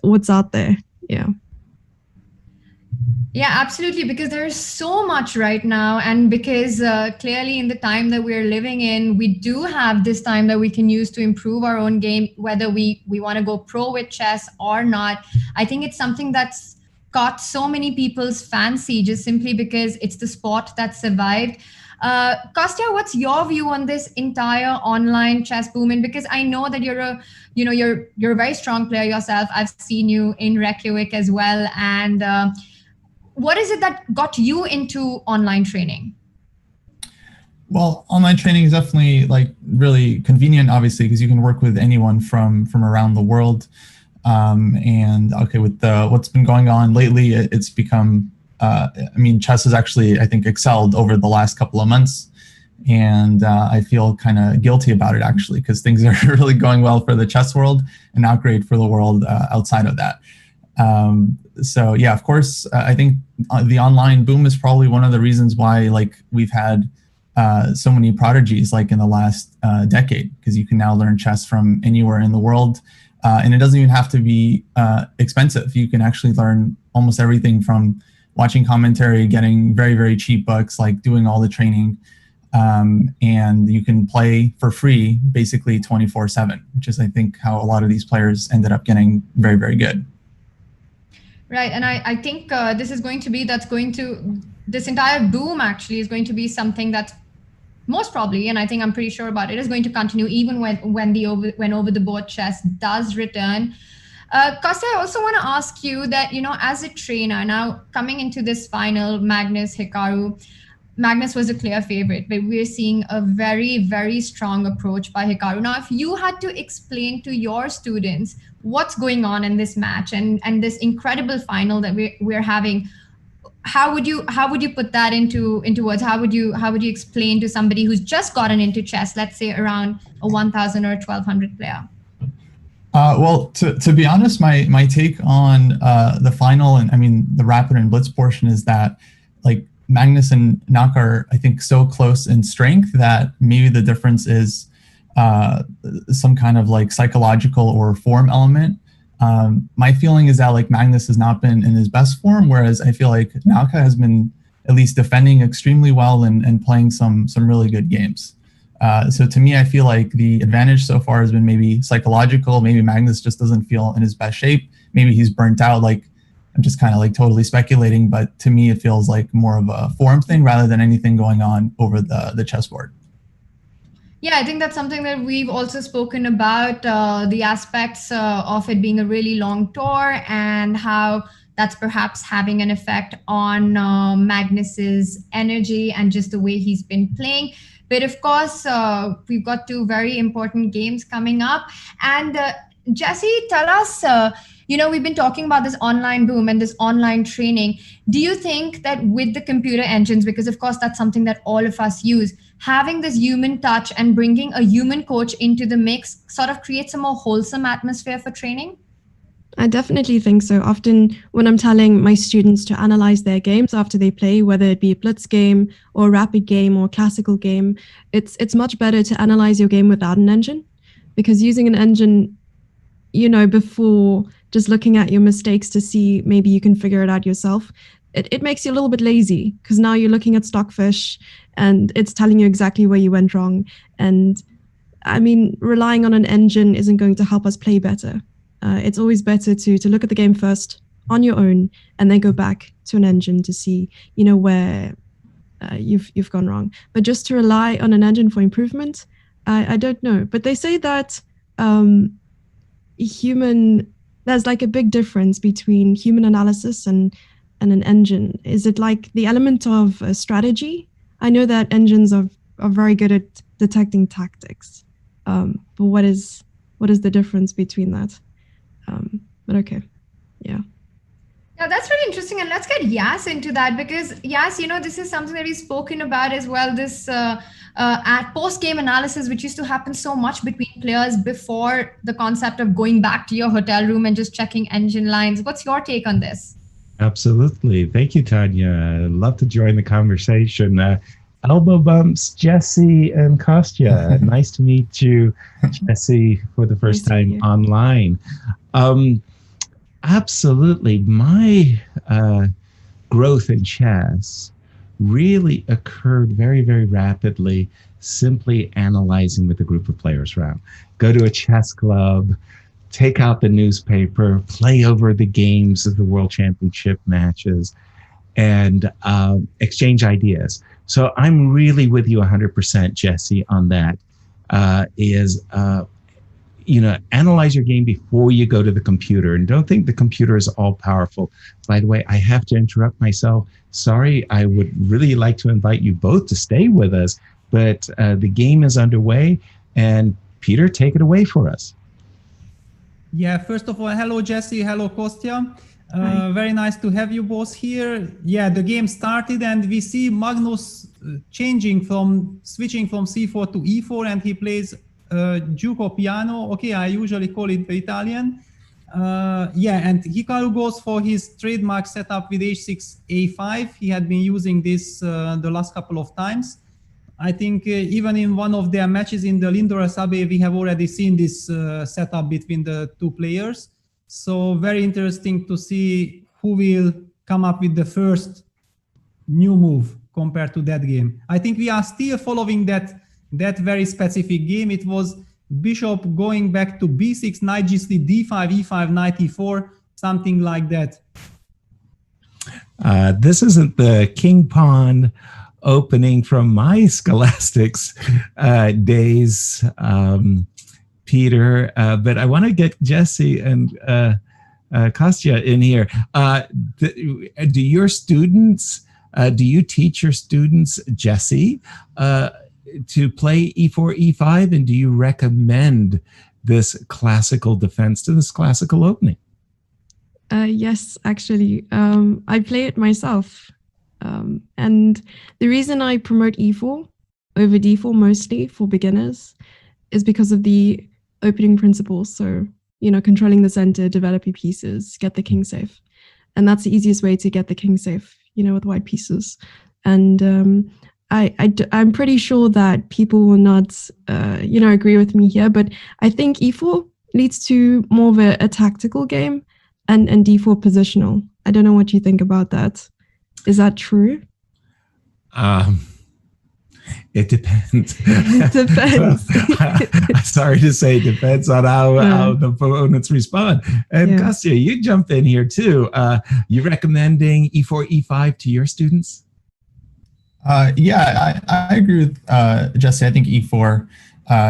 S14: what's out there. Yeah.
S9: Yeah, absolutely, because there's so much right now, and because clearly in the time that we're living in, we do have this time that we can use to improve our own game, whether we want to go pro with chess or not. I think it's something that's caught so many people's fancy just simply because it's the sport that survived. Kostya, what's your view on this entire online chess boom? And because I know that you're a very strong player yourself. I've seen you in Reykjavik as well, and what is it that got you into online training?
S13: Well, online training is definitely like really convenient, obviously, because you can work with anyone from around the world. And okay, with what's been going on lately, it's become, I mean, chess has actually, I think, excelled over the last couple of months. And I feel kind of guilty about it, actually, because things are really going well for the chess world and not great for the world outside of that. So yeah, of course, I think the online boom is probably one of the reasons why like we've had so many prodigies like in the last decade, because you can now learn chess from anywhere in the world. And it doesn't even have to be expensive. You can actually learn almost everything from watching commentary, getting very, very cheap books, like doing all the training. And you can play for free basically 24/7, which is, I think, how a lot of these players ended up getting very, very good.
S9: Right, and I think this entire boom actually is going to be something that's most probably, and I think I'm pretty sure about it, is going to continue even when over-the-board chess does return. Kostya, I also want to ask you that, as a trainer, now coming into this final, Magnus, Hikaru, Magnus was a clear favorite, but we're seeing a very, very strong approach by Hikaru. Now, if you had to explain to your students what's going on in this match and this incredible final that we're having, how would you put that into words? How would you explain to somebody who's just gotten into chess, let's say around a 1,000 or 1,200 player?
S13: Well, to be honest, my take on the final and I mean the rapid and blitz portion is that like Magnus and Naka are, I think, so close in strength that maybe the difference is some kind of like psychological or form element. My feeling is that like Magnus has not been in his best form, whereas I feel like Naka has been at least defending extremely well and playing some really good games. So to me, I feel like the advantage so far has been maybe psychological. Maybe Magnus just doesn't feel in his best shape. Maybe he's burnt out. Like I'm just kind of like totally speculating, but to me, it feels like more of a form thing rather than anything going on over the chessboard.
S9: Yeah, I think that's something that we've also spoken about, the aspects of it being a really long tour and how that's perhaps having an effect on Magnus's energy and just the way he's been playing. But of course, we've got two very important games coming up. And Jesse, tell us, we've been talking about this online boom and this online training. Do you think that with the computer engines, because of course that's something that all of us use, having this human touch and bringing a human coach into the mix sort of creates a more wholesome atmosphere for training?
S14: I definitely think so. Often when I'm telling my students to analyze their games after they play, whether it be a blitz game or a rapid game or a classical game, it's much better to analyze your game without an engine, because using an engine, before just looking at your mistakes to see maybe you can figure it out yourself, it makes you a little bit lazy, because now you're looking at Stockfish and it's telling you exactly where you went wrong. And I mean, relying on an engine isn't going to help us play better. It's always better to look at the game first on your own and then go back to an engine to see, where you've gone wrong. But just to rely on an engine for improvement, I don't know. But they say that there's like a big difference between human analysis and an engine. Is it like the element of strategy? I know that engines are very good at detecting tactics, but what is the difference between that? But okay, yeah.
S9: Now that's really interesting, and let's get Yas into that, because Yas, this is something that we've spoken about as well. This at post-game analysis, which used to happen so much between players before the concept of going back to your hotel room and just checking engine lines. What's your take on this?
S4: Absolutely. Thank you, Tanya. I'd love to join the conversation. Elbow bumps, Jesse and Kostya. Nice to meet you, Jesse, for the first time online. Absolutely. My growth in chess really occurred very, very rapidly, simply analyzing with a group of players around. Go to a chess club, take out the newspaper, play over the games of the World Championship matches, and exchange ideas. So I'm really with you 100%, Jesse, on that. Analyze your game before you go to the computer, and don't think the computer is all powerful. By the way, I have to interrupt myself. Sorry, I would really like to invite you both to stay with us, but the game is underway, and Peter, take it away for us.
S6: Yeah, first of all, hello, Jesse. Hello, Kostya. Very nice to have you both here. Yeah, the game started and we see Magnus switching from c4 to e4, and he plays Giuco piano. Okay, I usually call it the Italian. And Hikaru goes for his trademark setup with h6, a5. He had been using this the last couple of times. I think even in one of their matches in the Lindor Asabe, we have already seen this setup between the two players. So very interesting to see who will come up with the first new move compared to that game. I think we are still following that very specific game. It was bishop going back to b6, knight g3, d5, e5, knight e4, something like that.
S4: This isn't the king pawn opening from my scholastics days, Peter, but I want to get Jesse and Kostya in here. Do your students, do you teach your students, Jesse, to play e4, e5, and do you recommend this classical defense to this classical opening?
S14: Yes, actually, I play it myself. And the reason I promote e4 over d4 mostly for beginners is because of the opening principles. So, controlling the center, developing pieces, get the king safe. And that's the easiest way to get the king safe, with white pieces. And I'm pretty sure that people will not, agree with me here, but I think e4 leads to more of a tactical game and d4 positional. I don't know what you think about that. Is that true?
S4: It depends.
S14: It depends.
S4: Sorry to say, it depends on how the opponents respond. And Kostya, you jump in here too. You recommending e4, e5 to your students?
S13: I agree with Jesse. I think e4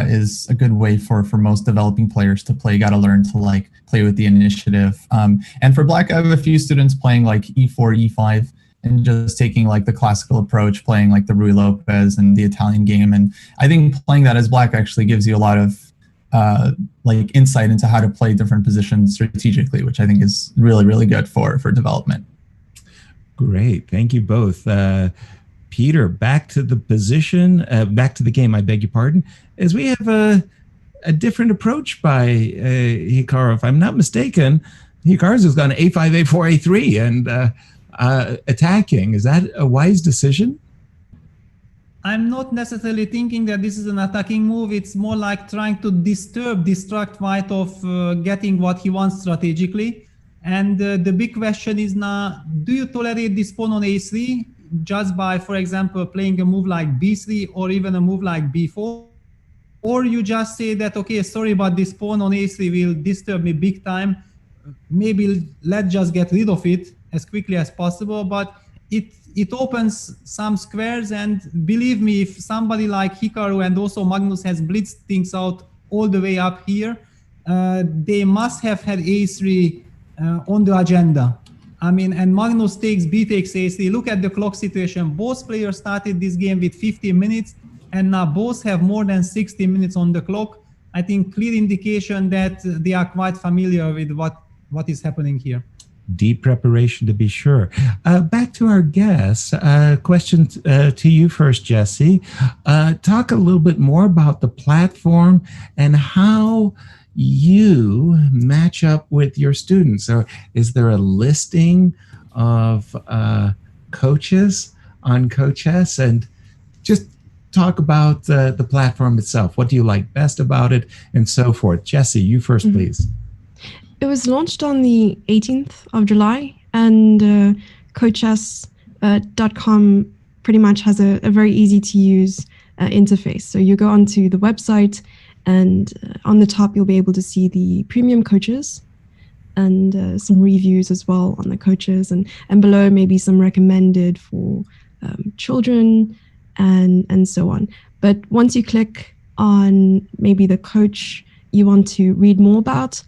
S13: is a good way for most developing players to play. You got to learn to play with the initiative. And for black, I have a few students playing e4, e5, and just taking the classical approach, playing the Rui Lopez and the Italian game. And I think playing that as black actually gives you a lot of like insight into how to play different positions strategically, which I think is really, really good for development.
S5: Great. Thank you both. Peter, back to the position, back to the game, I beg your pardon, as we have a different approach by Hikaru. If I'm not mistaken, Hikaru's gone A5, A4, A3 and attacking. Is that a wise decision?
S6: I'm not necessarily thinking that this is an attacking move. It's more like trying to distract White of getting what he wants strategically. And the big question is now, do you tolerate this pawn on A3 just by, for example, playing a move like B3 or even a move like B4? Or you just say that, okay, sorry, but this pawn on A3 will disturb me big time. Maybe let's just get rid of it as quickly as possible. But it opens some squares, and believe me, if somebody like Hikaru and also Magnus has blitzed things out all the way up here, they must have had A3 on the agenda. I mean, and Magnus takes B takes A3. Look at the clock situation. Both players started this game with 15 minutes, and now both have more than 60 minutes on the clock. I think clear indication that they are quite familiar with what is happening here.
S5: Deep preparation, to be sure. Back to our guests. Question to you first, Jesse. Talk a little bit more about the platform and how you match up with your students. So is there a listing of coaches on CoachS? And just talk about the platform itself. What do you like best about it and so forth? Jesse, you first, please.
S14: It was launched on the 18th of July, and CoachS.com pretty much has a very easy to use interface. So you go onto the website, and on the top you'll be able to see the premium coaches and some reviews as well on the coaches, and below maybe some recommended for children and so on. But once you click on maybe the coach you want to read more about,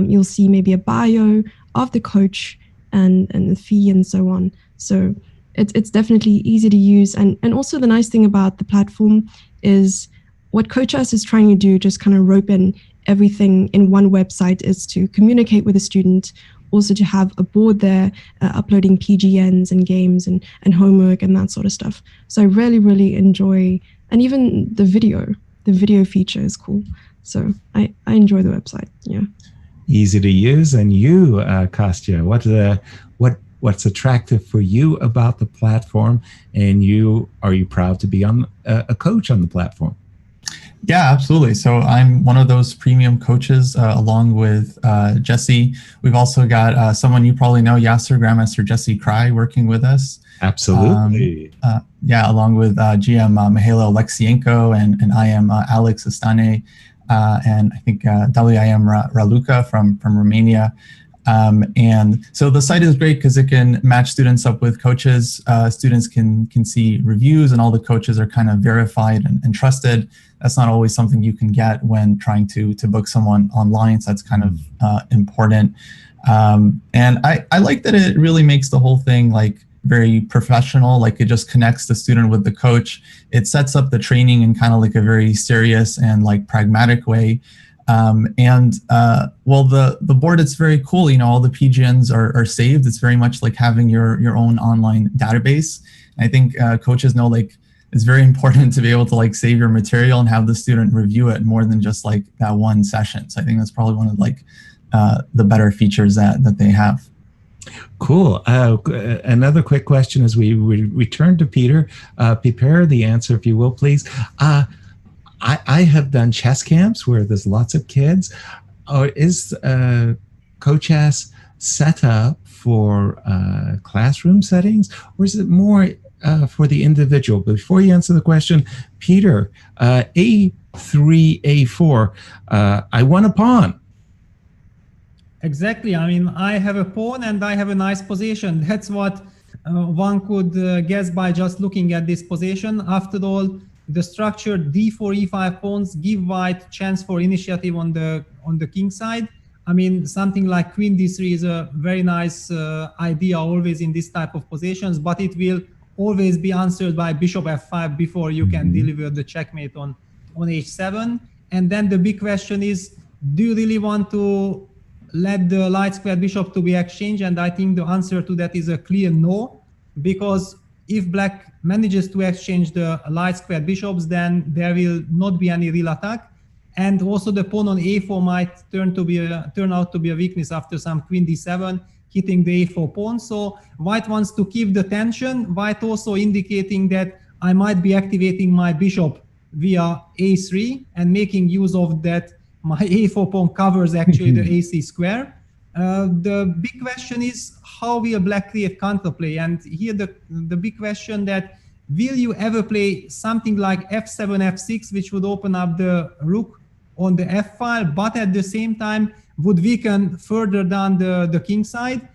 S14: you'll see maybe a bio of the coach and the fee and so on. So it's definitely easy to use. And also the nice thing about the platform is what CoachS is trying to do, just kind of rope in everything in one website, is to communicate with a student, also to have a board there uploading PGNs and games and homework and that sort of stuff. So I really, really enjoy, and even the video feature is cool. So I enjoy the website, yeah.
S5: Easy to use. And you, Kostya, what's attractive for you about the platform? And are you proud to be on a coach on the platform?
S13: Yeah, absolutely. So I'm one of those premium coaches along with Jesse. We've also got someone you probably know, Yasser, Grandmaster Jesse Cry, working with us.
S5: Absolutely.
S13: Yeah, along with GM Mihailo Alexienko, and I am Alex Astane. And I think WIM Raluca from Romania. And so the site is great because it can match students up with coaches. Students can see reviews, and all the coaches are kind of verified and trusted. That's not always something you can get when trying to book someone online. So that's kind of important. And I like that it really makes the whole thing like very professional. Like it just connects the student with the coach. It sets up the training in kind of like a very serious and like pragmatic way. Well, the board, it's very cool. You know, all the PGNs are saved. It's very much like having your own online database. And I think coaches know like it's very important to be able to like save your material and have the student review it more than just like that one session. So I think that's probably one of like the better features that they have.
S5: Cool. Another quick question as we return to Peter. Prepare the answer, if you will, please. I have done chess camps where there's lots of kids. Or is CoachS set up for classroom settings, or is it more for the individual? Before you answer the question, Peter, A3, A4, I won a pawn.
S6: Exactly. I mean, I have a pawn and I have a nice position. That's what one could guess by just looking at this position. After all, the structured D4, E5 pawns give White chance for initiative on the king side. I mean, something like Queen D3 is a very nice idea always in this type of positions, but it will always be answered by Bishop F5 before you can deliver the checkmate on H7. And then the big question is, do you really want to let the light squared bishop to be exchanged? And I think the answer to that is a clear no, because if black manages to exchange the light squared bishops, then there will not be any real attack. And also the pawn on a4 might turn out to be a weakness after some queen d7, hitting the a4 pawn. So white wants to keep the tension, white also indicating that I might be activating my bishop via a3 and making use of that. My a4 pawn covers actually the ac square. The big question is, how will black create counterplay? And here the big question that, will you ever play something like f7, f6, which would open up the rook on the f file, but at the same time would weaken further down the king side?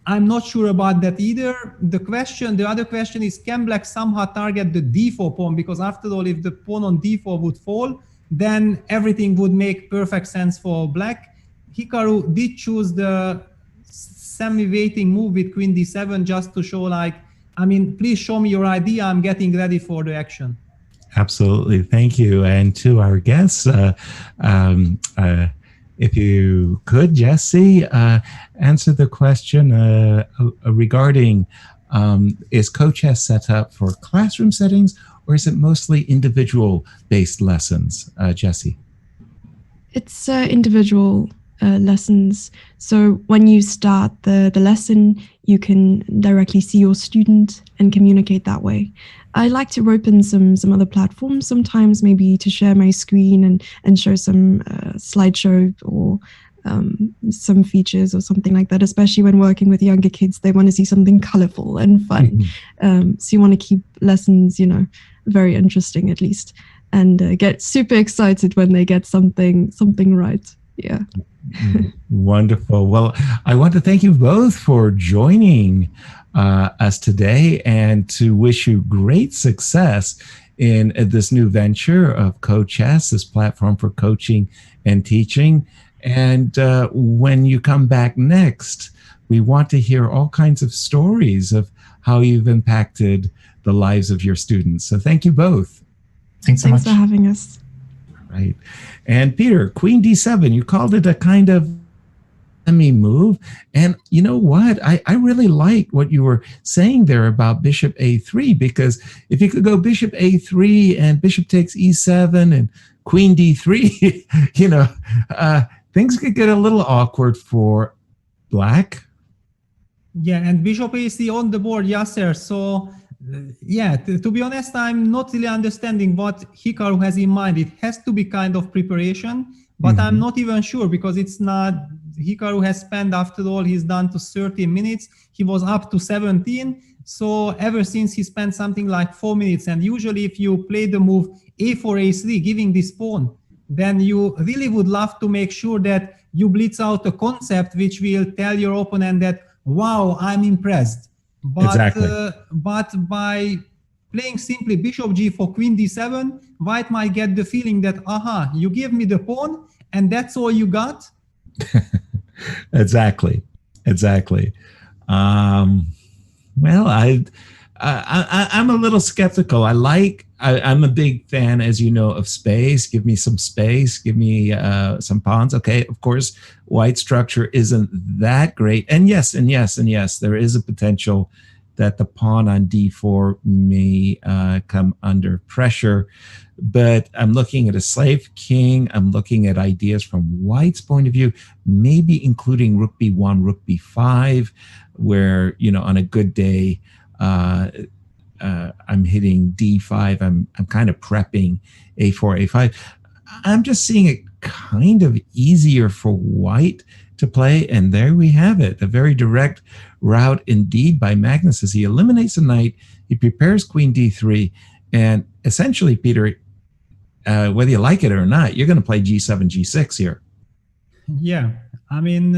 S6: I'm not sure about that either. The other question is, can black somehow target the d4 pawn? Because after all, if the pawn on d4 would fall, then everything would make perfect sense for black. Hikaru did choose the semi-waiting move with queen d7 just to show like, I mean, please show me your idea, I'm getting ready for the action.
S4: Absolutely. Thank you. And to our guests, if you could, Jesse, answer the question regarding, is CoChess set up for classroom settings, or is it mostly individual-based lessons, Jesse?
S14: It's individual lessons. So when you start the lesson, you can directly see your student and communicate that way. I like to rope in some other platforms sometimes, maybe to share my screen and show some slideshow or some features or something like that, especially when working with younger kids. They want to see something colorful and fun. So you want to keep lessons, very interesting at least, and get super excited when they get something right. Yeah.
S4: Wonderful. Well, I want to thank you both for joining us today, and to wish you great success in this new venture of CoChess, this platform for coaching and teaching. And when you come back next, we want to hear all kinds of stories of how you've impacted the lives of your students. So thank you both.
S13: Thanks so much.
S14: Thanks for having us.
S4: Right. And Peter, queen d7, you called it a kind of move. And you know what? I really like what you were saying there about bishop a3, because if you could go bishop a3 and bishop takes e7 and queen d3, things could get a little awkward for black.
S6: Yeah, and bishop ac on the board, Yasser. So to be honest, I'm not really understanding what Hikaru has in mind. It has to be kind of preparation, but I'm not even sure, because it's not. Hikaru has spent, after all, he's done to 30 minutes. He was up to 17. So ever since he spent something like 4 minutes. And usually if you play the move a4, a3, giving this pawn, then you really would love to make sure that you blitz out a concept which will tell your opponent that, wow, I'm impressed. But,
S4: exactly.
S6: But by playing simply bishop g4, queen d7, white might get the feeling that, aha, you give me the pawn and that's all you got.
S4: Exactly. Well, I'm a little skeptical. I'm a big fan, as you know, of space. Give me some space. Give me some pawns. Okay, of course, white structure isn't that great. And yes, there is a potential that the pawn on d4 may come under pressure. But I'm looking at a slave king. I'm looking at ideas from white's point of view, maybe including rook b1, rook b5, where, on a good day, I'm hitting d5. I'm kind of prepping a4, a5. I'm just seeing it kind of easier for white to play. And there we have it, a very direct route indeed by Magnus, as he eliminates a knight. He prepares queen d3. And essentially, Peter, whether you like it or not, you're going to play g7, g6 here.
S6: Yeah. I mean,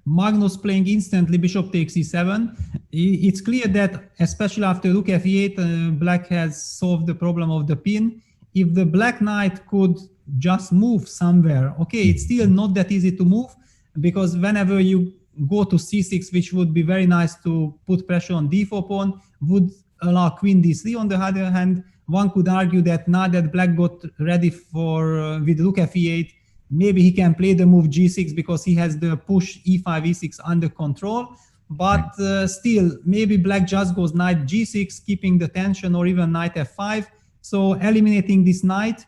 S6: Magnus playing instantly bishop takes e7. It's clear that, especially after rook f8, black has solved the problem of the pin. If the black knight could just move somewhere, okay, it's still not that easy to move, because whenever you go to c6, which would be very nice to put pressure on d4 pawn, would allow queen d3. On the other hand, one could argue that now that black got ready for with rook f8, maybe he can play the move g6 because he has the push e5, e6 under control. But still, maybe black just goes knight g6, keeping the tension, or even knight f5. So eliminating this knight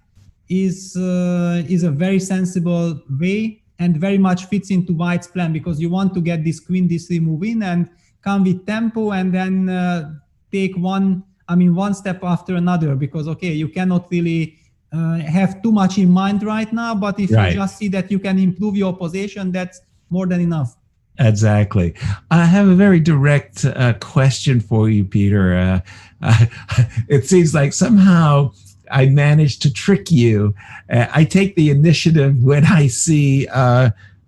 S6: is a very sensible way and very much fits into white's plan, because you want to get this queen d3 move in and come with tempo, and then take one step after another, because okay, you cannot really have too much in mind right now, but if you just see that you can improve your position, that's more than enough.
S4: Exactly. I have a very direct question for you, Peter. It seems like somehow I managed to trick you. I take the initiative when I see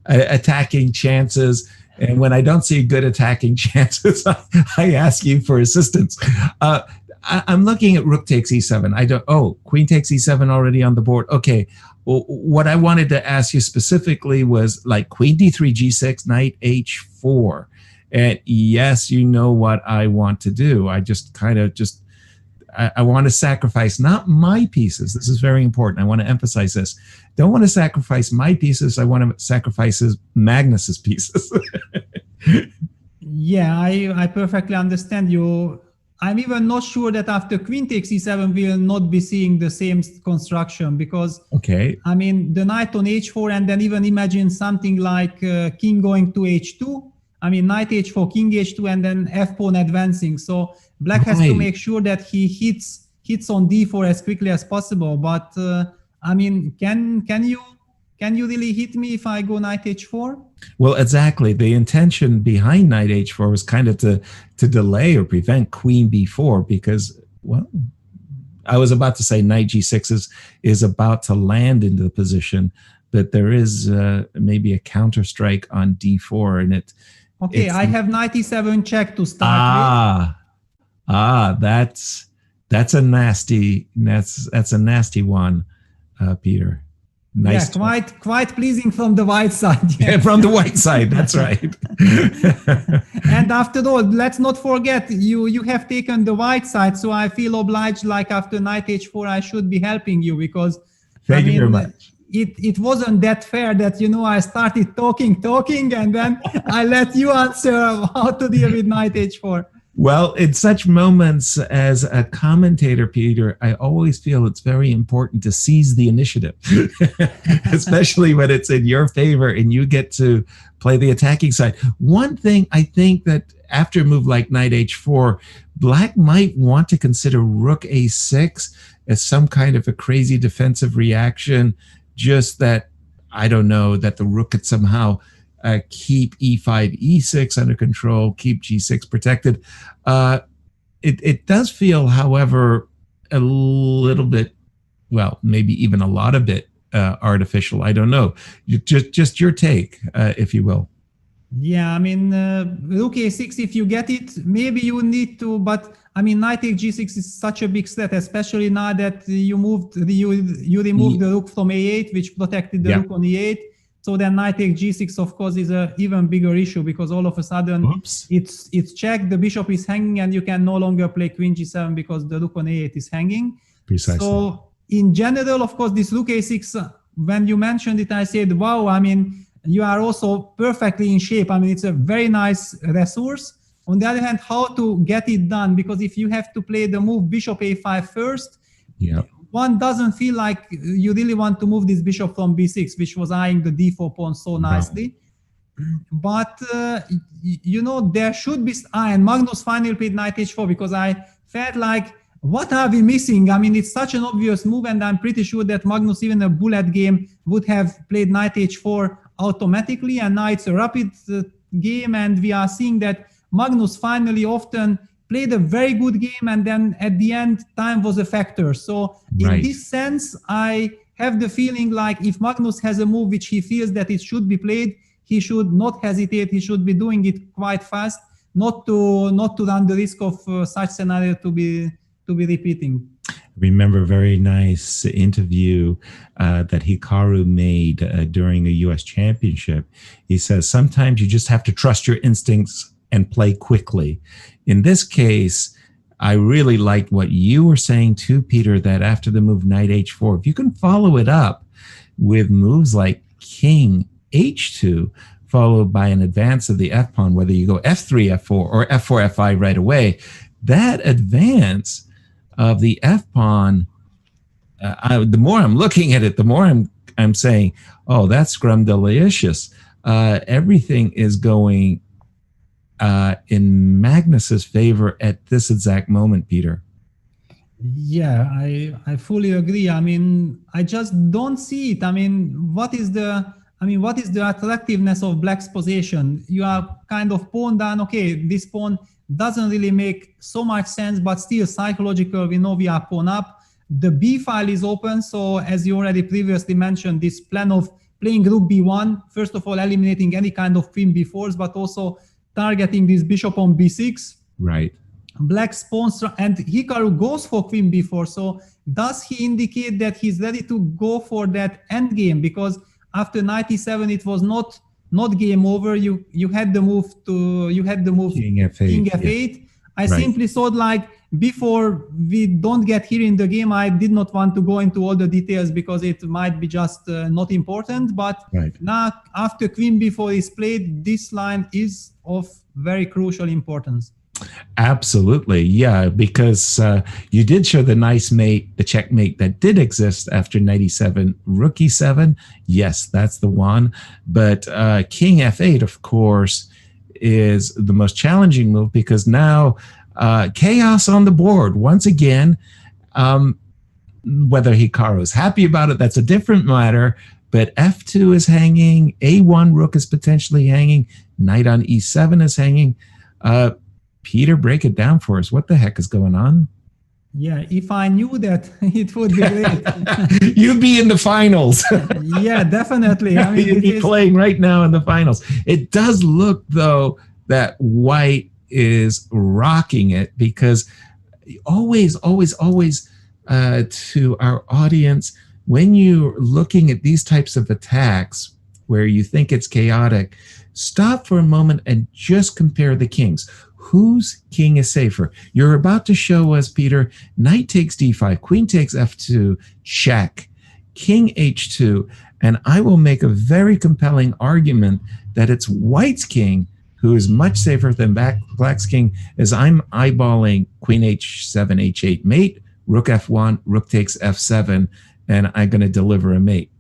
S4: attacking chances, and when I don't see good attacking chances, I ask you for assistance. I'm looking at rook takes e7. Queen takes e7 already on the board. Okay. Well, what I wanted to ask you specifically was like queen d3, g6, knight h4. And yes, you know what I want to do. I just kind of I want to sacrifice not my pieces. This is very important. I want to emphasize this. Don't want to sacrifice my pieces. I want to sacrifice Magnus's pieces.
S6: Yeah, I perfectly understand you. I'm even not sure that after queen takes e7 we'll not be seeing the same construction, because I mean the knight on h4, and then even imagine something like king going to h2. I mean knight h4, king h2, and then f pawn advancing. So black has to make sure that he hits on d4 as quickly as possible. But I mean, can you really hit me if I go knight h4?
S4: Well, exactly. The intention behind knight h4 was kind of to delay or prevent queen b4, because, well, I was about to say knight g6 is about to land into the position, but there is maybe a counter strike on d4, and
S6: Okay, I have knight e7 check to start with.
S4: That's a nasty one, Peter. Nice.
S6: Yeah, quite pleasing from the white side.
S4: Yeah, from the white side. That's right.
S6: And after all, let's not forget you have taken the white side, so I feel obliged. Like after knight h4, I should be helping you, because
S4: thank you very much.
S6: It wasn't that fair that I started talking, and then I let you answer how to deal with knight h4.
S4: Well, in such moments as a commentator, Peter, I always feel it's very important to seize the initiative, especially when it's in your favor and you get to play the attacking side. One thing I think that after a move like knight h4, black might want to consider rook a6 as some kind of a crazy defensive reaction, just that, I don't know, that the rook could somehow keep e5, e6 under control, keep g6 protected. It does feel, however, a little bit, well, maybe even a lot of bit artificial. I don't know. Just your take, if you will.
S6: Yeah, I mean, rook a6, if you get it, maybe you need to, but I mean, knight takes g6 is such a big threat, especially now that you removed the rook from a8, which protected the rook on e8. So then knight takes g6, of course, is an even bigger issue, because all of a sudden it's checked, the bishop is hanging, and you can no longer play queen g7 because the rook on a8 is hanging.
S4: Precisely.
S6: So in general, of course, this rook a6, when you mentioned it, I said, wow, I mean, you are also perfectly in shape. I mean, it's a very nice resource. On the other hand, how to get it done? Because if you have to play the move bishop a5 first, one doesn't feel like you really want to move this bishop from b6, which was eyeing the d4 pawn so nicely. But, there should be... and Magnus finally played knight h4, because I felt like, what are we missing? I mean, it's such an obvious move, and I'm pretty sure that Magnus, even a bullet game, would have played knight h4 automatically, and now it's a rapid game, and we are seeing that Magnus finally often played a very good game, and then at the end, time was a factor. So in this sense, I have the feeling like if Magnus has a move which he feels that it should be played, he should not hesitate. He should be doing it quite fast, not to run the risk of such scenario to be repeating.
S4: Remember a very nice interview that Hikaru made during a U.S. championship. He says, sometimes you just have to trust your instincts and play quickly. In this case, I really liked what you were saying too, Peter, that after the move knight h4, if you can follow it up with moves like king h2, followed by an advance of the f pawn, whether you go f3, f4, or f4, f5 right away, that advance of the f pawn, the more I'm looking at it, the more I'm saying, oh, that's scrumdiddlyicious. Everything is going in Magnus's favor at this exact moment, Peter.
S6: Yeah, I fully agree. I mean, I just don't see it. I mean, what is the attractiveness of black's position? You are kind of pawn down. Okay, this pawn doesn't really make so much sense, but still psychological. We know we are pawn up. The b file is open. So as you already previously mentioned, this plan of playing rook b1, first of all, eliminating any kind of queen b4s, but also targeting this bishop on b6.
S4: Right.
S6: Black's pawn, and Hikaru goes for queen b4. So does he indicate that he's ready to go for that endgame? Because after knight e7, it was not game over. You had the move
S4: king f8.
S6: King f8. Yeah. I simply thought, like, before we don't get here in the game, I did not want to go into all the details because it might be just not important. But now, after queen b4 is played, this line is of very crucial importance.
S4: Absolutely, yeah, because you did show the nice mate, the checkmate that did exist after knight e7, rook e7. Yes, that's the one. But king f8, of course, is the most challenging move because now chaos on the board once again. Whether Hikaru is happy about it, that's a different matter. But f2 is hanging, a1 rook is potentially hanging, knight on e7 is hanging. Peter, break it down for us. What the heck is going on?
S6: Yeah, if I knew that, it would be great.
S4: You'd be in the finals.
S6: Yeah, definitely. I mean,
S4: you'd be playing right now in the finals. It does look, though, that white is rocking it because always, to our audience, when you're looking at these types of attacks where you think it's chaotic, stop for a moment and just compare the kings. Whose king is safer? You're about to show us, Peter, knight takes d5, queen takes f2, check, king h2, and I will make a very compelling argument that it's white's king who is much safer than black's king, as I'm eyeballing queen h7, h8 mate, rook f1, rook takes f7, and I'm going to deliver a mate.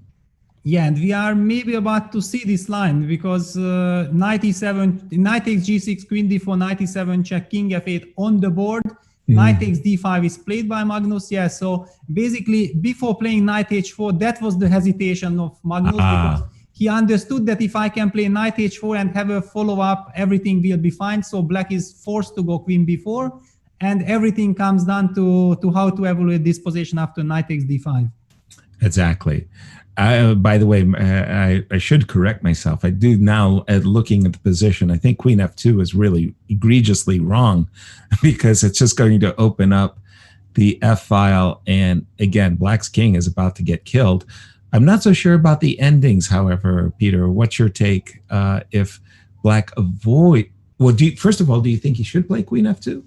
S6: Yeah, and we are maybe about to see this line because knight e7, knight takes g6, queen d4, knight e7, check, king f8 on the board. Knight takes d5 is played by Magnus. Yeah, so basically before playing knight h4, that was the hesitation of Magnus because he understood that if I can play knight h4 and have a follow-up, everything will be fine. So black is forced to go queen b4, and everything comes down to how to evaluate this position after knight takes d5.
S4: Exactly. By the way, I should correct myself. I do now, at looking at the position, I think queen f2 is really egregiously wrong because it's just going to open up the f file. And again, black's king is about to get killed. I'm not so sure about the endings, however, Peter. What's your take if black avoid? Well, first of all, do you think he should play queen f2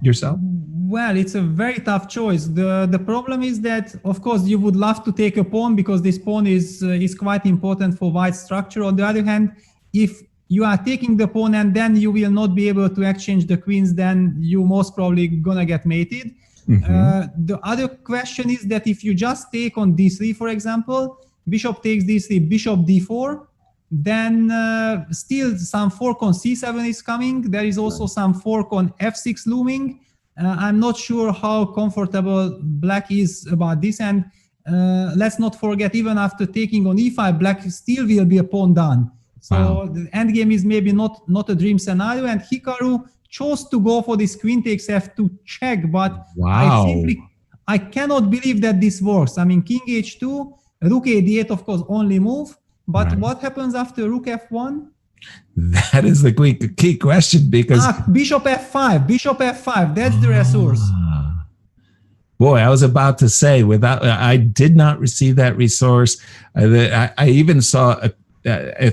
S4: yourself?
S6: Well, it's a very tough choice. The problem is that, of course, you would love to take a pawn because this pawn is quite important for white structure. On the other hand, if you are taking the pawn and then you will not be able to exchange the queens, then you most probably gonna get mated. The other question is that if you just take on d3, for example, bishop takes d3, bishop d4, then still some fork on c7 is coming. There is also some fork on f6 looming. I'm not sure how comfortable black is about this. And let's not forget, even after taking on e5, black still will be a pawn down. So the endgame is maybe not a dream scenario. And Hikaru chose to go for this queen takes f2 check, but I cannot believe that this works. I mean, king h2, rook a d8, of course, only move. But what happens after rook f1?
S4: That is the key question because...
S6: bishop f5, that's the resource.
S4: Boy, I was about to say, I did not receive that resource. I even saw a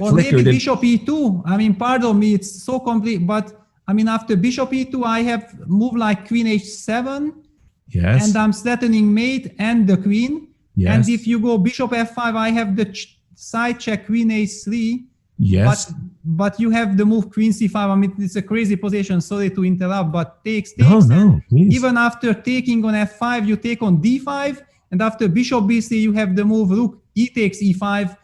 S6: or maybe bishop e2. I mean, pardon me, it's so complete, but I mean, after bishop e2, I have moved like queen h7.
S4: Yes.
S6: And I'm threatening mate and the queen.
S4: Yes.
S6: And if you go bishop f5, I have the side check queen h3.
S4: Yes.
S6: But you have the move queen c5. I mean, it's a crazy position. Sorry to interrupt, but takes.
S4: No, please.
S6: Even after taking on f5, you take on d5. And after bishop b3, you have the move rook e takes e5,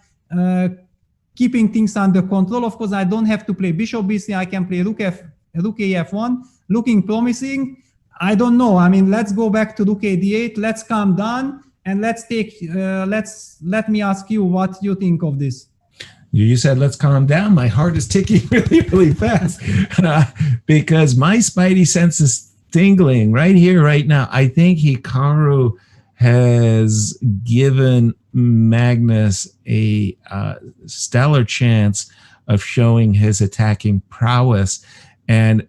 S6: keeping things under control. Of course, I don't have to play bishop b3. I can play rook af1, looking promising. I don't know. I mean, let's go back to rook a d8. Let's calm down and let me ask you what you think of this.
S4: You said, let's calm down. My heart is ticking really, really fast because my spidey sense is tingling right here, right now. I think Hikaru has given Magnus a stellar chance of showing his attacking prowess. And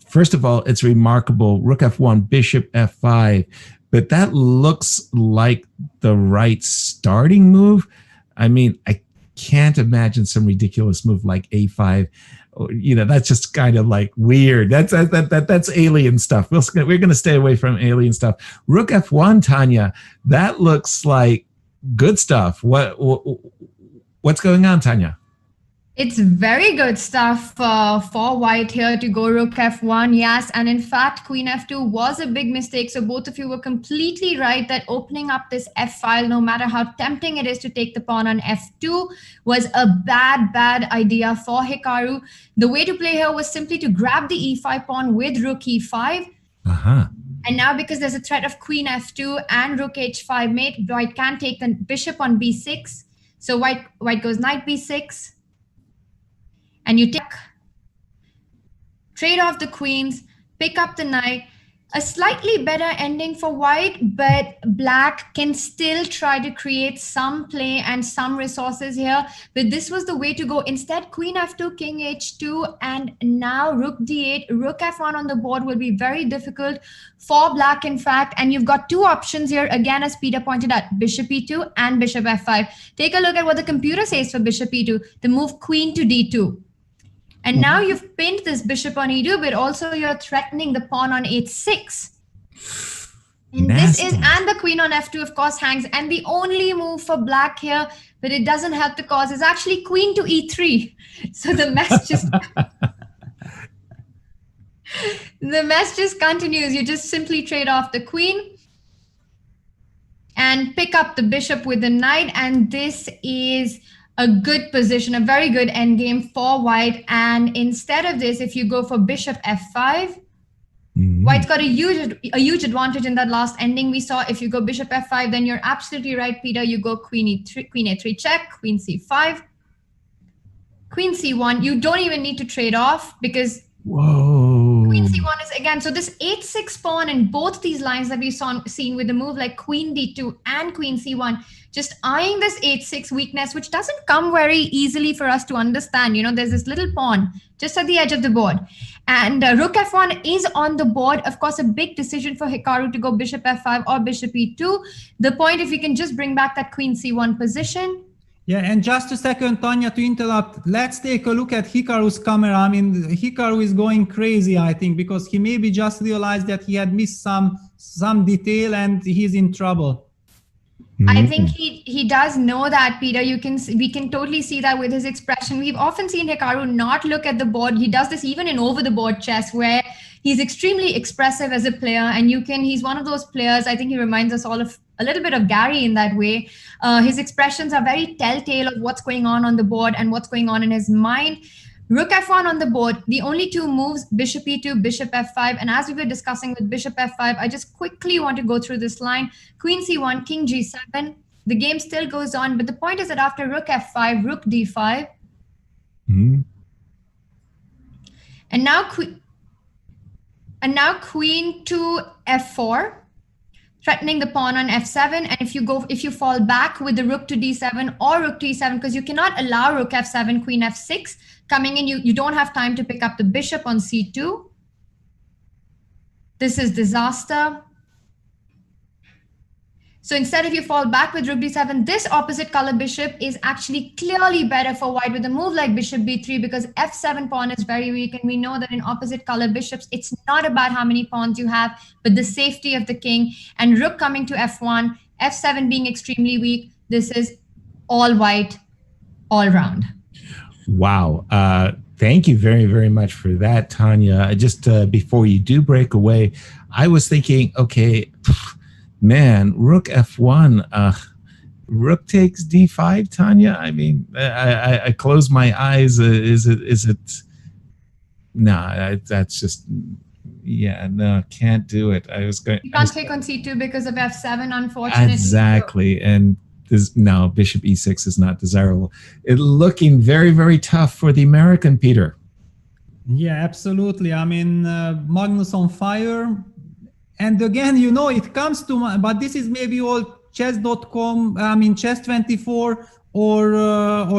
S4: first of all, it's remarkable. Rook f1, bishop f5. But that looks like the right starting move. I mean, I can't imagine some ridiculous move like a5. You know, that's just kind of like weird. That's alien stuff. We're going to stay away from alien stuff. Rook f1, Tanya, that looks like good stuff. What's going on, Tanya?
S9: It's very good stuff for white here to go rook f1, yes. And in fact, queen f2 was a big mistake. So both of you were completely right that opening up this f file, no matter how tempting it is to take the pawn on f2, was a bad idea for Hikaru. The way to play here was simply to grab the e5 pawn with rook e5. And now because there's a threat of queen f2 and rook h5 mate, white can take the bishop on b6. So white goes knight b6. And you trade off the queens, pick up the knight. A slightly better ending for white, but black can still try to create some play and some resources here. But this was the way to go. Instead, queen f2, king h2, and now rook d8, rook f1 on the board will be very difficult for black, in fact. And you've got two options here, again, as Peter pointed out, bishop e2 and bishop f5. Take a look at what the computer says for bishop e2, the move queen to d2. And now you've pinned this bishop on e2, but also you're threatening the pawn on h6. And
S4: Nasty.
S9: and the queen on f2, of course, hangs. And the only move for black here, but it doesn't help the cause, is actually queen to e3. So the mess just continues. You just simply trade off the queen and pick up the bishop with the knight. And this is a good position, a very good endgame for white. And instead of this, if you go for bishop f5, white's got a huge advantage in that last ending we saw. If you go bishop f5, then you're absolutely right, Peter. You go queen a3 check, queen c5, queen c1. You don't even need to trade off because queen c1 is again. So this h6 pawn in both these lines that we've seen with the move like queen d2 and queen c1, just eyeing this h6 weakness, which doesn't come very easily for us to understand. You know, there's this little pawn just at the edge of the board. And rook f1 is on the board. Of course, a big decision for Hikaru to go bishop f5 or bishop e2. The point, if you can just bring back that queen c1 position.
S6: Yeah, and just a second, Tanya, to interrupt. Let's take a look at Hikaru's camera. I mean, Hikaru is going crazy, I think, because he maybe just realized that he had missed some detail and he's in trouble.
S9: I think he does know that, Peter. We can totally see that with his expression. We've often seen Hikaru not look at the board. He does this even in over the board chess, where he's extremely expressive as a player, and he's one of those players. I think he reminds us all of a little bit of Gary in that way. His expressions are very telltale of what's going on the board and what's going on in his mind. Rook f1 on the board, the only two moves, bishop e2, bishop f5. And as we were discussing with bishop f5, I just quickly want to go through this line. Queen c1, king g7. The game still goes on, but the point is that after rook f5, rook d5. And now queen to f4, threatening the pawn on f7. And if you fall back with the rook to d7 or rook to e7, because you cannot allow rook f7, queen f6 coming in, you don't have time to pick up the bishop on c2. This is disaster. So instead, if you fall back with rook d7, this opposite color bishop is actually clearly better for white with a move like bishop b3, because f7 pawn is very weak. And we know that in opposite color bishops, it's not about how many pawns you have, but the safety of the king. And rook coming to f1, f7 being extremely weak. This is all white, all round.
S4: Wow. Thank you very, very much for that, Tanya. Just before you do break away, I was thinking, okay, man, rook f1, rook takes d5, Tanya. I mean, I close my eyes. Is it? No, that's just, yeah, no, can't do it. I was going.
S9: You can't take on c2 because of f7, unfortunately.
S4: Exactly, and no, bishop e6 is not desirable. It looking very, very tough for the American, Peter.
S6: Yeah, absolutely. I mean, Magnus on fire. And again, you know, it comes to, but this is maybe all chess.com, I mean, chess24 or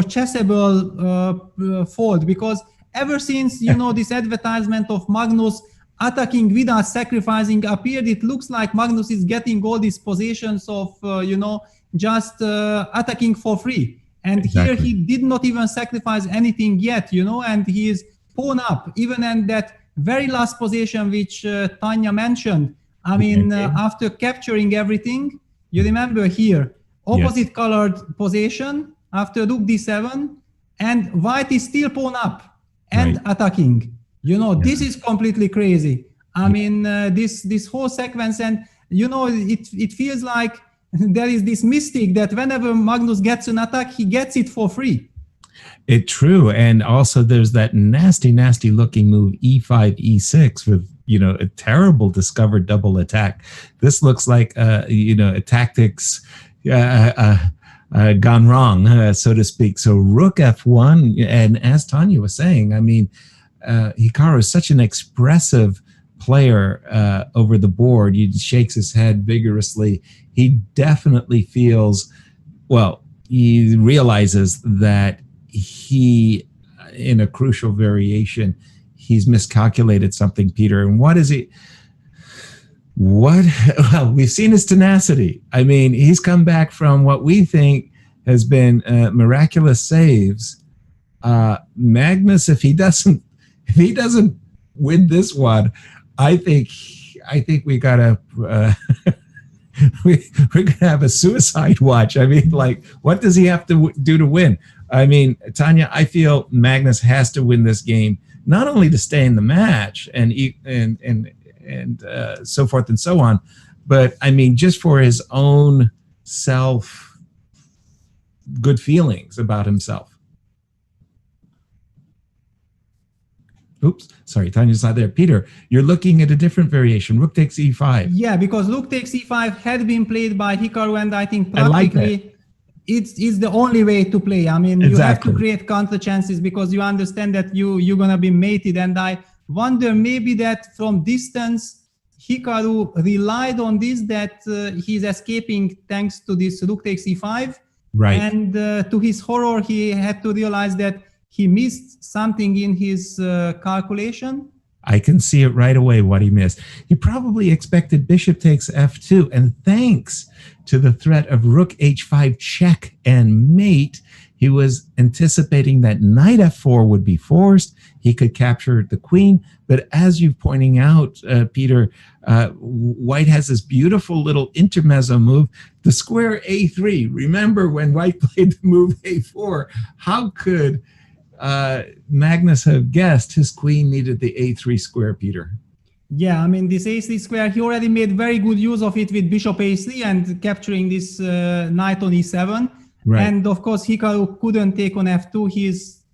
S6: Chessable fault, because ever since, you know, this advertisement of Magnus attacking without sacrificing appeared, it looks like Magnus is getting all these positions of, you know, just attacking for free. And here he did not even sacrifice anything yet, you know, and he is pawn up, even in that very last position, which Tanya mentioned. I mean, after capturing everything, you remember here, opposite colored position after rook d7, and white is still pawn up and attacking. You know, this is completely crazy. I mean, this whole sequence, and you know, it feels like there is this mystic that whenever Magnus gets an attack, he gets it for free.
S4: It's true. And also there's that nasty, nasty looking move, e5, e6 with, you know, a terrible discovered double attack. This looks like, you know, a tactics gone wrong, so to speak. So rook f1, and as Tanya was saying, I mean, Hikaru is such an expressive player over the board. He shakes his head vigorously. He definitely feels, well, he realizes that he, in a crucial variation, he's miscalculated something, Peter. And what is he? Well, we've seen his tenacity. I mean, he's come back from what we think has been miraculous saves. Magnus, if he doesn't win this one, I think we gotta we're gonna have a suicide watch. I mean, like, what does he have to do to win? I mean, Tanya, I feel Magnus has to win this game, not only to stay in the match and so forth and so on, but I mean, just for his own self, good feelings about himself. Oops, sorry, Tanya's not there. Peter, you're looking at a different variation. Rook takes e5.
S6: Yeah, because rook takes e5 had been played by Hikaru, and I think practically it's the only way to play. I mean, you have to create counter chances because you understand that you're gonna be mated. And I wonder maybe that from distance, Hikaru relied on this, that he's escaping thanks to this rook takes e5.
S4: Right.
S6: And to his horror, he had to realize that he missed something in his calculation.
S4: I can see it right away what he missed. He probably expected bishop takes f2, and thanks to the threat of rook h5 check and mate, he was anticipating that knight f4 would be forced. He could capture the queen, but as you're pointing out, Peter, white has this beautiful little intermezzo move, the square a3. Remember when white played the move a4, how could Magnus have guessed his queen needed the a3 square, Peter?
S6: Yeah, I mean, this a3 square, he already made very good use of it with bishop a3 and capturing this knight on e7. Right. And of course, Hikaru couldn't take on f2. He's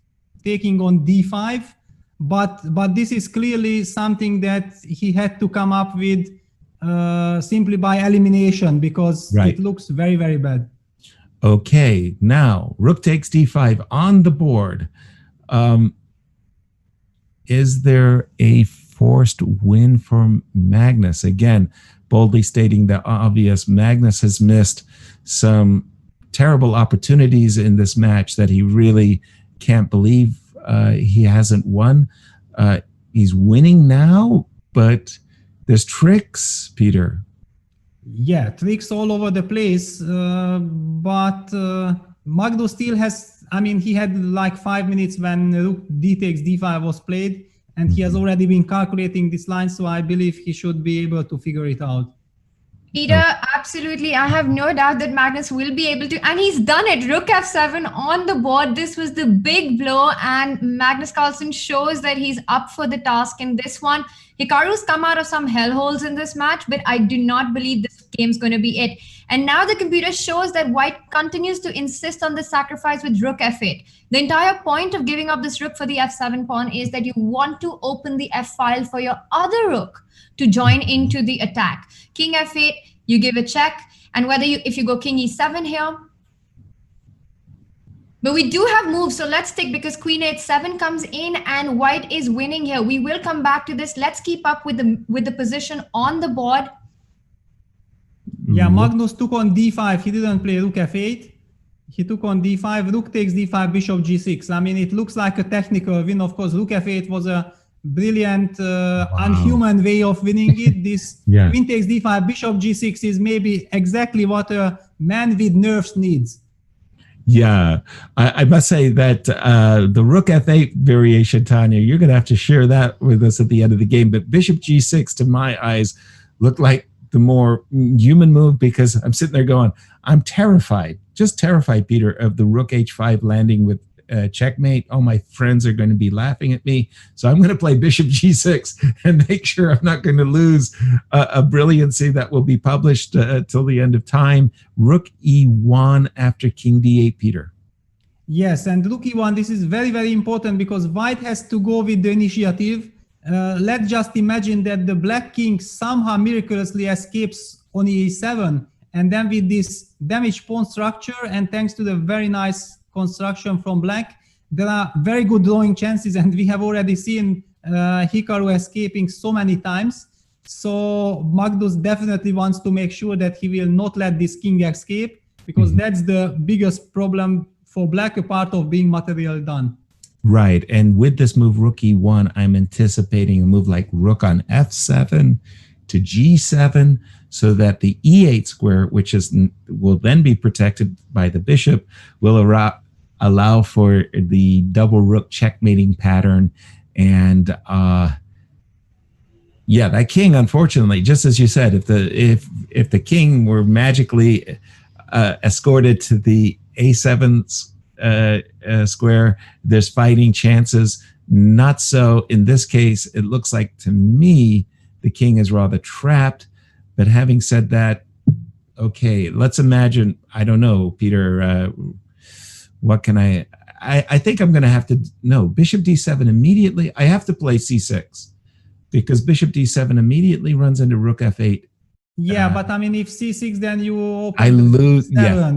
S6: taking on d5. But this is clearly something that he had to come up with simply by elimination, because it looks very, very bad.
S4: Okay, now rook takes d5 on the board. Is there a forced win for Magnus? Again, boldly stating the obvious, Magnus has missed some terrible opportunities in this match that he really can't believe he hasn't won. He's winning now, but there's tricks, Peter.
S6: Yeah, tricks all over the place, but Magnus still has, I mean, he had like 5 minutes when rook d takes d5 was played, and he has already been calculating this line, so I believe he should be able to figure it out.
S9: Peter, absolutely. I have no doubt that Magnus will be able to, and he's done it. Rook f7 on the board. This was the big blow, and Magnus Carlsen shows that he's up for the task in this one. Hikaru's come out of some hellholes in this match, but I do not believe this game's going to be it. And now the computer shows that White continues to insist on the sacrifice with rook f8. The entire point of giving up this rook for the f7 pawn is that you want to open the f file for your other rook to join into the attack. King f8, you give a check, and if you go king e7 here. But we do have moves, so let's take, because queen h7 comes in and White is winning here. We will come back to this. Let's keep up with the position on the board.
S6: Yeah, Magnus took on d5. He didn't play rook f8. He took on d5. Rook takes d5, bishop g6. I mean, it looks like a technical win. Of course, rook f8 was a brilliant, unhuman way of winning it. This queen takes d5, bishop g6 is maybe exactly what a man with nerves needs.
S4: Yeah, I must say that the rook f8 variation, Tanya, you're going to have to share that with us at the end of the game. But bishop g6, to my eyes, looked like the more human move, because I'm sitting there going, I'm terrified, just terrified, Peter, of the rook h5 landing with checkmate. Oh, my friends are going to be laughing at me. So I'm going to play bishop g6 and make sure I'm not going to lose a brilliancy that will be published till the end of time. Rook e1 after king d8, Peter.
S6: Yes, and rook e1, this is very, very important because White has to go with the initiative. Let's just imagine that the black king somehow miraculously escapes on e7, and then with this damaged pawn structure, and thanks to the very nice construction from black, there are very good drawing chances, and we have already seen Hikaru escaping so many times. So Magnus definitely wants to make sure that he will not let this king escape, because that's the biggest problem for black, a part of being material done.
S4: Right, and with this move, rook e1, I'm anticipating a move like rook on f7 to g7, so that the e8 square, which will then be protected by the bishop, will allow for the double rook checkmating pattern. And yeah, that king, unfortunately, just as you said, if the king were magically escorted to the a7 square, there's fighting chances. Not so in this case. It looks like, to me, the king is rather trapped. But having said that, okay, let's imagine, I don't know, Peter, what can I think I'm going to have to, no, bishop d7 immediately. I have to play c6 because bishop d7 immediately runs into rook f8.
S6: Yeah, but I mean, if c6, then you open
S4: I lose.
S6: Yeah,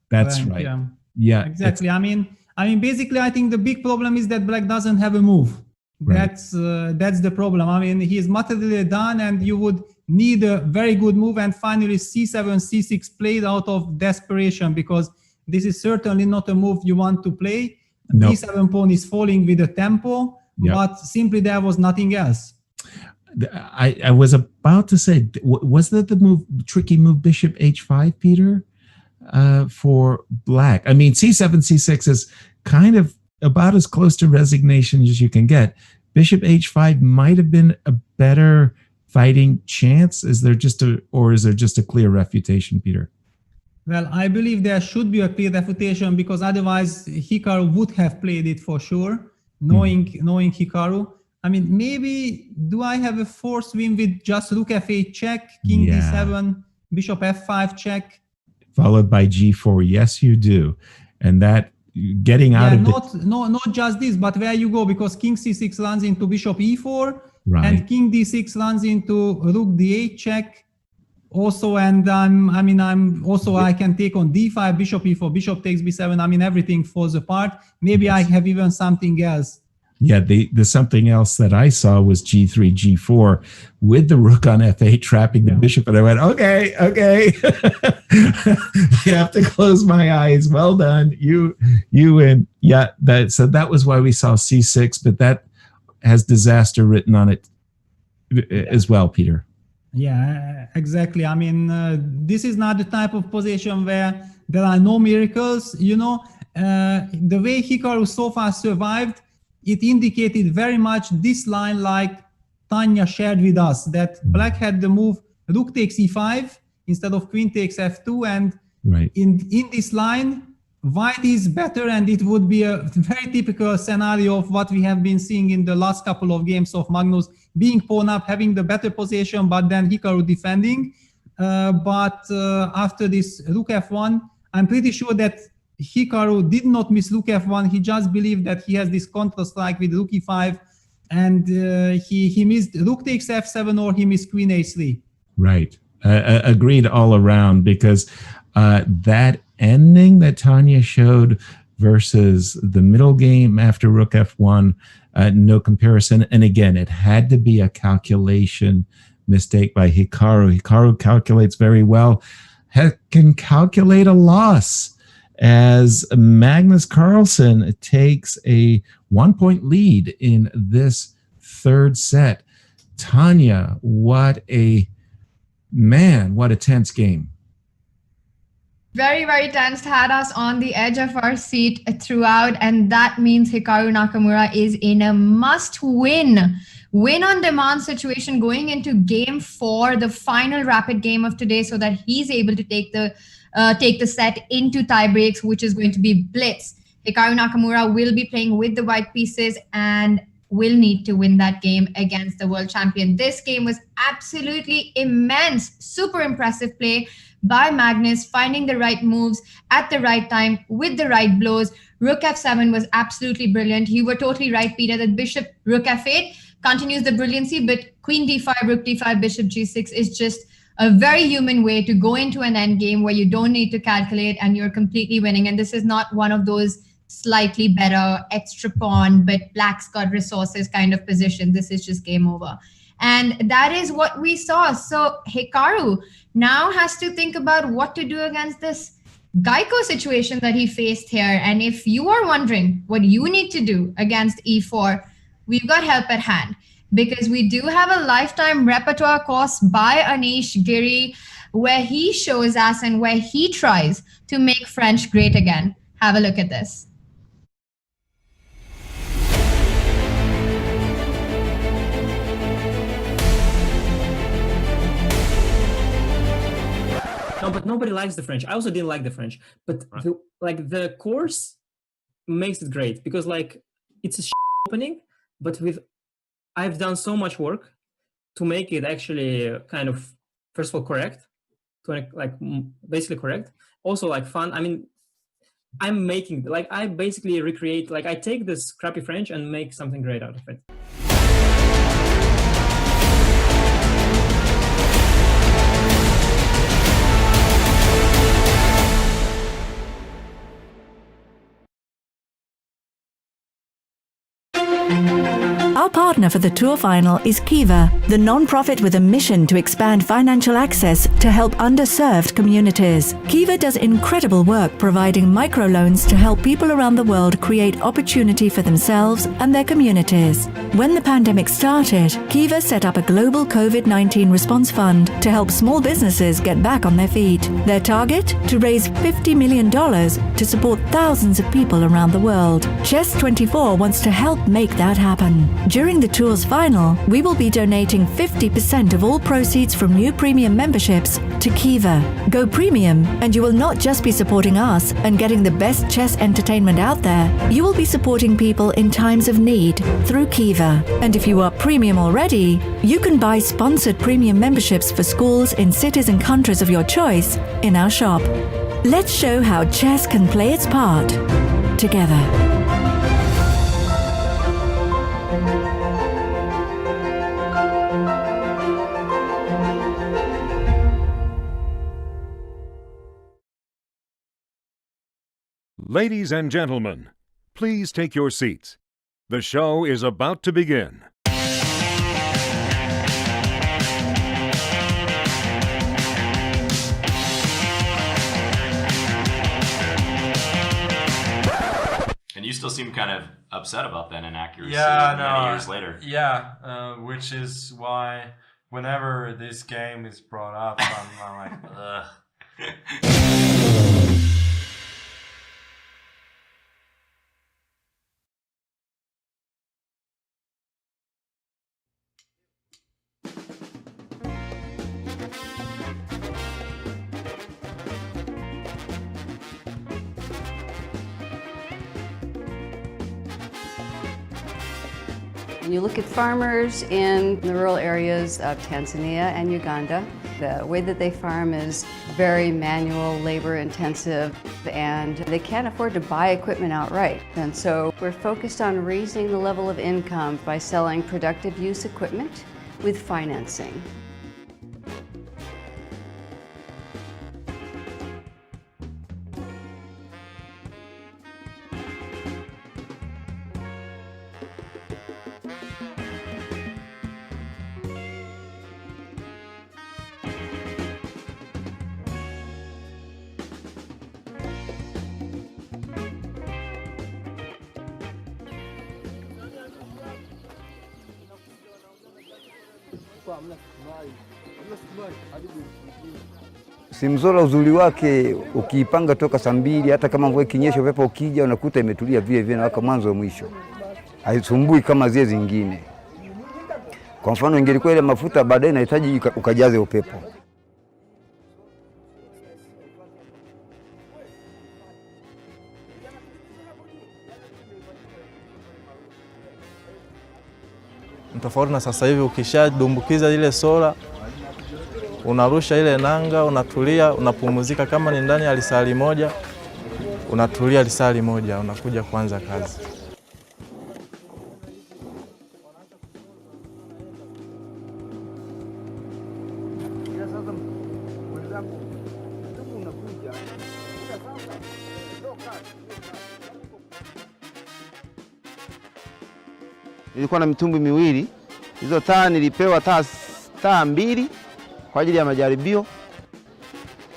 S4: that's right. Yeah,
S6: exactly. I mean, basically, I think the big problem is that black doesn't have a move. Right. That's the problem. I mean, he is materially done, and you would need a very good move, and finally c7, c6 played out of desperation, because this is certainly not a move you want to play. Nope. d7 pawn is falling with a tempo, but simply there was nothing else.
S4: I was about to say, was that the tricky move, bishop h5, Peter, for black? I mean, c7, c6 is kind of about as close to resignation as you can get. Bishop h5 might have been a better fighting chance. Is there just a clear refutation, Peter?
S6: Well, I believe there should be a clear refutation, because otherwise Hikaru would have played it for sure, knowing Hikaru. I mean, maybe do I have a forced win with just rook f8 check, king d7, bishop f5 check,
S4: followed by g4? Yes, you do, and that. Getting out of
S6: not just this, but where you go, because king c6 runs into bishop e4, and king d6 runs into rook d8 check also, and I can take on d5, bishop e4, bishop takes b7. I mean, everything falls apart. Maybe I have even something else.
S4: Yeah, the something else that I saw was g3, g4 with the rook on f8 trapping the bishop, and I went, okay. You have to close my eyes. Well done, you win. Yeah, so that was why we saw c6, but that has disaster written on it as well, Peter.
S6: Yeah, exactly. I mean, this is not the type of position where there are no miracles. You know, the way Hikaru so far survived, it indicated very much this line like Tanya shared with us, that black had the move rook takes e5 instead of queen takes f2. And
S4: Right.
S6: in this line, white is better, and it would be a very typical scenario of what we have been seeing in the last couple of games of Magnus, being pawn up, having the better position, but then Hikaru defending. But after this rook f1, I'm pretty sure that Hikaru did not miss rook f1. He just believed that he has this counter strike with rook e5, and he missed rook takes f7, or he missed queen a3.
S4: Right. Agreed all around, because that ending that Tanya showed versus the middle game after rook f1, no comparison. And again, it had to be a calculation mistake by Hikaru. Hikaru calculates very well, can calculate a loss, as Magnus Carlsen takes a 1-point lead in this third set. Tanya, what a tense game.
S9: Very, very tense, had us on the edge of our seat throughout, and that means Hikaru Nakamura is in a must-win, win-on-demand situation going into game 4, the final rapid game of today, so that he's able to take the set into tie breaks, which is going to be blitz. Hikaru Nakamura will be playing with the white pieces and will need to win that game against the world champion. This game was absolutely immense, super impressive play by Magnus, finding the right moves at the right time with the right blows. Rook f7 was absolutely brilliant. You were totally right, Peter, that bishop rook f8 continues the brilliancy, but queen d5, rook d5, bishop g6 is just a very human way to go into an end game where you don't need to calculate and you're completely winning. And this is not one of those slightly better extra pawn, but black's got resources kind of position. This is just game over. And that is what we saw. So Hikaru now has to think about what to do against this Geico situation that he faced here. And if you are wondering what you need to do against e4, we've got help at hand, because we do have a lifetime repertoire course by Anish Giri, where he shows us and where he tries to make French great again. Have a look at this.
S12: No, but nobody likes the French. I also didn't like the French, but the course makes it great, because like it's a opening, but I've done so much work to make it actually kind of, first of all, correct, to like basically correct. Also like fun. I mean, I'm making, like, I basically recreate, like I take this crappy French and make something great out of it.
S1: Our partner for the tour final is Kiva, the non-profit with a mission to expand financial access to help underserved communities. Kiva does incredible work providing microloans to help people around the world create opportunity for themselves and their communities. When the pandemic started, Kiva set up a global COVID-19 response fund to help small businesses get back on their feet. Their target? To raise $50 million to support thousands of people around the world. Chess24 wants to help make that happen. During the tour's final, we will be donating 50% of all proceeds from new premium memberships to Kiva. Go premium, and you will not just be supporting us and getting the best chess entertainment out there, you will be supporting people in times of need through Kiva. And if you are premium already, you can buy sponsored premium memberships for schools in cities and countries of your choice in our shop. Let's show how chess can play its part together.
S15: Ladies and gentlemen, please take your seats. The show is about to begin.
S16: And you still seem kind of upset about that inaccuracy
S17: many
S16: years later.
S17: Yeah, which is why whenever this game is brought up, I'm like, ugh.
S18: When you look at farmers in the rural areas of Tanzania and Uganda, the way that they farm is very manual, labor intensive, and they can't afford to buy equipment outright. And so we're focused on raising the level of income by selling productive use equipment with financing.
S19: Simzola uzuri wake ukiipanga toka saa 2, hata kama mvua ikinyesha, upepo ukija, unakuta imetulia vile vile na waka mwanzo wa mwisho. Haisumbui kama zile zingine. Kwa mfano ingelikuwa ile mafuta baadaye inahitaji ukajaze upepo.
S20: Tofauti na sasa hivi, ukishadumbukiza ile sola, unarusha ile nanga, unatulia, unapumzika. Kama ni ndani ya lisali moja, unatulia lisali moja, unakuja kuanza kazi.
S21: Nilikuwa na mitumbwi miwili. Hizo taa nilipewa taa 2 kwa ajili ya majaribio.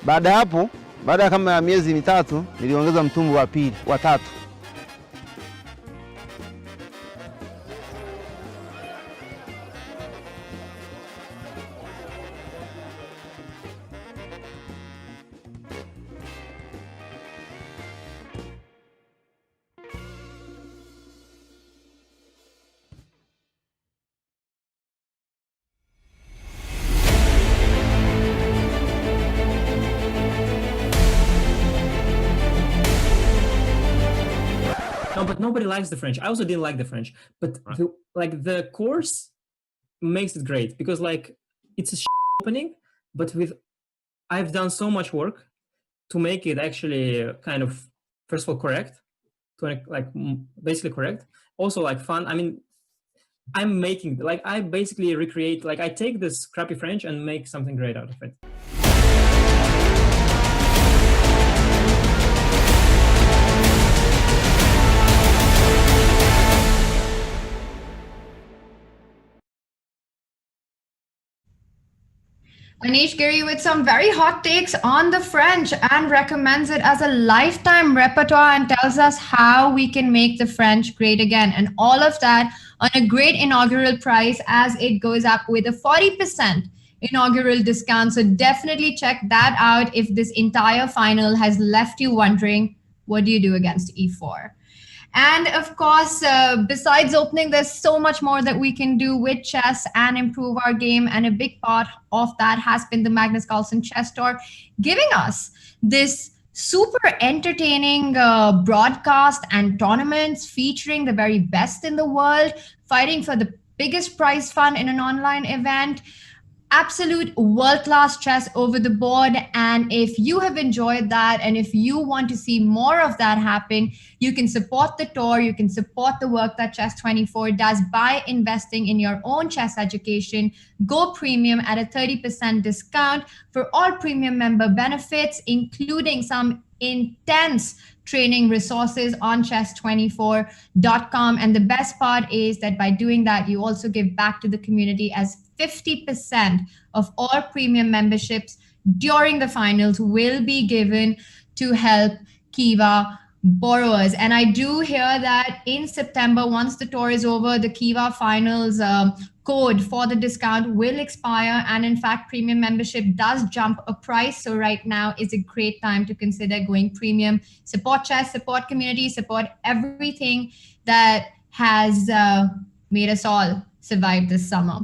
S21: Baada hapo, baada ya kama miezi 3, niliongeza mtumbwi wa 3.
S12: No, but nobody likes the French. I also didn't like the French, but the course makes it great because like it's a opening, but I've done so much work to make it actually kind of, first of all, correct, to like basically correct. Also like fun. I mean, I'm making, like I basically recreate, like I take this crappy French and make something great out of it.
S9: Anish Giri with some very hot takes on the French and recommends it as a lifetime repertoire and tells us how we can make the French great again. And all of that on a great inaugural price as it goes up with a 40% inaugural discount. So definitely check that out if this entire final has left you wondering, what do you do against E4? And of course, besides opening, there's so much more that we can do with chess and improve our game. And a big part of that has been the Magnus Carlsen Chess Tour, giving us this super entertaining broadcast and tournaments featuring the very best in the world, fighting for the biggest prize fund in an online event. Absolute world-class chess over the board. And if you have enjoyed that and if you want to see more of that happen, you can support the tour, you can support the work that Chess24 does by investing in your own chess education. Go premium at a 30% discount for all premium member benefits, including some intense training resources on chess24.com. And the best part is that by doing that, you also give back to the community, as 50% of all premium memberships during the finals will be given to help Kiva borrowers. And I do hear that in September, once the tour is over, the Kiva Finals code for the discount will expire. And in fact, premium membership does jump a price. So right now is a great time to consider going premium. Support chess, support community, support everything that has made us all survive this summer.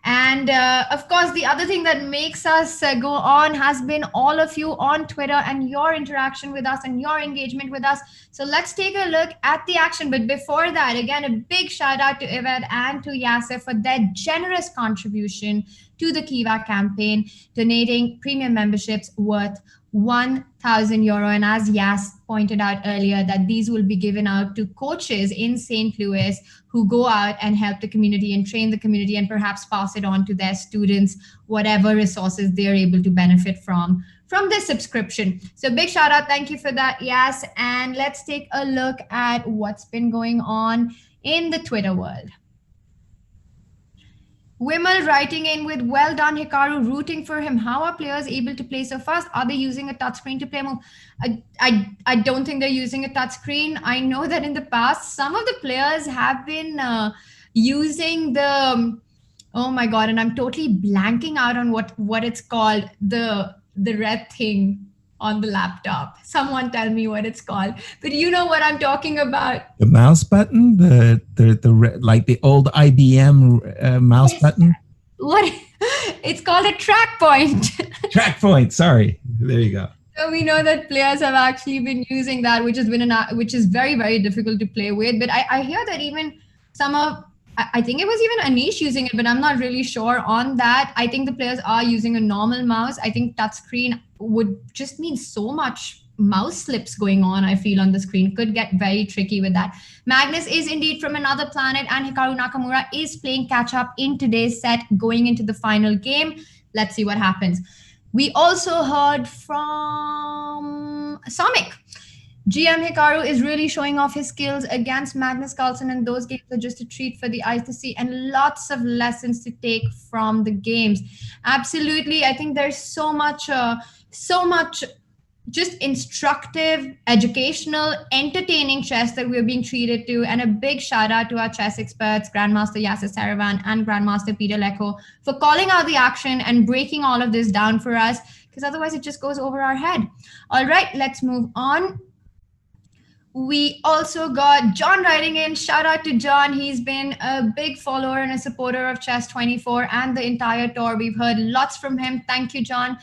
S9: And of course, the other thing that makes us go on has been all of you on Twitter and your interaction with us and your engagement with us. So let's take a look at the action. But before that, again, a big shout out to Yvette and to Yasser for their generous contribution to the Kiva campaign, donating premium memberships worth €1,000. And as Yas pointed out earlier, that these will be given out to coaches in St. Louis who go out and help the community and train the community and perhaps pass it on to their students, whatever resources they're able to benefit from this subscription. So big shout out. Thank you for that, Yas. And let's take a look at what's been going on in the Twitter world. Wimmel writing in with, well done, Hikaru, rooting for him. How are players able to play so fast? Are they using a touchscreen to play more? I don't think they're using a touchscreen. I know that in the past, some of the players have been using the, oh my God, and I'm totally blanking out on what it's called, the red thing on the laptop. Someone tell me what it's called. But you know what I'm talking about.
S5: The mouse button, the like the old IBM mouse button.
S9: What? It's called a track point.
S5: Track point. Sorry. There you go.
S9: So we know that players have actually been using that, which which is very, very difficult to play with. But I hear that even some of, I think it was even Anish using it, but I'm not really sure on that. I think the players are using a normal mouse. I think touchscreen would just mean so much mouse slips going on, I feel, on the screen. Could get very tricky with that. Magnus is indeed from another planet, and Hikaru Nakamura is playing catch up in today's set going into the final game. Let's see what happens. We also heard from Samik. GM Hikaru is really showing off his skills against Magnus Carlsen, and those games are just a treat for the eyes to see and lots of lessons to take from the games. Absolutely. I think there's so much just instructive, educational, entertaining chess that we're being treated to. And a big shout out to our chess experts, Grandmaster Yasser Saravan and Grandmaster Peter Lecco, for calling out the action and breaking all of this down for us, because otherwise it just goes over our head. All right, let's move on. We also got John writing in. Shout out to John. He's been a big follower and a supporter of Chess24 and the entire tour. We've heard lots from him. Thank you, John.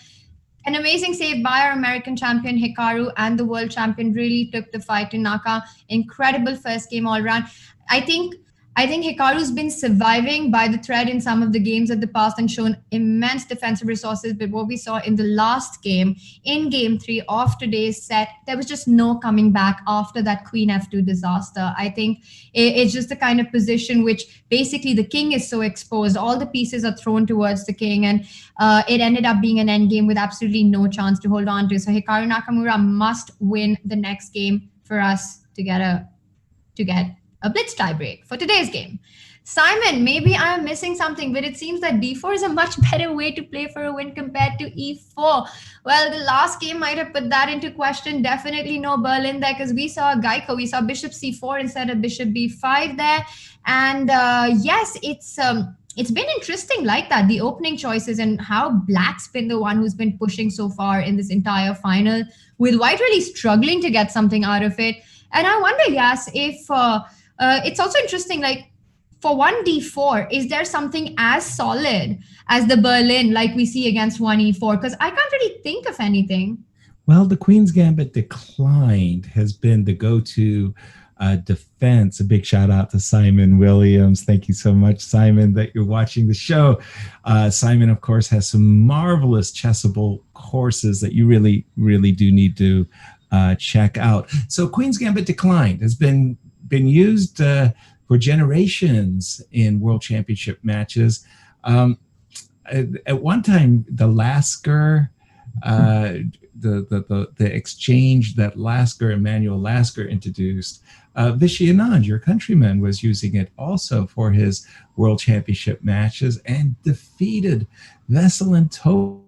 S9: An amazing save by our American champion Hikaru, and the world champion really took the fight to Naka. Incredible first game all around. I think Hikaru's been surviving by the thread in some of the games of the past and shown immense defensive resources. But what we saw in the last game, in game 3 of today's set, there was just no coming back after that Queen F2 disaster. I think it's just the kind of position which basically the king is so exposed. All the pieces are thrown towards the king, and it ended up being an endgame with absolutely no chance to hold on to. So Hikaru Nakamura must win the next game for us to get a blitz tiebreak for today's game. Simon, maybe I'm missing something, but it seems that d4 is a much better way to play for a win compared to e4. Well, the last game might have put that into question. Definitely no Berlin there, because we saw Geico. We saw bishop c4 instead of bishop b5 there. And yes, it's been interesting like that, the opening choices and how black's been the one who's been pushing so far in this entire final, with white really struggling to get something out of it. And I wonder, yes, if it's also interesting, like for 1d4, is there something as solid as the Berlin like we see against 1e4? Because I can't really think of anything.
S5: Well, the Queen's Gambit declined has been the go-to defense. A big shout out to Simon Williams. Thank you so much, Simon, that you're watching the show. Simon, of course, has some marvelous chessable courses that you really, really do need to check out. So Queen's Gambit declined has been used for generations in World Championship matches. At one time, the Lasker, the exchange that Emmanuel Lasker introduced, Vishy Anand, your countryman, was using it also for his World Championship matches and defeated Veselin Toad.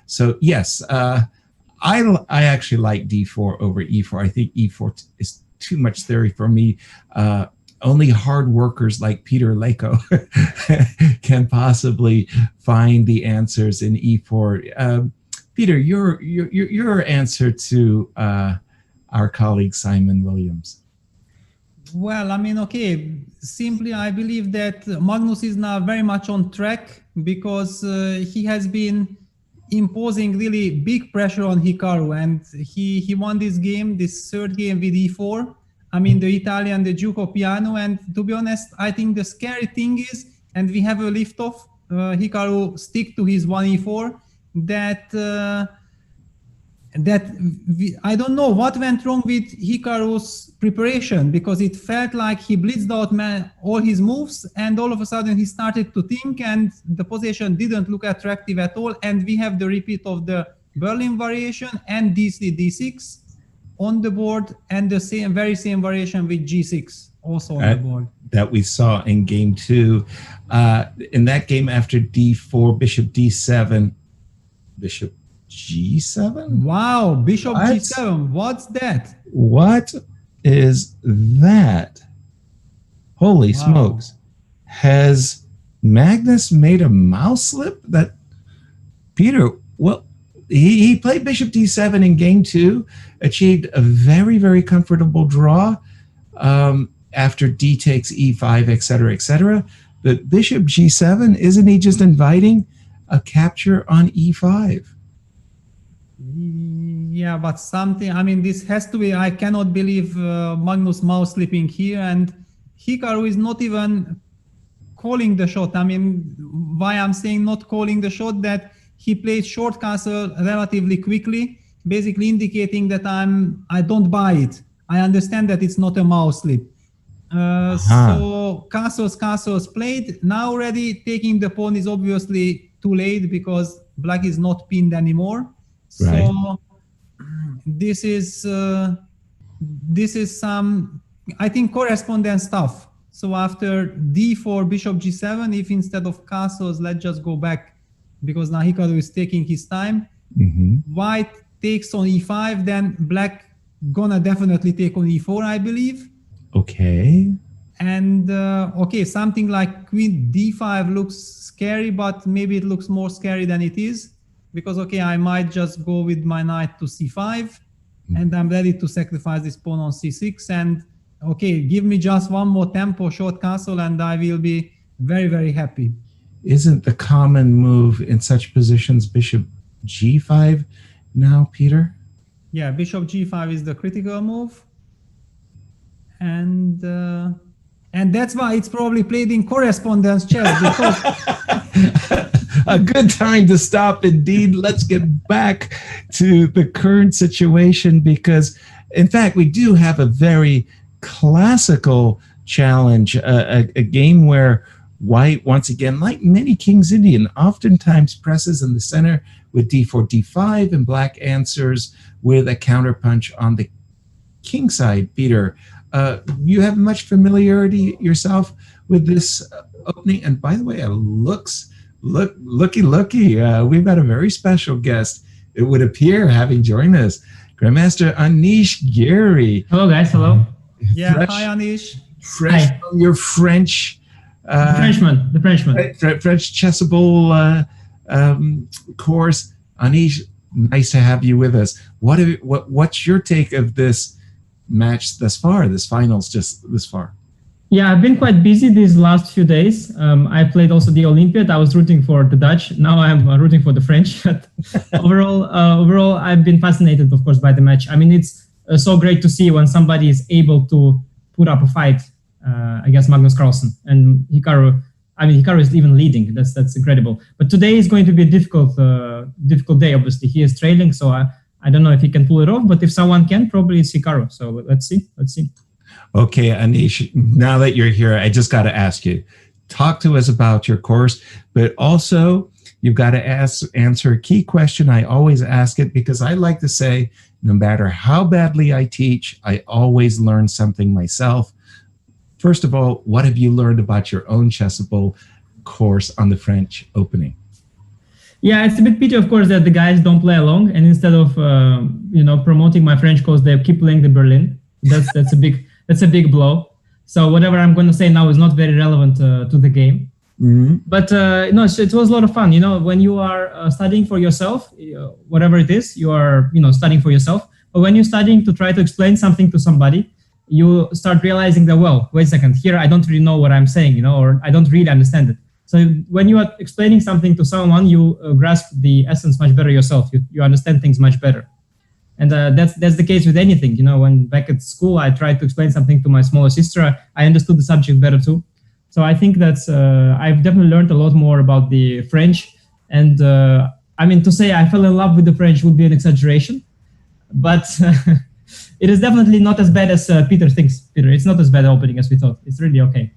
S5: So yes,
S4: I actually like d4 over e4. I think e4 is too much theory for me. Only hard workers like Peter Leko can possibly find the answers in e4. Peter, your answer to our colleague Simon Williams.
S6: Well, I mean, okay, simply I believe that Magnus is now very much on track because he has been imposing really big pressure on Hikaru, and he won this game, this third game with e4. I mean, the Italian, the Duke of Piano, and to be honest, I think the scary thing is, and we have a lift-off, Hikaru stick to his 1e4, I don't know what went wrong with Hikaru's preparation, because it felt like he blitzed out all his moves, and all of a sudden he started to think, and the position didn't look attractive at all. And we have the repeat of the Berlin variation and d3, d6 on the board, and the very same variation with g6 also on the board.
S4: That we saw in game 2. In that game after d4, bishop d7, bishop g7?
S6: Wow, bishop g7. What's that?
S4: What is that? Holy smokes. Has Magnus made a mouse slip? That Peter, well, he played bishop d7 in game 2, achieved a very, very comfortable draw after d takes e5, etc., etc. But bishop g7, isn't he just inviting a capture on e5?
S6: Yeah, but something, I mean, this has to be, I cannot believe Magnus mouse slipping here, and Hikaru is not even calling the shot. I mean, why I'm saying not calling the shot, that he played short castle relatively quickly, basically indicating that I don't buy it. I understand that it's not a mouse slip. So castles played. Now already taking the pawn is obviously too late because black is not pinned anymore. So this is some, I think, correspondence stuff. So after d4, bishop g7, if instead of castles, let's just go back, because now Hikaru is taking his time. White takes on e5, then black gonna definitely take on e4, I believe.
S4: Okay.
S6: And okay, something like queen d5 looks scary, but maybe it looks more scary than it is, because okay, I might just go with my knight to c5, and I'm ready to sacrifice this pawn on c6, and okay, give me just one more tempo short castle and I will be very, very happy.
S4: Isn't the common move in such positions bishop g5 now, Peter?
S6: Yeah, bishop g5 is the critical move, and that's why it's probably played in correspondence chess, because
S4: a good time to stop indeed. Let's get back to the current situation, because in fact we do have a very classical challenge, a game where white, once again, like many King's Indian, oftentimes presses in the center with d4, d5, and black answers with a counterpunch on the king side. Peter, you have much familiarity yourself with this opening, and by the way, looky, we've got a very special guest, it would appear, having joined us, Grandmaster Anish Giri.
S2: Hello guys, hello.
S6: Yeah, hi Anish.
S4: Fresh from your French
S2: the Frenchman.
S4: French chessable course. Anish, nice to have you with us. What's your take of this match thus far, this finals just this far?
S2: Yeah, I've been quite busy these last few days. I played also the Olympiad. I was rooting for the Dutch. Now I'm rooting for the French. overall, I've been fascinated, of course, by the match. I mean, it's so great to see when somebody is able to put up a fight against Magnus Carlsen, and Hikaru. I mean, Hikaru is even leading. That's incredible. But today is going to be a difficult day. Obviously, he is trailing, so I don't know if he can pull it off. But if someone can, probably it's Hikaru. So let's see.
S4: Okay, Anish, now that you're here, I just got to ask you, talk to us about your course, but also you've got to answer a key question. I always ask it because I like to say, no matter how badly I teach, I always learn something myself. First of all, what have you learned about your own chessable course on the French opening?
S2: Yeah, it's a bit pity, of course, that the guys don't play along, and instead of promoting my French course, they keep playing the Berlin. That's a big blow. So whatever I'm going to say now is not very relevant to the game.
S4: Mm-hmm.
S2: But no, it was a lot of fun. When you are studying for yourself, whatever it is, you are studying for yourself. But when you're studying to try to explain something to somebody, you start realizing that, well, wait a second, here I don't really know what I'm saying, or I don't really understand it. So when you are explaining something to someone, you grasp the essence much better yourself. You understand things much better. And that's the case with anything. When back at school, I tried to explain something to my smaller sister, I understood the subject better too. So I think that's, I've definitely learned a lot more about the French. And to say I fell in love with the French would be an exaggeration. But it is definitely not as bad as Peter thinks. Peter, it's not as bad opening as we thought. It's really okay.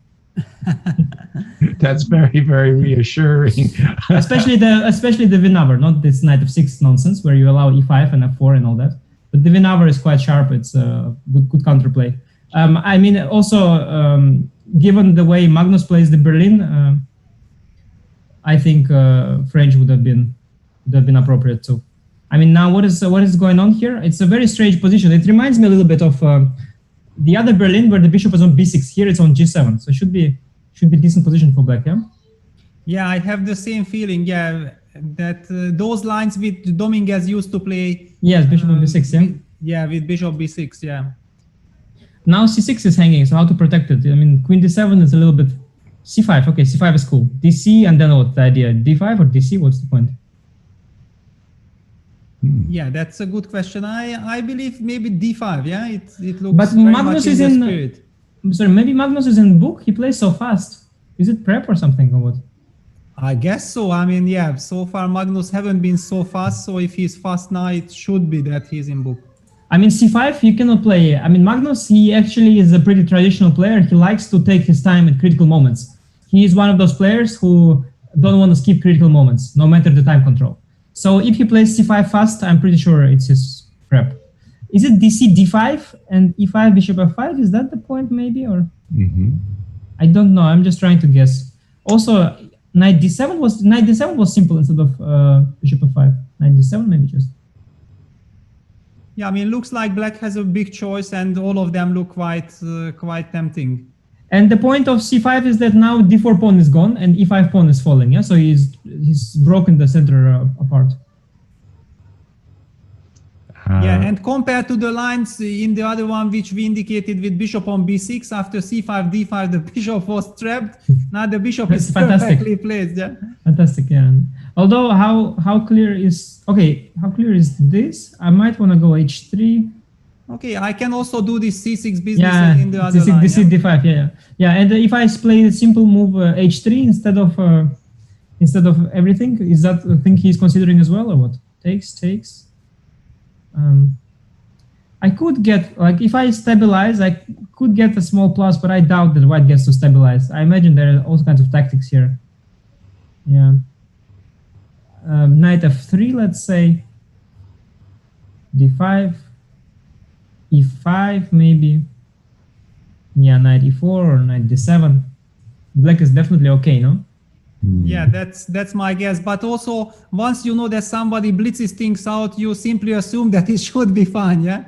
S4: That's very, very reassuring.
S2: especially the Vinaver, not this knight of 6 nonsense where you allow e5 and f4 and all that. But the Vinaver is quite sharp. It's a good counterplay. Given the way Magnus plays the Berlin, I think French would have been appropriate too. Now what is going on here? It's a very strange position. It reminds me a little bit of the other Berlin where the bishop is on b6. Here it's on g7, so it should be a decent position for black.
S6: Yeah, I have the same feeling. Yeah, that those lines with Dominguez used to play.
S2: Yes, bishop on b6.
S6: Yeah, with bishop b6. Yeah.
S2: Now c6 is hanging, so how to protect it? Queen d7 is a little bit. c5. Okay, c5 is cool. dc, and then what? The idea d5 or dc? What's the point?
S6: Yeah, that's a good question. I believe maybe d5. Yeah, it looks.
S2: But
S6: very
S2: Magnus
S6: much
S2: is
S6: in the spirit.
S2: Sorry, maybe Magnus is in book. He plays so fast. Is it prep or something or what?
S6: I guess so. Yeah. So far Magnus haven't been so fast. So if he's fast now, it should be that he's in book.
S2: c5 you cannot play. Magnus, he actually is a pretty traditional player. He likes to take his time at critical moments. He is one of those players who don't want to skip critical moments, no matter the time control. So if he plays c5 fast, I'm pretty sure it's his prep. Is it dc d5 and e5 bishop f5? Is that the point maybe, or?
S4: Mm-hmm.
S2: I don't know. I'm just trying to guess. Also, knight d7 was simple instead of bishop f5. Knight d7 maybe just.
S6: Yeah, looks like black has a big choice, and all of them look quite tempting.
S2: And the point of c5 is that now d4 pawn is gone and e5 pawn is falling. Yeah, so he's broken the center apart.
S6: Yeah, and compared to the lines in the other one, which we indicated with bishop on b6, after c5, d5, the bishop was trapped. Now the bishop is perfectly placed. Yeah.
S2: Fantastic, yeah. Although how clear is this? I might want to go h3.
S6: Okay, I can also do this c6 business in the other
S2: c6,
S6: line.
S2: c6, d5, yeah. And if I play the simple move h3 instead of everything, is that a thing he's considering as well, or what? Takes. I could get, if I stabilize, I could get a small plus, but I doubt that white gets to stabilize. I imagine there are all kinds of tactics here. Yeah. Knight f3, let's say. d5. e5, maybe. Yeah, knight e4 or knight d7. Black is definitely okay, no?
S6: Yeah, that's my guess. But also, once you know that somebody blitzes things out, you simply assume that it should be fine, yeah?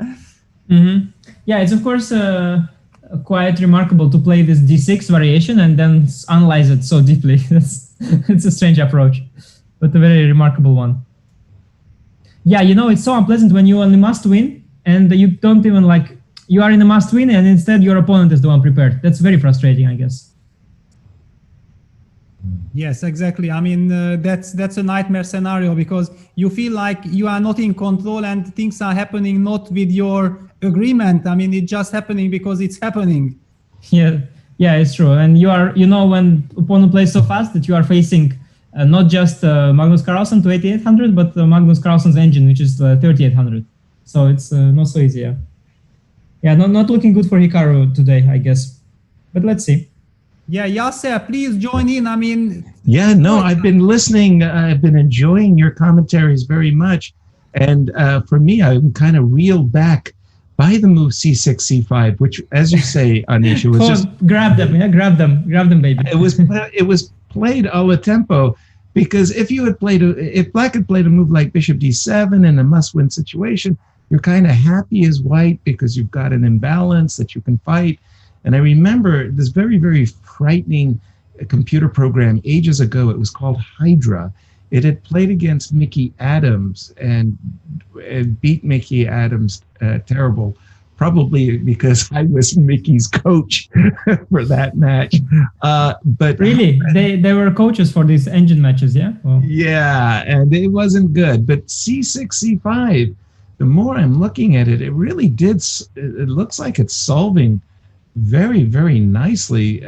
S2: Mm-hmm. Yeah, it's of course quite remarkable to play this d6 variation and then analyze it so deeply. It's a strange approach, but a very remarkable one. Yeah, it's so unpleasant when you only must win and you don't even you are in a must win and instead your opponent is the one prepared. That's very frustrating, I guess.
S6: Yes, exactly. That's a nightmare scenario because you feel like you are not in control and things are happening not with your agreement. It's just happening because it's happening.
S2: Yeah, it's true. And when opponent plays so fast that you are facing not just Magnus Carlsen 2800, but Magnus Carlsen's engine, which is 3800. So it's not so easy. Yeah, not looking good for Hikaru today, I guess. But let's see.
S6: Yeah, Yasser, please join in.
S4: I've been listening. I've been enjoying your commentaries very much. And for me, I'm kind of reeled back by the move c6, c5, which, as you say, Anisha, was just...
S2: Grab them, baby.
S4: It was played a la tempo. Because if black had played a move like bishop d7 in a must-win situation, you're kind of happy as white because you've got an imbalance that you can fight. And I remember this very, very frightening computer program ages ago. It was called Hydra. It had played against Mickey Adams and beat Mickey Adams terrible, probably because I was Mickey's coach for that match. But
S2: really, they were coaches for these engine matches, yeah? Well,
S4: yeah, and it wasn't good. But c6, c5, the more I'm looking at it, it really did. It looks like it's solving very, very nicely.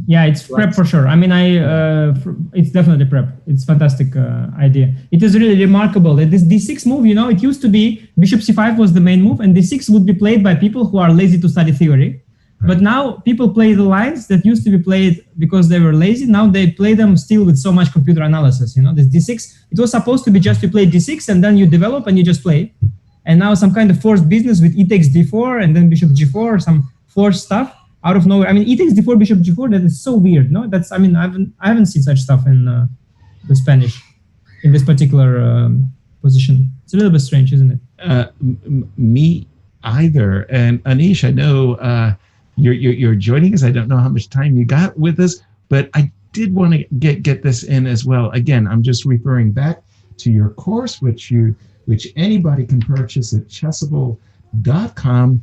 S2: Yeah, it's prep for sure. I mean, it's definitely prep. It's fantastic idea. It is really remarkable that this d6 move, you know, it used to be bishop c5 was the main move, and d6 would be played by people who are lazy to study theory. Right. But now people play the lines that used to be played because they were lazy. Now they play them still with so much computer analysis. You know, this d6, it was supposed to be just you play d6 and then you develop and you just play. And now some kind of forced business with e takes d4 and then bishop g4, some forced stuff out of nowhere. I mean, e takes d4, bishop g4, that is so weird, no? That's, I mean, I haven't seen such stuff in the Spanish, in this particular position. It's a little bit strange, isn't it?
S4: Me either. And Anish, I know you're joining us. I don't know how much time you got with us, but I did want to get this in as well. Again, I'm just referring back to your course, which anybody can purchase at chessable.com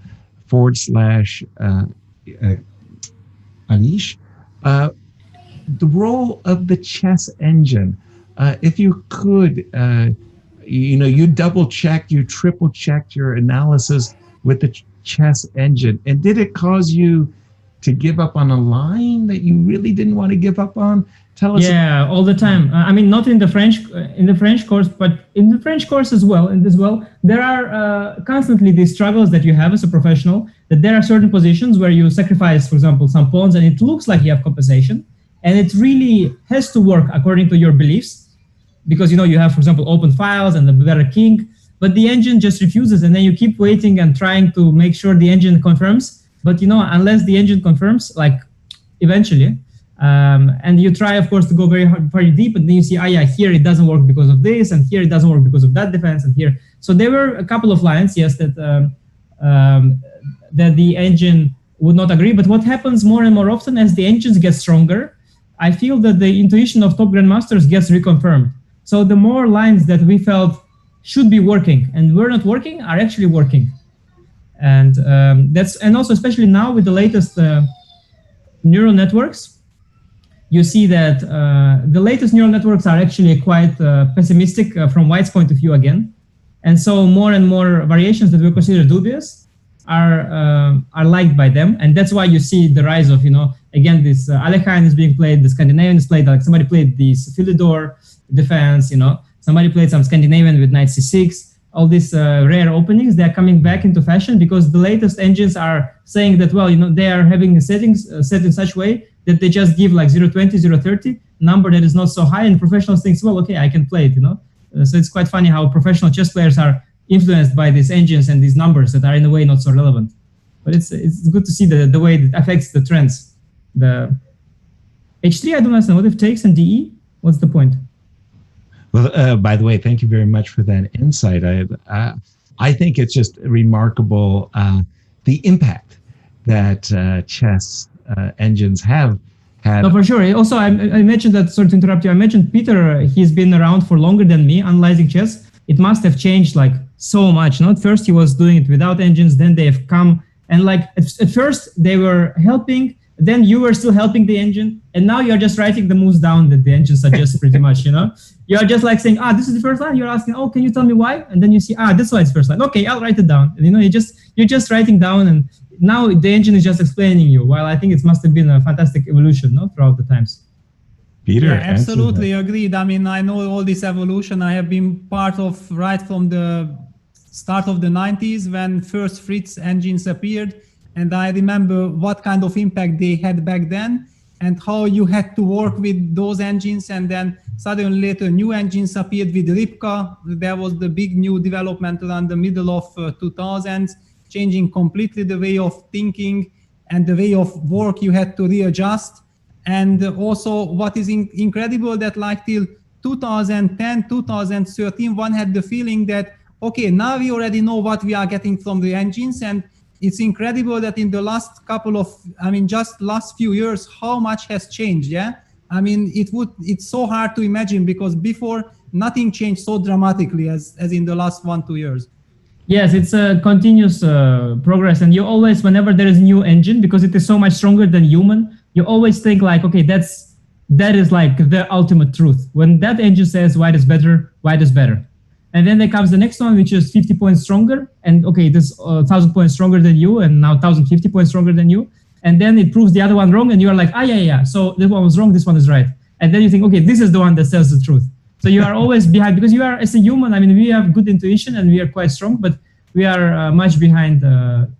S4: /Anish. The role of the chess engine. If you could, you double checked, you triple checked your analysis with the chess engine. And did it cause you to give up on a line that you really didn't want to give up on? Tell us.
S2: Yeah, all the time. I mean, not in the French course, but in the French course as well. And as well, there are constantly these struggles that you have as a professional, that there are certain positions where you sacrifice, for example, some pawns, and it looks like you have compensation. And it really has to work according to your beliefs, because, you have, for example, open files and the better king, but the engine just refuses. And then you keep waiting and trying to make sure the engine confirms. But, unless the engine confirms, like eventually, and you try, of course, to go very deep, and then you see, here it doesn't work because of this, and here it doesn't work because of that defense, and here. So there were a couple of lines, yes, that the engine would not agree. But what happens more and more often as the engines get stronger, I feel that the intuition of top grandmasters gets reconfirmed. So the more lines that we felt should be working and were not working are actually working. And and also especially now with the latest neural networks, you see that the latest neural networks are actually quite pessimistic from White's point of view again. And so more and more variations that we consider dubious are liked by them. And that's why you see the rise of, again, this Alekhine is being played, the Scandinavian is played, like somebody played this Philidor defense, somebody played some Scandinavian with knight c6. All these rare openings, they're coming back into fashion because the latest engines are saying that, well, they are having the settings set in such way that they just give like 0.20, 0.30, number that is not so high, and professionals think, well, okay, I can play it, So it's quite funny how professional chess players are influenced by these engines and these numbers that are in a way not so relevant. But it's good to see the way it affects the trends. The h3, I don't understand. What if takes and de? What's the point?
S4: Well, by the way, thank you very much for that insight. I think it's just remarkable the impact that chess engines have had.
S2: No, for sure. Also, I mentioned that, sorry to interrupt you, I mentioned Peter, he's been around for longer than me analyzing chess. It must have changed like so much. At first he was doing it without engines, then they have come, and like at first they were helping, then you were still helping the engine, and now you're just writing the moves down that the engine suggests pretty much, You're just like saying, this is the first line. You're asking, can you tell me why? And then you see, this is why it's first line. Okay, I'll write it down. And you're just writing down, and now the engine is just explaining you. While I think it must have been a fantastic evolution, throughout the times.
S4: Peter,
S6: yeah, absolutely agreed. I mean, I know all this evolution. I have been part of right from the start of the 90s when first Fritz engines appeared. And I remember what kind of impact they had back then and how you had to work with those engines. And then suddenly later new engines appeared with Ripka. There was the big new development around the middle of 2000s, changing completely the way of thinking and the way of work you had to readjust. And also what is incredible that like till 2010, 2013, one had the feeling that, okay, now we already know what we are getting from the engines, and it's incredible that in the last just last few years, how much has changed, yeah? I mean, it's so hard to imagine, because before nothing changed so dramatically as in the last 1-2 years.
S2: Yes, it's a continuous progress, and you always, whenever there is a new engine, because it is so much stronger than human, you always think like, okay, that is like the ultimate truth. When that engine says white is better, white is better. And then there comes the next one, which is 50 points stronger, and okay, it is 1,000 points stronger than you, and now 1,050 points stronger than you. And then it proves the other one wrong, and you are like, yeah. So this one was wrong, this one is right. And then you think, okay, this is the one that says the truth. So you are always behind, because you are, as a human, I mean, we have good intuition and we are quite strong, but we are much behind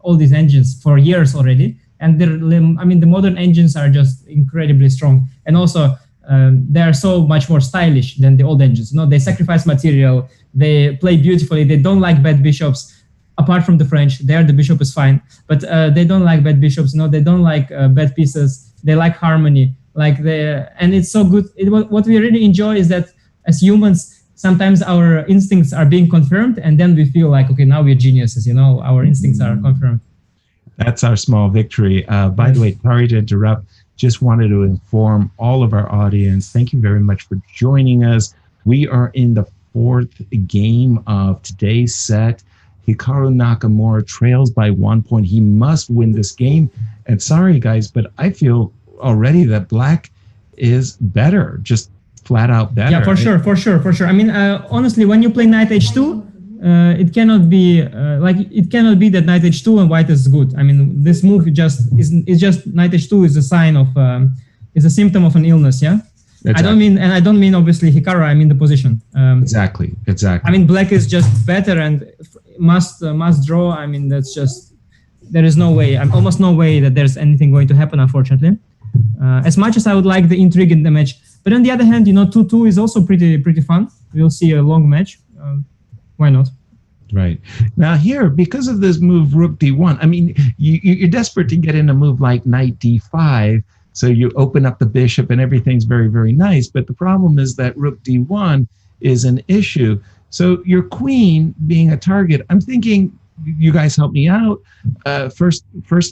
S2: all these engines for years already. And the modern engines are just incredibly strong. And also, they are so much more stylish than the old engines. They sacrifice material, they play beautifully, they don't like bad bishops. Apart from the French, there the bishop is fine, but they don't like bad bishops. They don't like bad pieces. They like harmony. And it's so good. What we really enjoy is that as humans, sometimes our instincts are being confirmed, and then we feel like, okay, now we're geniuses. Our instincts are confirmed.
S4: That's our small victory. By the way, sorry to interrupt. Just wanted to inform all of our audience. Thank you very much for joining us. We are in the fourth game of today's set. Hikaru Nakamura trails by 1 point. He must win this game. And sorry, guys, but I feel already that black is better, just flat out better.
S2: Yeah, for sure. I mean, honestly, when you play knight h2, it cannot be that knight h2 and white is good. I mean, this move is just knight h2 is a sign of is a symptom of an illness. Yeah. Exactly. I don't mean obviously Hikaru. I mean the position.
S4: Exactly. I
S2: mean, black is just better and must draw. I mean, that's just, there is no way. Almost no way that there's anything going to happen, unfortunately. As much as I would like the intrigue in the match, but on the other hand, 2-2 is also pretty fun. We'll see a long match. Why not?
S4: Right. Now here, because of this move, rook d1, I mean, you're desperate to get in a move like knight d5, so you open up the bishop and everything's very, very nice. But the problem is that rook d1 is an issue. So your queen being a target, I'm thinking, you guys help me out. First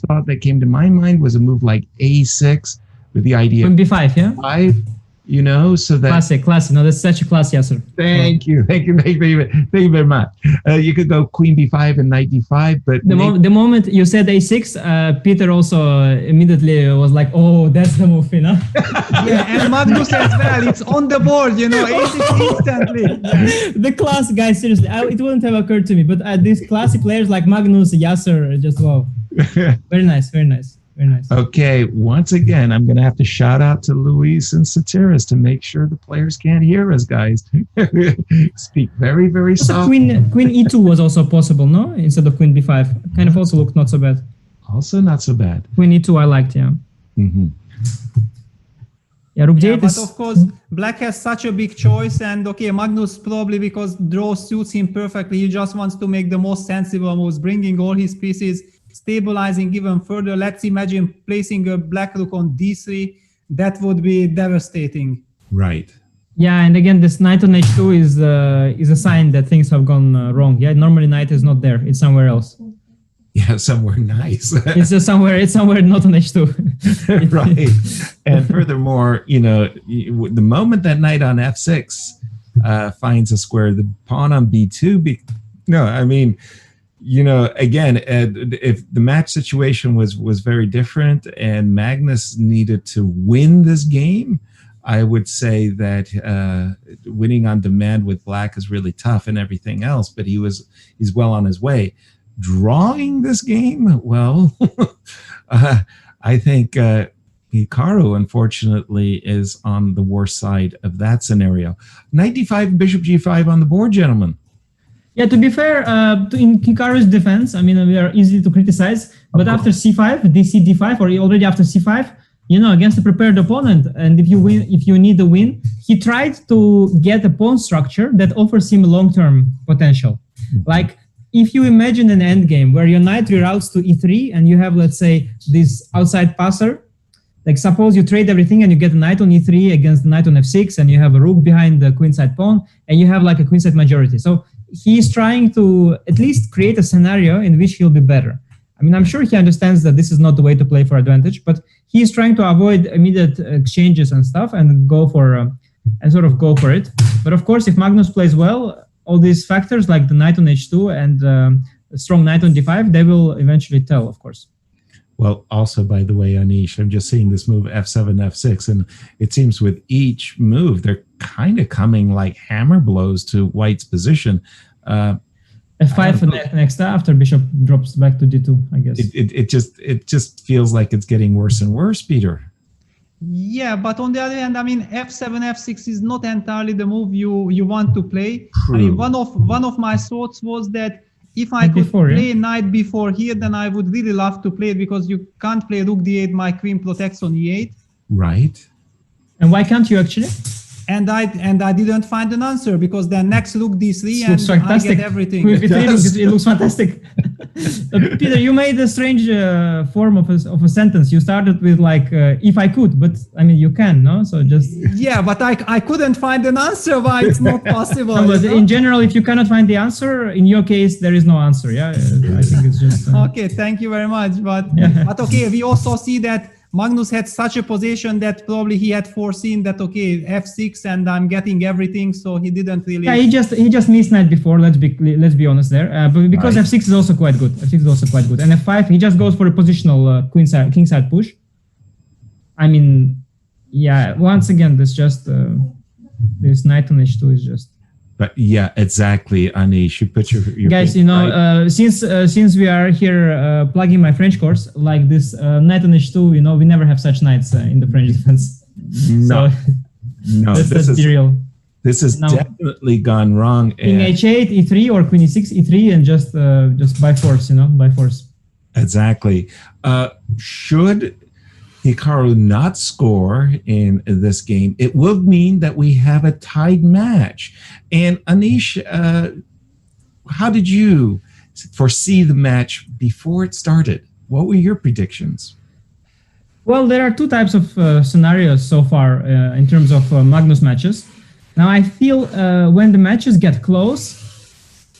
S4: thought that came to my mind was a move like a6 with the idea
S2: of b5, yeah?
S4: 5, so that...
S2: Classic. No, that's such a classy answer.
S4: Thank you very much. You could go queen b5 and knight d5, but...
S2: The moment you said a6, Peter also immediately was like, oh, that's the move,
S6: Yeah, and Magnus as well. It's on the board, a6 instantly.
S2: The class, guys, seriously, it wouldn't have occurred to me, but these classy players like Magnus, Yasser, just wow. Very nice.
S4: Okay, once again, I'm going to have to shout out to Luis and Satiris to make sure the players can't hear us, guys. Speak very, very soft.
S2: Queen e2 was also possible, no? Instead of queen b5. Kind of also looked not so bad.
S4: Also not so bad.
S2: Queen e2 I liked, yeah.
S4: Mm-hmm.
S2: Yeah, rook d8
S6: but of course, black has such a big choice, and okay, Magnus probably, because draw suits him perfectly, he just wants to make the most sensible moves, bringing all his pieces, stabilizing even further. Let's imagine placing a black rook on d3. That would be devastating.
S4: Right.
S2: Yeah, and again, this knight on h2 is a sign that things have gone wrong. Yeah, normally knight is not there; it's somewhere else.
S4: Yeah, somewhere nice.
S2: It's just somewhere not on h2.
S4: Right. And furthermore, the moment that knight on f6 finds a square, the pawn on b2. Again, if the match situation was very different and Magnus needed to win this game, I would say that winning on demand with black is really tough and everything else, but he's well on his way. Drawing this game, well, I think Hikaru, unfortunately, is on the worse side of that scenario. Knight d5, bishop g5 on the board, gentlemen.
S2: Yeah, to be fair, in Hikaru's defense, I mean, we are easy to criticize, but after c5, dc d5, or already after c5, against a prepared opponent, and if you need a win, he tried to get a pawn structure that offers him long-term potential. Like, if you imagine an endgame where your knight reroutes to e3 and you have, let's say, this outside passer, like suppose you trade everything and you get a knight on e3 against the knight on f6, and you have a rook behind the queenside pawn, and you have like a queenside majority. So he's trying to at least create a scenario in which he'll be better. I mean, I'm sure he understands that this is not the way to play for advantage, but he's trying to avoid immediate exchanges and stuff and go for and sort of go for it. But of course, if Magnus plays well, all these factors like the knight on h2 and a strong knight on d5, they will eventually tell, of course.
S4: Well, also, by the way, Anish, I'm just seeing this move f7, f6, and it seems with each move, they're kind of coming like hammer blows to White's position.
S2: F5 next after bishop drops back to d2, I guess.
S4: It just feels like it's getting worse and worse, Peter.
S6: Yeah, but on the other hand, I mean, f7, f6 is not entirely the move you want to play.
S4: True.
S6: I mean, one of my thoughts was that if I could play knight before here, then I would really love to play it, because you can't play rook d8, my queen protects on e8.
S4: Right.
S2: And why can't you actually?
S6: And I didn't find an answer, because then next rook d3 and
S2: fantastic.
S6: I get everything.
S2: It looks fantastic. Peter, you made a strange form of a sentence. You started with like, if I could, but I mean, you can, no? So just...
S6: Yeah, but I couldn't find an answer why it's not possible.
S2: No, but in general, if you cannot find the answer, in your case, there is no answer, yeah? I think it's just...
S6: Okay, thank you very much. But okay, we also see that Magnus had such a position that probably he had foreseen that, okay, f6 and I'm getting everything, so he didn't really...
S2: Yeah, he just missed knight before, let's be honest there. But because f6 is also quite good. f6 is also quite good. And f5, he just goes for a positional kingside push. I mean, yeah, once again, this just... this knight on h2 is just...
S4: But yeah, exactly, Anish. You put your
S2: guys, you know, right. Since we are here plugging my French course, like this knight on h2, you know, we never have such knights in the French defense.
S4: No,
S2: so,
S4: no,
S2: this is real.
S4: This has definitely gone wrong.
S2: King h8, e3, or queen e6, e3, and just by force, you know, by force.
S4: Exactly. Should Hikaru not score in this game, it will mean that we have a tied match. And Anish, how did you foresee the match before it started? What were your predictions?
S2: Well, there are two types of scenarios so far in terms of Magnus matches. Now, I feel when the matches get close,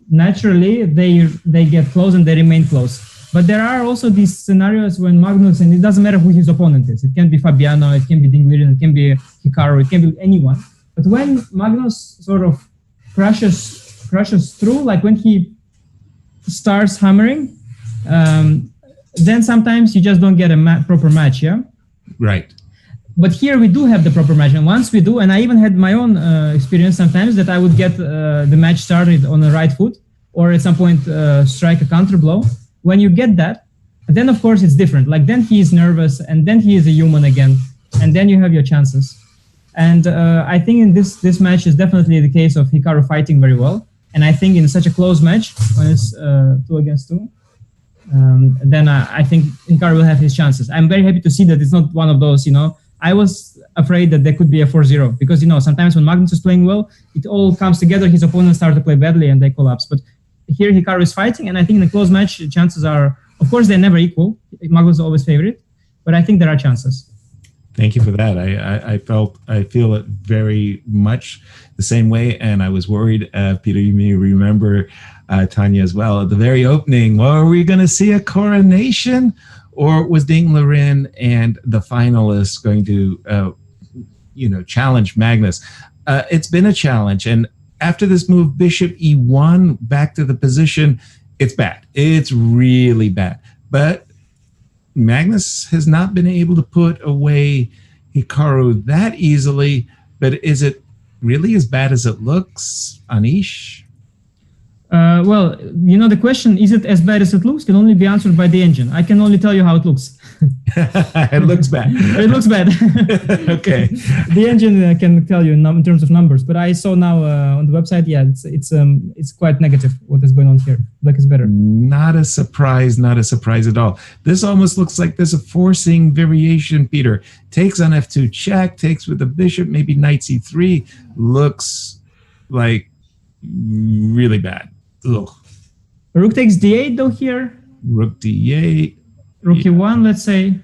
S2: naturally they get close and they remain close. But there are also these scenarios when Magnus, and it doesn't matter who his opponent is. It can be Fabiano, it can be Dingliren, it can be Hikaru, it can be anyone. But when Magnus sort of crushes through, like when he starts hammering, then sometimes you just don't get a proper match, yeah?
S4: Right.
S2: But here we do have the proper match, and once we do, and I even had my own experience sometimes that I would get the match started on the right foot, or at some point strike a counter blow. When you get that, then of course it's different. Like then he is nervous, and then he is a human again, and then you have your chances. And I think in this match is definitely the case of Hikaru fighting very well. And I think in such a close match, when it's 2 against 2, then I think Hikaru will have his chances. I'm very happy to see that it's not one of those, you know, I was afraid that there could be a 4-0 because, you know, sometimes when Magnus is playing well, it all comes together. His opponents start to play badly and they collapse. But here Hikaru is fighting, and I think in a close match, chances are, of course, they're never equal. Magnus is always favorite, but I think there are chances.
S4: Thank you for that. I feel it very much the same way, and I was worried. Peter, you may remember Tanya as well. At the very opening, well, are we going to see a coronation, or was Dingliren and the finalists going to, challenge Magnus? It's been a challenge, and after this move, Bishop E1 back to the position, it's bad. It's really bad. But Magnus has not been able to put away Hikaru that easily. But is it really as bad as it looks, Anish?
S2: Well, you know, the question, is it as bad as it looks, can only be answered by the engine. I can only tell you how it looks.
S4: It looks bad.
S2: It looks bad.
S4: Okay.
S2: The engine can tell you in terms of numbers, but I saw now on the website, yeah, it's quite negative what is going on here. Black is better.
S4: Not a surprise at all. This almost looks like there's a forcing variation, Peter. Takes on f2 check, takes with the bishop, maybe knight c3. Looks like really bad. Ugh.
S2: Rook takes d8 though here.
S4: Rook d8.
S2: Rook e1, let's say.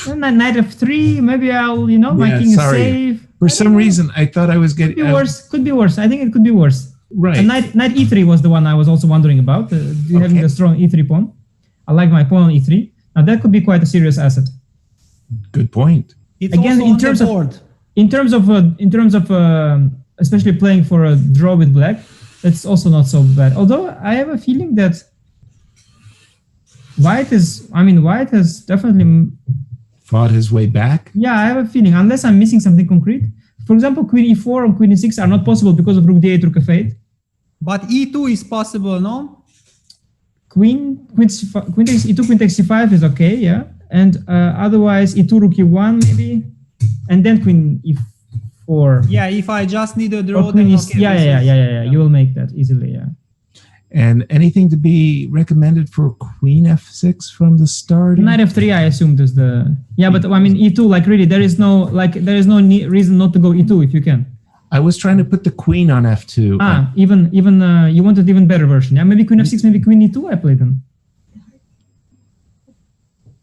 S2: Knight f3. Maybe I'll, my
S4: Yeah,
S2: king is
S4: sorry.
S2: safe.
S4: For some reason, I thought I was getting.
S2: Could be worse. Could be worse. I think it could be worse.
S4: Right.
S2: And knight e3 was the one I was also wondering about. Having the strong e3 pawn. I like my pawn on e3. Now that could be quite a serious asset.
S4: Good point.
S6: It's
S2: Again,
S6: also
S2: in
S6: on
S2: terms
S6: the
S2: of
S6: board.
S2: in terms of especially playing for a draw with black, it's also not so bad. Although I have a feeling that white has definitely
S4: fought his way back.
S2: Yeah, I have a feeling, unless I'm missing something concrete. For example, queen e4 and queen e6 are not possible because of rook d8, rook f8.
S6: But e2 is possible, no?
S2: Queen takes e2, queen takes c5 is okay, yeah. And otherwise e2, rook e1 maybe, and then queen e4.
S6: Yeah, if I just need a draw,
S2: Queen
S6: then
S2: is,
S6: okay.
S2: yeah. You will make that easily, yeah.
S4: And anything to be recommended for queen f6 from the start?
S2: Knight f3, I assumed is the but I mean e2. Like really, there is no reason not to go e2 if you can.
S4: I was trying to put the queen on f2.
S2: Even you wanted even better version. Yeah, maybe queen f6, maybe queen e2. I played them.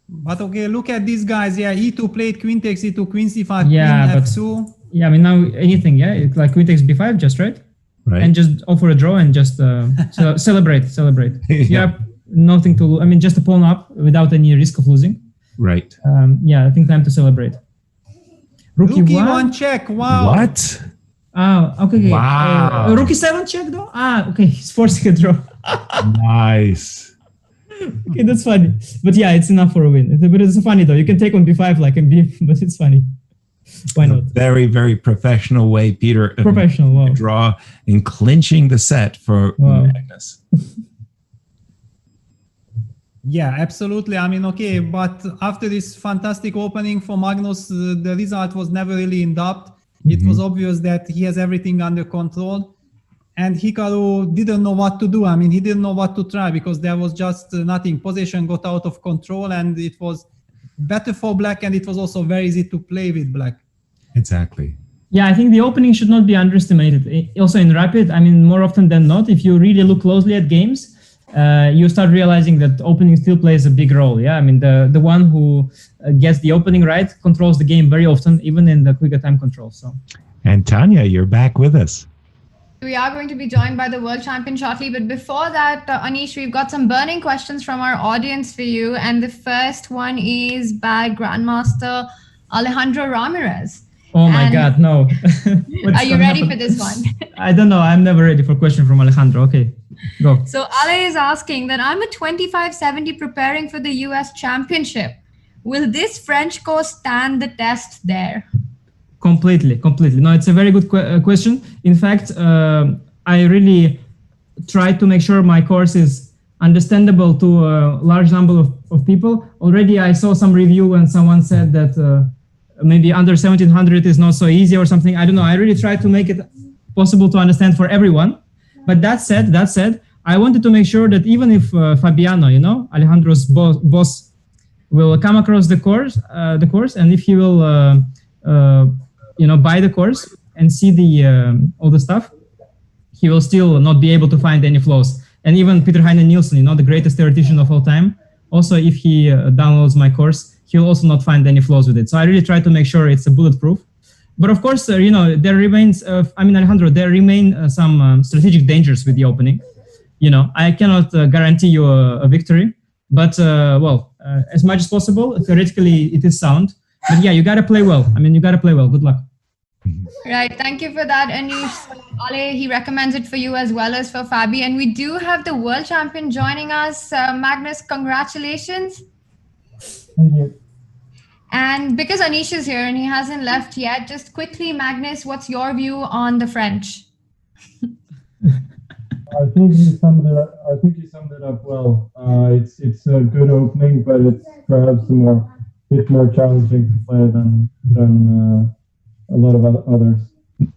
S6: But okay, look at these guys. Yeah, e2 played, queen takes e2, queen c5,
S2: Yeah,
S6: queen
S2: but
S6: f2.
S2: Yeah, I mean now anything. Yeah, it's like queen takes b5, just right.
S4: Right.
S2: And just offer a draw and just celebrate. Yeah, nothing to. I mean, just a pawn up without any risk of losing.
S4: Right.
S2: Yeah, I think time to celebrate. Rook
S6: e1 check. Wow.
S4: What?
S2: Okay.
S4: Wow.
S2: Rook e7 check though. Okay, he's forcing a draw.
S4: Nice.
S2: Okay, that's funny. But yeah, it's enough for a win. But it's funny though. You can take on b5 like in b, but it's funny. Why not?
S4: Very, very professional way, Peter.
S2: Professional, wow.
S4: Draw in clinching the set for Magnus.
S6: Yeah, absolutely. I mean, okay, but after this fantastic opening for Magnus, the result was never really in doubt. It was obvious that he has everything under control. And Hikaru didn't know what to do. I mean, he didn't know what to try because there was just nothing. Position got out of control and it was better for black, and it was also very easy to play with black.
S4: Exactly.
S2: Yeah, I think the opening should not be underestimated. Also in Rapid, I mean, more often than not, if you really look closely at games, you start realizing that opening still plays a big role. Yeah, I mean, the one who gets the opening right controls the game very often, even in the quicker time control. So.
S4: And Tanya, you're back with us.
S9: We are going to be joined by the world champion shortly, but before that, Anish, we've got some burning questions from our audience for you. And the first one is by Grandmaster Alejandro Ramirez.
S2: Oh my God, no.
S9: Are you ready for this one?
S2: I don't know. I'm never ready for a question from Alejandro. Okay, go.
S9: So Ale is asking that I'm a 25-70 preparing for the US Championship. Will this French course stand the test there?
S2: Completely. No, it's a very good question. In fact, I really try to make sure my course is understandable to a large number of people. Already I saw some review and someone said that maybe under 1700 is not so easy or something. I don't know. I really try to make it possible to understand for everyone. But that said, I wanted to make sure that even if Fabiano, Alejandro's boss, will come across the course, and if he will buy the course and see the all the stuff, he will still not be able to find any flaws. And even Peter Heine Nielsen, the greatest theoretician of all time, also if he downloads my course, he'll also not find any flaws with it. So I really try to make sure it's a bulletproof. But of course, there remains, Alejandro, there remain some strategic dangers with the opening. I cannot guarantee you a victory, but as much as possible, theoretically it is sound. But yeah, you got to play well. You got to play well. Good luck.
S9: Right. Thank you for that, Anish. Ale, he recommends it for you as well as for Fabi. And we do have the world champion joining us. Magnus, congratulations.
S2: Thank you.
S9: And because Anish is here and he hasn't left yet, just quickly, Magnus, what's your view on the French?
S7: I think you summed it up well. It's a good opening, but it's perhaps a bit more challenging to play than a lot of others.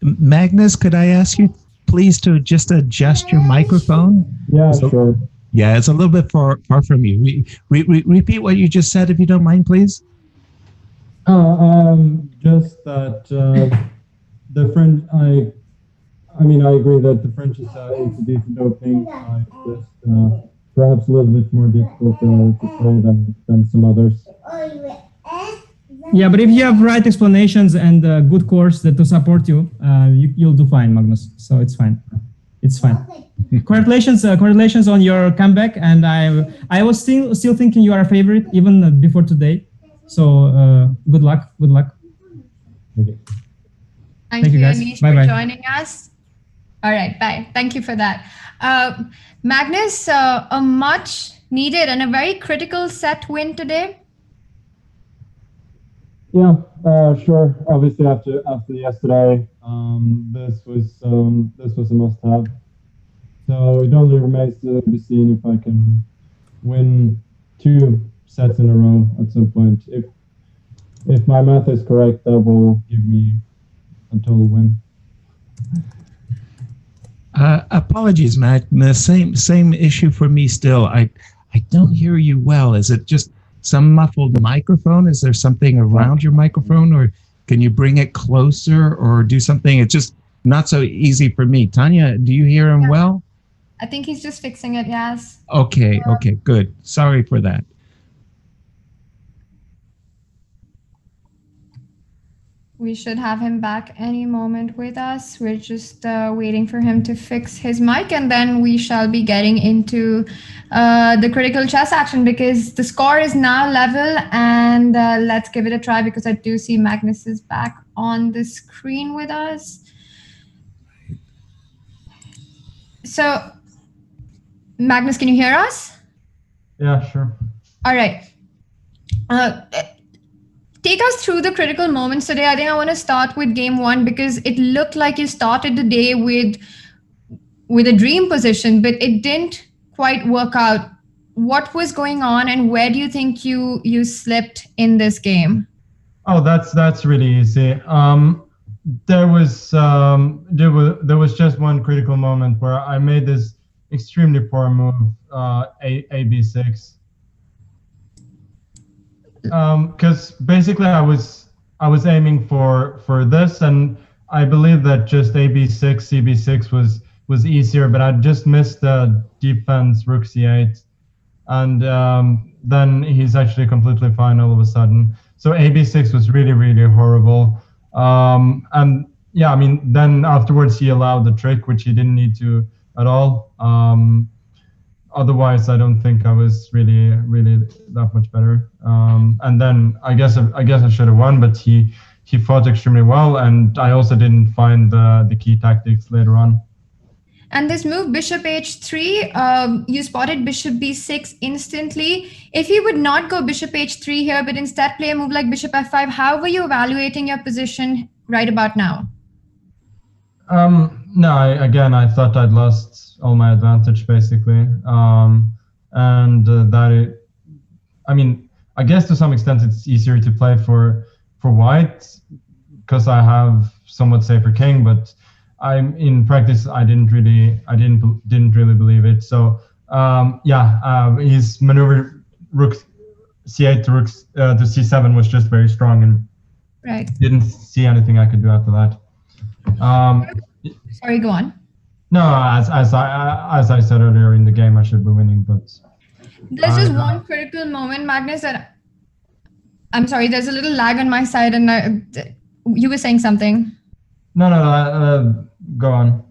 S4: Magnus, could I ask you please to just adjust your microphone?
S7: Yeah, sure.
S4: Yeah, it's a little bit far from you. Repeat what you just said, if you don't mind, please.
S7: Just that the French. I agree that the French is a decent opening. Just perhaps a little bit more difficult to play than some others.
S2: Yeah, but if you have right explanations and a good course that to support you, you'll do fine, Magnus. So it's fine. It's fine. Congratulations on your comeback. And I was still thinking you are a favorite even before today. So good luck. Good luck. Okay.
S9: Thank you,
S2: guys.
S9: Anish,
S2: Bye-bye.
S9: for joining us. All right, bye. Thank you for that. Magnus, a much needed and a very critical set win today.
S7: Yeah, sure. Obviously, after yesterday, this was a must-have. So it only remains to be seen if I can win 2 sets in a row at some point. If my math is correct, that will give me a total win.
S4: Apologies, Matt. The same issue for me still. I don't hear you well. Is it just some muffled microphone? Is there something around your microphone, or can you bring it closer or do something? It's just not so easy for me. Tanya, do you hear him well?
S9: I think he's just fixing it, yes.
S4: Okay, good. Sorry for that.
S9: We should have him back any moment with us. We're just waiting for him to fix his mic, and then we shall be getting into the critical chess action, because the score is now level, and let's give it a try, because I do see Magnus is back on the screen with us. So, Magnus, can you hear us?
S7: Yeah, sure.
S9: All right. Take us through the critical moments today. I think I want to start with game 1, because it looked like you started the day with a dream position, but it didn't quite work out. What was going on, and where do you think you slipped in this game?
S7: Oh, that's really easy. There was just one critical moment where I made this extremely poor move, AB6. Because basically I was aiming for this, and I believe that just AB6, CB6 was easier, but I just missed the defense rook C8, and then he's actually completely fine all of a sudden. So AB6 was really, really horrible. And yeah, I mean, then afterwards he allowed the trick, which he didn't need to at all. Otherwise, I don't think I was really that much better. And then I guess I should have won, but he fought extremely well, and I also didn't find the key tactics later on.
S9: And this move, bishop h3, you spotted bishop b6 instantly. If you would not go bishop h3 here, but instead play a move like bishop f5, how were you evaluating your position right about now?
S7: No, I thought I'd lost all my advantage basically, I guess to some extent it's easier to play for white because I have somewhat safer king, but in practice I didn't really believe it. So his maneuver rook c8 to rook to c7 was just very strong, and didn't see anything I could do after that.
S9: Sorry, go on.
S7: No, as I said earlier in the game, I should be winning, but
S9: there's just one critical moment, Magnus, that I'm sorry, there's a little lag on my side, and you were saying something.
S7: No, go on.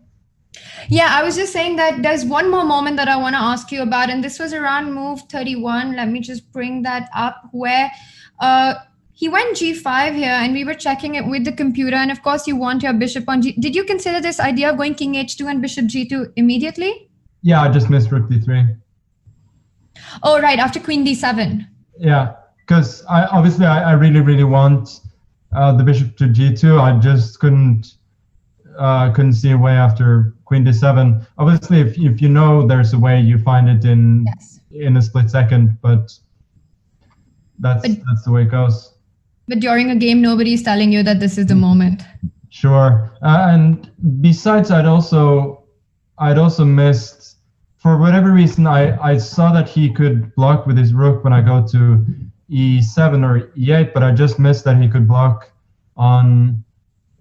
S9: Yeah, I was just saying that there's one more moment that I want to ask you about, and this was around move 31. Let me just bring that up, where he went g5 here, and we were checking it with the computer, and of course you want your bishop on g. Did you consider this idea of going king h2 and bishop g2 immediately?
S7: Yeah, I just missed rook d3.
S9: Oh, right, after queen d7.
S7: Yeah, because I really want the bishop to g2. I just couldn't see a way after queen d7. Obviously, if you know there's a way, you find it in a split second, but that's the way it goes.
S9: But during a game, nobody's telling you that this is the moment.
S7: Sure, and besides, I'd also missed, for whatever reason, I saw that he could block with his rook when I go to e7 or e8, but I just missed that he could block on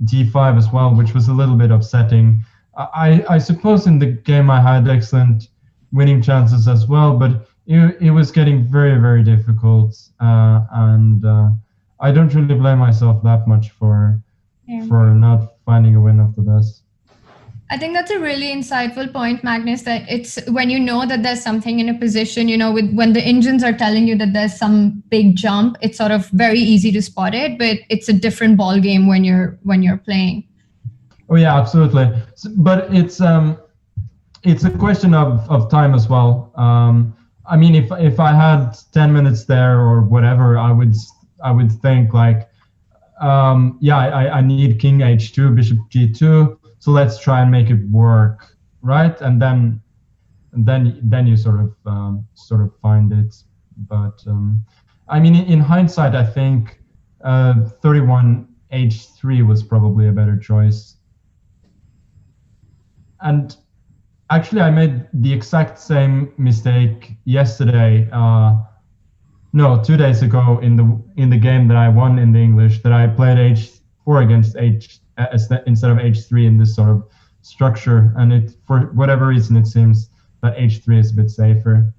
S7: d5 as well, which was a little bit upsetting. I suppose in the game I had excellent winning chances as well, but it was getting very, very difficult, and I don't really blame myself that much for
S9: Yeah.
S7: not finding a win after this.
S9: I think that's a really insightful point, Magnus, that it's when you know that there's something in a position, with when the engines are telling you that there's some big jump, it's sort of very easy to spot it, but it's a different ball game when you're playing.
S7: Oh yeah, absolutely. But it's a question of time as well. I mean, if I had 10 minutes there or whatever, I would think like, I need king h2, bishop g2, so let's try and make it work, right? And then you sort of find it. But I mean, in hindsight, I think 31 h3 was probably a better choice. And actually, I made the exact same mistake yesterday. No, 2 days ago in the game that I won in the English, that I played h4 against instead of h3 in this sort of structure, and it, for whatever reason, it seems that h3 is a bit safer.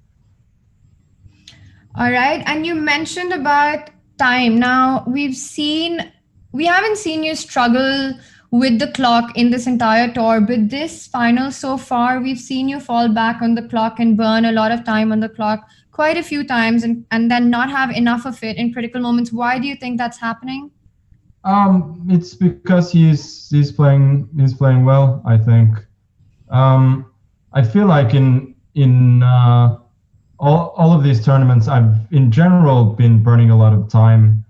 S9: All right, and you mentioned about time. Now we haven't seen you struggle with the clock in this entire tour, but this final so far, we've seen you fall back on the clock and burn a lot of time on the clock quite a few times, and then not have enough of it in critical moments. Why do you think that's happening?
S7: It's because he's playing well, I think. I feel like in all of these tournaments, I've in general been burning a lot of time.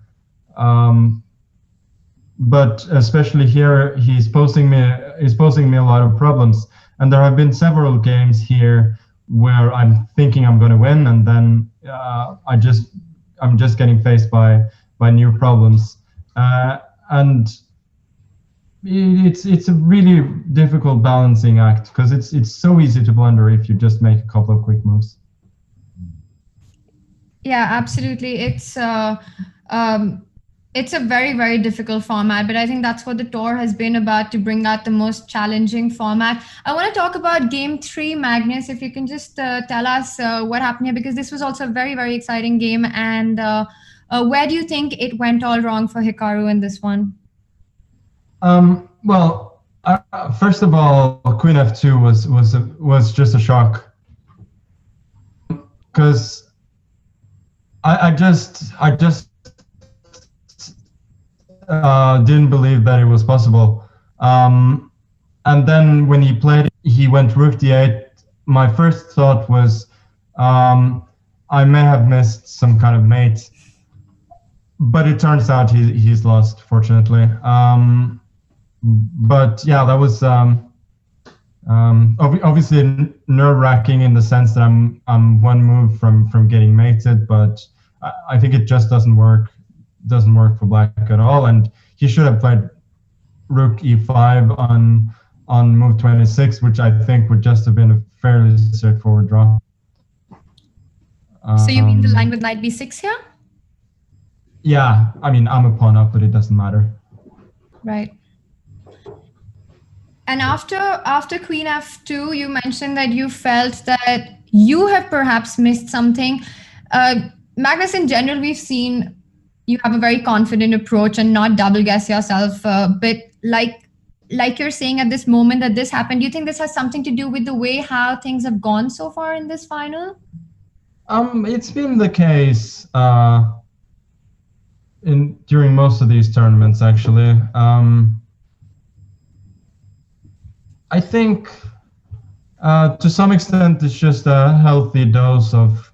S7: But especially here, he's posing me a lot of problems, and there have been several games here where I'm thinking I'm going to win, and then I'm just getting faced by new problems, and it's a really difficult balancing act, because it's so easy to blunder if you just make a couple of quick moves.
S9: Yeah, absolutely. It's a very, very difficult format, but I think that's what the tour has been about, to bring out the most challenging format. I want to talk about game 3, Magnus, if you can just tell us what happened here, because this was also a very, very exciting game. And where do you think it went all wrong for Hikaru in this one?
S7: Well, first of all, queen f2 was just a shock, because I just didn't believe that it was possible. And then when he played, he went rook d8. My first thought was, I may have missed some kind of mate, but it turns out he's lost, fortunately. But yeah, that was obviously nerve-wracking in the sense that I'm one move from getting mated, but I think it just doesn't work for black at all, and he should have played rook e5 on move 26, which I think would just have been a fairly straightforward draw.
S9: So you mean the line with knight b6 here?
S7: Yeah, I mean, I'm a pawn up, but it doesn't matter.
S9: Right. And after queen f2, you mentioned that you felt that you have perhaps missed something. Magnus, in general, we've seen you have a very confident approach and not double guess yourself. But like you're saying at this moment that this happened, do you think this has something to do with the way how things have gone so far in this final?
S7: It's been the case during most of these tournaments, actually. I think to some extent it's just a healthy dose of,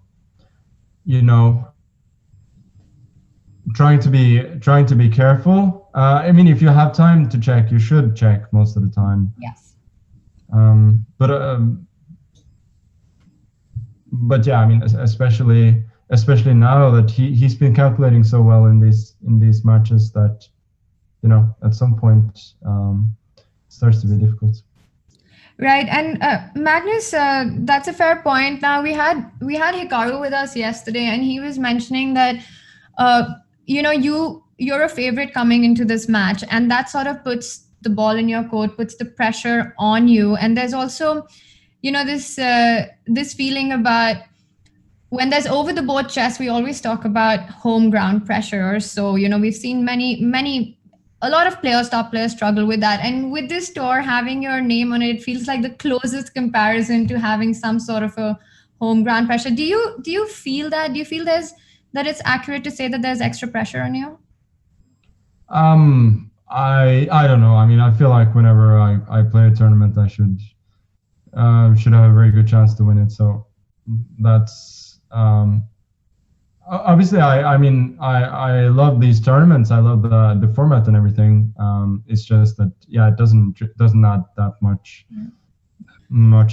S7: trying to be careful. I mean, if you have time to check, you should check most of the time.
S9: Yes.
S7: But yeah, I mean, especially now that he's been calculating so well in these matches that, at some point it starts to be difficult.
S9: Right, and Magnus, that's a fair point. Now we had Hikaru with us yesterday, and he was mentioning that you're a favorite coming into this match, and that sort of puts the ball in your court, puts the pressure on you. And there's also, this feeling about when there's over the board chess, we always talk about home ground pressure. So, we've seen a lot of players, top players, struggle with that. And with this tour, having your name on it, it feels like the closest comparison to having some sort of a home ground pressure. Do you feel that? Do you feel that it's accurate to say that there's extra pressure on you?
S7: I don't know. I mean, I feel like whenever I play a tournament, I should have a very good chance to win it. So that's obviously I love these tournaments. I love the format and everything. It's just that it doesn't add that much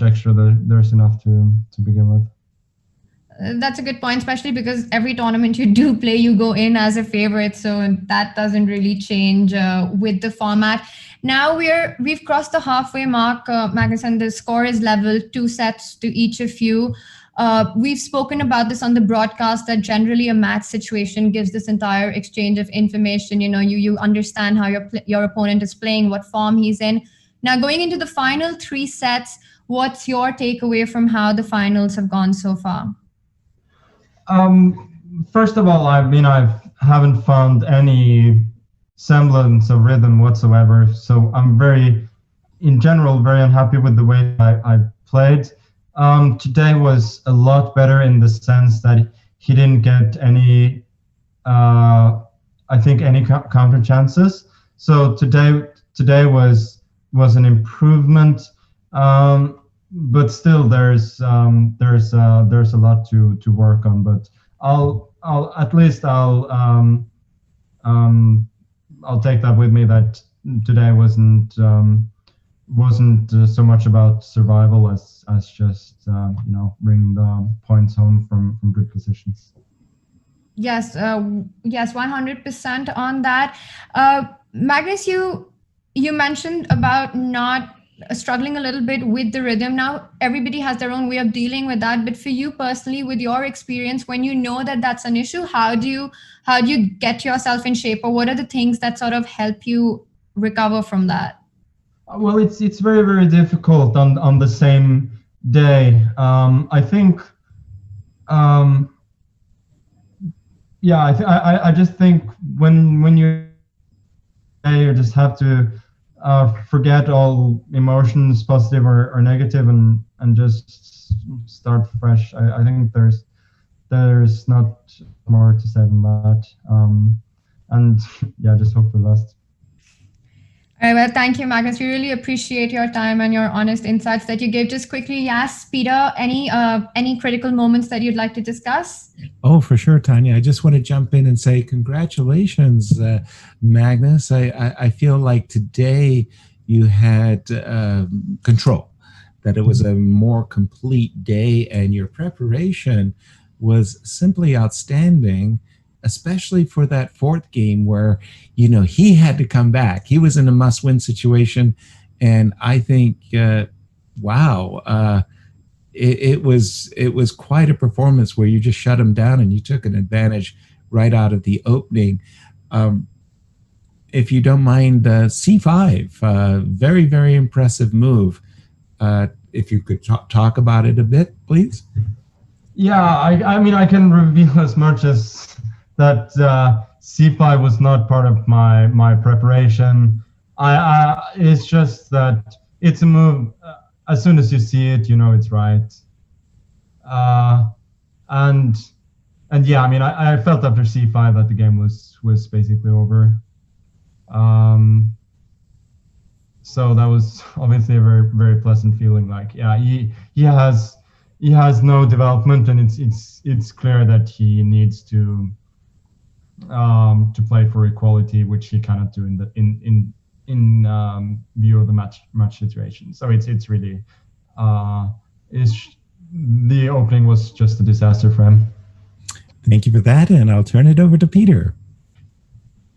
S7: extra. There's enough to begin with.
S9: That's a good point, especially because every tournament you do play, you go in as a favorite. So that doesn't really change with the format. Now we've crossed the halfway mark, Magnus, and the score is level, 2 sets to each of you. We've spoken about this on the broadcast that generally a match situation gives this entire exchange of information. You understand how your opponent is playing, what form he's in. Now going into the final 3 sets, what's your takeaway from how the finals have gone so far?
S7: First of all, I haven't found any semblance of rhythm whatsoever. So I'm in general, very unhappy with the way I played. Today was a lot better in the sense that he didn't get any, any counter chances. So today was an improvement. But still, there's a lot to work on. But I'll take that with me, that today wasn't so much about survival as just bringing the points home from good positions.
S9: Yes, 100% on that. Magnus, you mentioned about not struggling a little bit with the rhythm. Now everybody has their own way of dealing with that, but for you personally, with your experience, when you know that that's an issue, how do you get yourself in shape, or what are the things that sort of help you recover from that?
S7: Well, it's very, very difficult on the same day. I think I just think when you just have to forget all emotions, positive or negative, and just start fresh. I think there's not more to say than that. And just hope for the best.
S9: All right, well, thank you, Magnus. We really appreciate your time and your honest insights that you gave. Just quickly, yes, Peter, any critical moments that you'd like to discuss?
S5: Oh, for sure, Tanya. I just want to jump in and say congratulations, Magnus. I feel like today you had control, that it was a more complete day, and your preparation was simply outstanding, especially for that 4th game where, he had to come back. He was in a must-win situation. And I think, it was quite a performance where you just shut him down and you took an advantage right out of the opening. If you don't mind, C5, very, very impressive move. If you could talk about it a bit, please.
S7: Yeah, I can reveal as much as that C5 was not part of my preparation. It's just that it's a move. As soon as you see it, it's right. And I felt after C5 that the game was basically over. So that was obviously a very, very pleasant feeling. Like, he has no development, and it's clear that he needs to play for equality, which he cannot do in view of the match situation. So it's really the opening was just a disaster for him.
S5: Thank you for that, and I'll turn it over to Peter.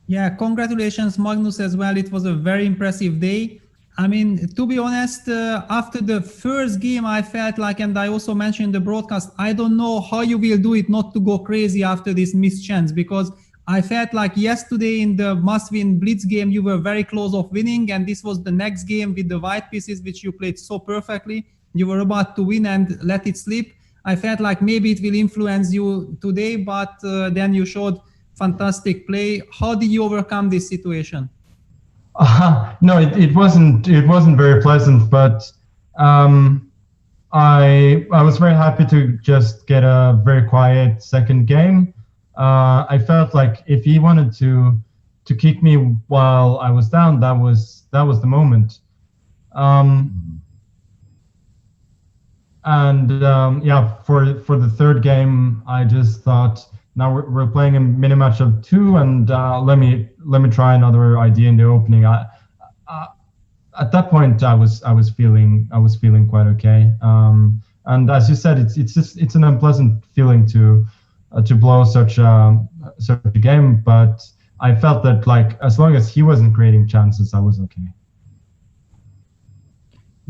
S6: Yeah, congratulations, Magnus, as well. It was a very impressive day. I mean, to be honest, after the first game, I felt like, and I also mentioned in the broadcast, I don't know how you will do it not to go crazy after this missed chance, because I felt like yesterday in the must-win blitz game, you were very close of winning, and this was the next game with the white pieces, which you played so perfectly. You were about to win and let it slip. I felt like maybe it will influence you today, but then you showed fantastic play. How did you overcome this situation?
S7: No, it wasn't very pleasant, but I was very happy to just get a very quiet second game. I felt like if he wanted to kick me while I was down, that was the moment. Yeah, for the third game, I just thought, now we're playing a mini match of 2, and let me try another idea in the opening. At that point, I was feeling quite okay. And as you said, it's an unpleasant feeling to blow such a game. But I felt that, like, as long as he wasn't creating chances, I was okay.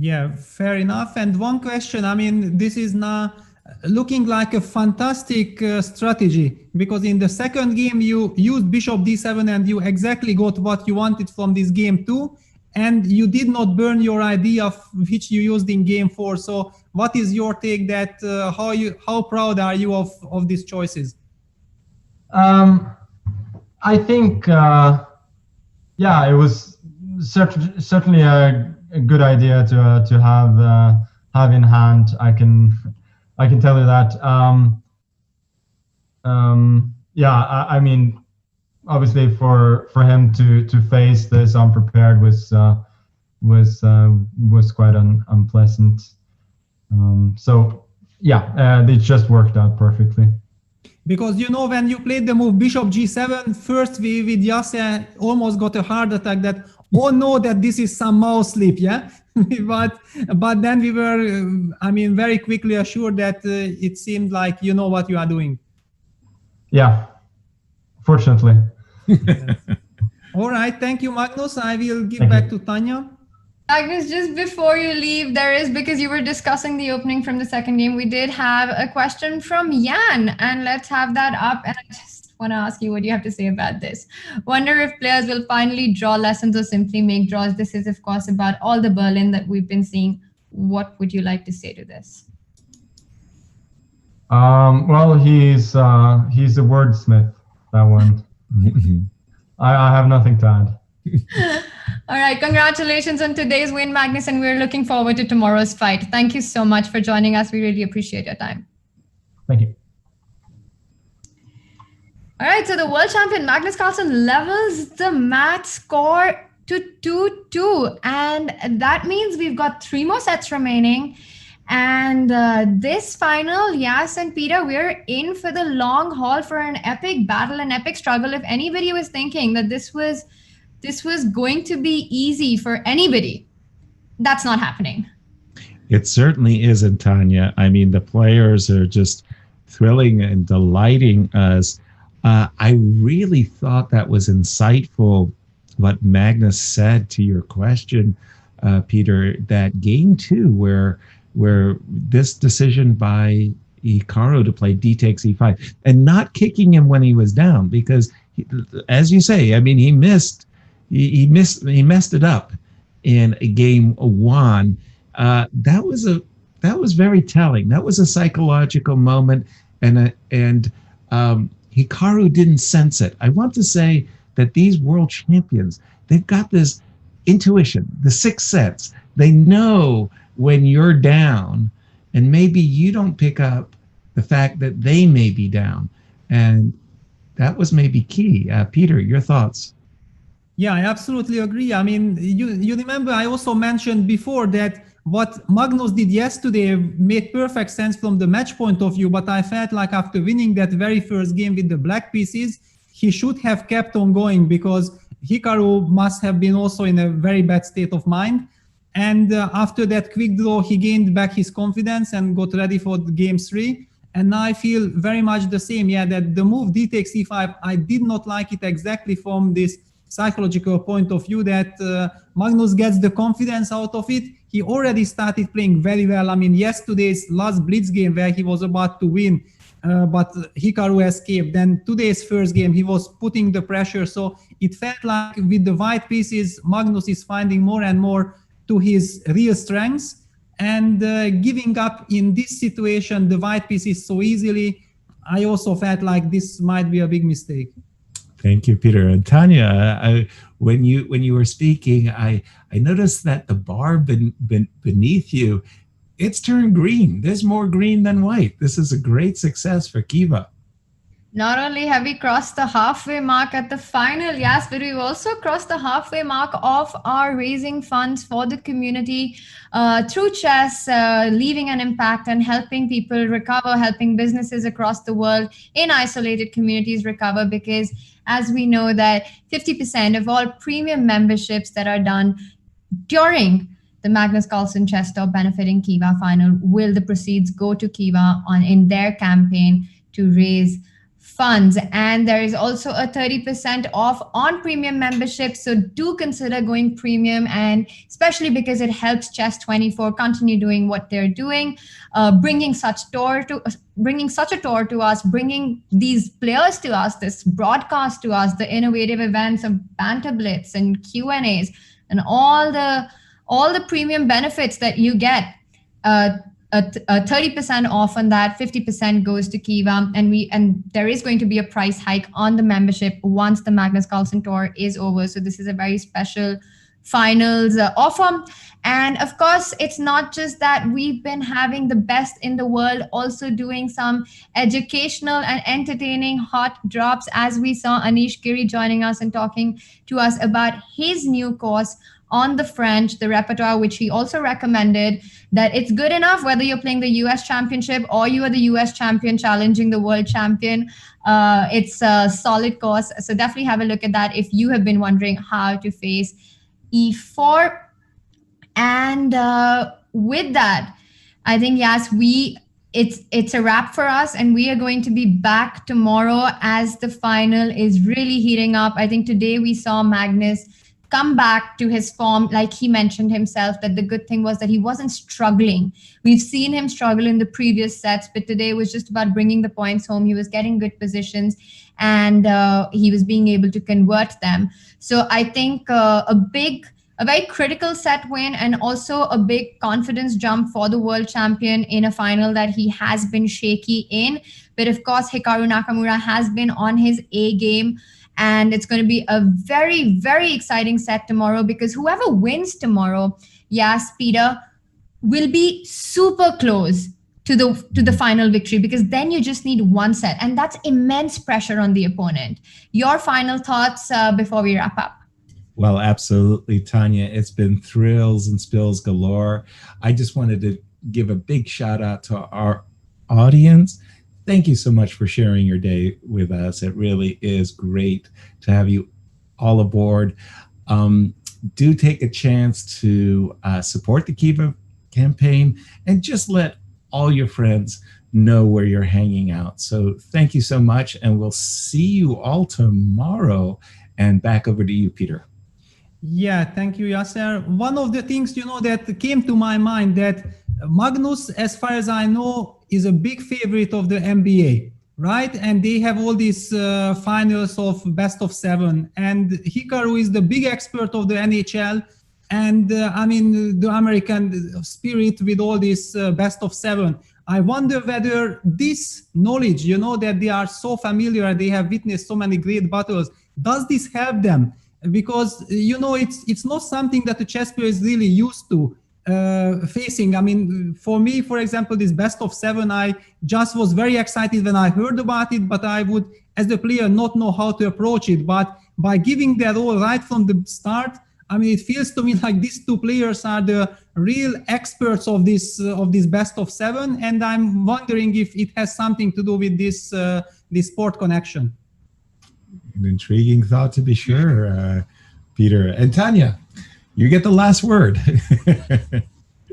S6: Yeah, fair enough. And one question, I mean, this is now looking like a fantastic strategy, because in the second game you used bishop d7 and you exactly got what you wanted from this game too, and you did not burn your idea which you used in game 4. So what is your take that how proud are you of these choices?
S7: I think yeah, it was certainly a good idea to have in hand. I can tell you that. Yeah, I mean, obviously for him to face this unprepared was quite unpleasant. So yeah, it just worked out perfectly.
S6: Because, you know, when you played the move bishop g7, first we with Yase almost got a heart attack that, oh no, that this is some mouse sleep, yeah? but then we were, I mean, very quickly assured that it seemed like you know what you are doing.
S7: Yeah, fortunately.
S6: All right, thank you, Magnus. I will give back to Tanya.
S9: Magnus, just before you leave, because you were discussing the opening from the second game, we did have a question from Jan, and let's have that up. And I just want to ask you what you have to say about this. Wonder if players will finally draw lessons or simply make draws. This is, of course, about all the Berlin that we've been seeing. What would you like to say to this?
S7: Well, he's a wordsmith, that one. I have nothing to add.
S9: All right, congratulations on today's win, Magnus, and we're looking forward to tomorrow's fight. Thank you so much for joining us. We really appreciate your time.
S7: Thank you.
S9: All right, so the world champion Magnus Carlsen levels the match score to 2-2, and that means we've got 3 more sets remaining. And this final, Yas and Peter, we're in for the long haul for an epic battle, an epic struggle. If anybody was thinking that this was going to be easy for anybody, that's not happening.
S4: It certainly isn't, Tanya. I mean, the players are just thrilling and delighting us. I really thought that was insightful, what Magnus said to your question, Peter, that game 2, where this decision by Hikaru to play d takes e5 and not kicking him when he was down, because as you say, I mean, he messed it up in game 1. That was very telling. That was a psychological moment, and Hikaru didn't sense it. I want to say that these world champions, they've got this intuition, the sixth sense. They know when you're down, and maybe you don't pick up the fact that they may be down, and that was maybe key. Peter, your thoughts?
S6: Yeah, I absolutely agree. I mean, you remember I also mentioned before that what Magnus did yesterday made perfect sense from the match point of view, but I felt like after winning that very first game with the black pieces, he should have kept on going, because Hikaru must have been also in a very bad state of mind. And after that quick draw, he gained back his confidence and got ready for game 3. And now I feel very much the same. Yeah, that the move d takes e5, I did not like it exactly from this psychological point of view, that Magnus gets the confidence out of it. He already started playing very well. I mean, yesterday's last blitz game where he was about to win, but Hikaru escaped. Then today's first game, he was putting the pressure. So it felt like with the white pieces, Magnus is finding more and more to his real strengths. and giving up in this situation the white pieces so easily, I also felt like this might be a big mistake.
S4: Thank you, Peter. And Tanya, when you were speaking, I noticed that the bar beneath you, it's turned green. There's more green than white. This is a great success for Kiva.
S9: Not only have we crossed the halfway mark at the final, yes, but we've also crossed the halfway mark of our raising funds for the community through chess, leaving an impact and helping people recover, helping businesses across the world in isolated communities recover, because as we know that 50% of all premium memberships that are done during the Magnus Carlsen chess tour benefiting Kiva final, will the proceeds go to Kiva in their campaign to raise funds. And there is also a 30% off on premium membership, so do consider going premium, and especially because it helps Chess24 continue doing what they're doing, bringing such a tour to us, bringing these players to us, this broadcast to us, the innovative events of Banter Blitz and Q&As and all the premium benefits that you get. A 30% off on that, 50% goes to Kiva, and there is going to be a price hike on the membership once the Magnus Carlsen tour is over. So this is a very special finals offer. And of course, it's not just that we've been having the best in the world, also doing some educational and entertaining hot drops, as we saw Anish Giri joining us and talking to us about his new course on the French, the repertoire, which he also recommended, that it's good enough whether you're playing the US championship or you are the US champion challenging the world champion. It's a solid course. So definitely have a look at that if you have been wondering how to face E4. And with that, I think, yes, it's a wrap for us, and we are going to be back tomorrow as the final is really heating up. I think today we saw Magnus come back to his form, like he mentioned himself, that the good thing was that he wasn't struggling. We've seen him struggle in the previous sets, but today was just about bringing the points home. He was getting good positions, and he was being able to convert them. So I think a very critical set win, and also a big confidence jump for the world champion in a final that he has been shaky in. But of course, Hikaru Nakamura has been on his A game. And it's going to be a very, very exciting set tomorrow, because whoever wins tomorrow, yes, Peter, will be super close to the final victory, because then you just need one set, and that's immense pressure on the opponent. Your final thoughts before we wrap up?
S4: Well, absolutely, Tanya. It's been thrills and spills galore. I just wanted to give a big shout out to our audience. Thank you so much for sharing your day with us. It really is great to have you all aboard. Do take a chance to support the Kiva campaign, and just let all your friends know where you're hanging out. So thank you so much, and we'll see you all tomorrow. And back over to you, Peter.
S6: Yeah, thank you, Yasser. One of the things, that came to my mind, that Magnus, as far as I know, is a big favorite of the NBA, right? And they have all these finals of best of 7. And Hikaru is the big expert of the NHL. And the American spirit with all this best of 7. I wonder whether this knowledge, that they are so familiar, they have witnessed so many great battles, does this help them? Because, it's not something that the chess player is really used to facing. For me, for example, this best of 7, I just was very excited when I heard about it, but I would, as the player, not know how to approach it. But by giving that all right from the start, it feels to me like these two players are the real experts of this best of 7, and I'm wondering if it has something to do with this sport connection.
S4: An intriguing thought, to be sure, Peter. And Tanya, you get the last word.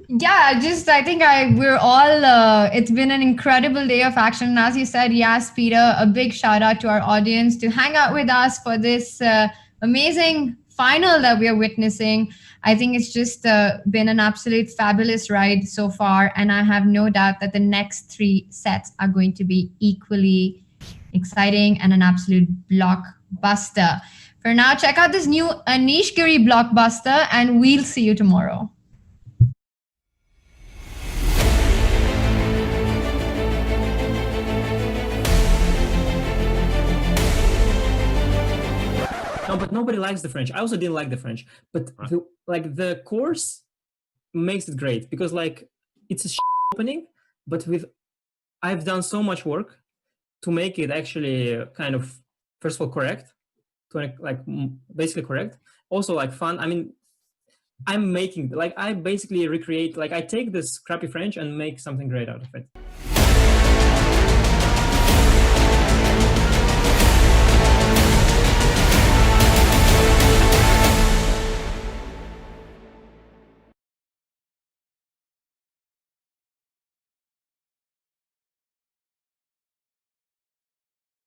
S9: Yeah, I think we're all, it's been an incredible day of action. And as you said, yes, Peter, a big shout out to our audience to hang out with us for this amazing final that we are witnessing. I think it's just been an absolute fabulous ride so far. And I have no doubt that the next 3 sets are going to be equally exciting and an absolute blockbuster. For now, check out this new Anish Giri blockbuster, and we'll see you tomorrow.
S12: No, but nobody likes the French. I also didn't like the French, but the course makes it great because like it's a opening, but I've done so much work to make it actually kind of first of all correct, to like basically correct. Also like fun. I mean, I basically recreate, like I take this crappy French and make something great out of it.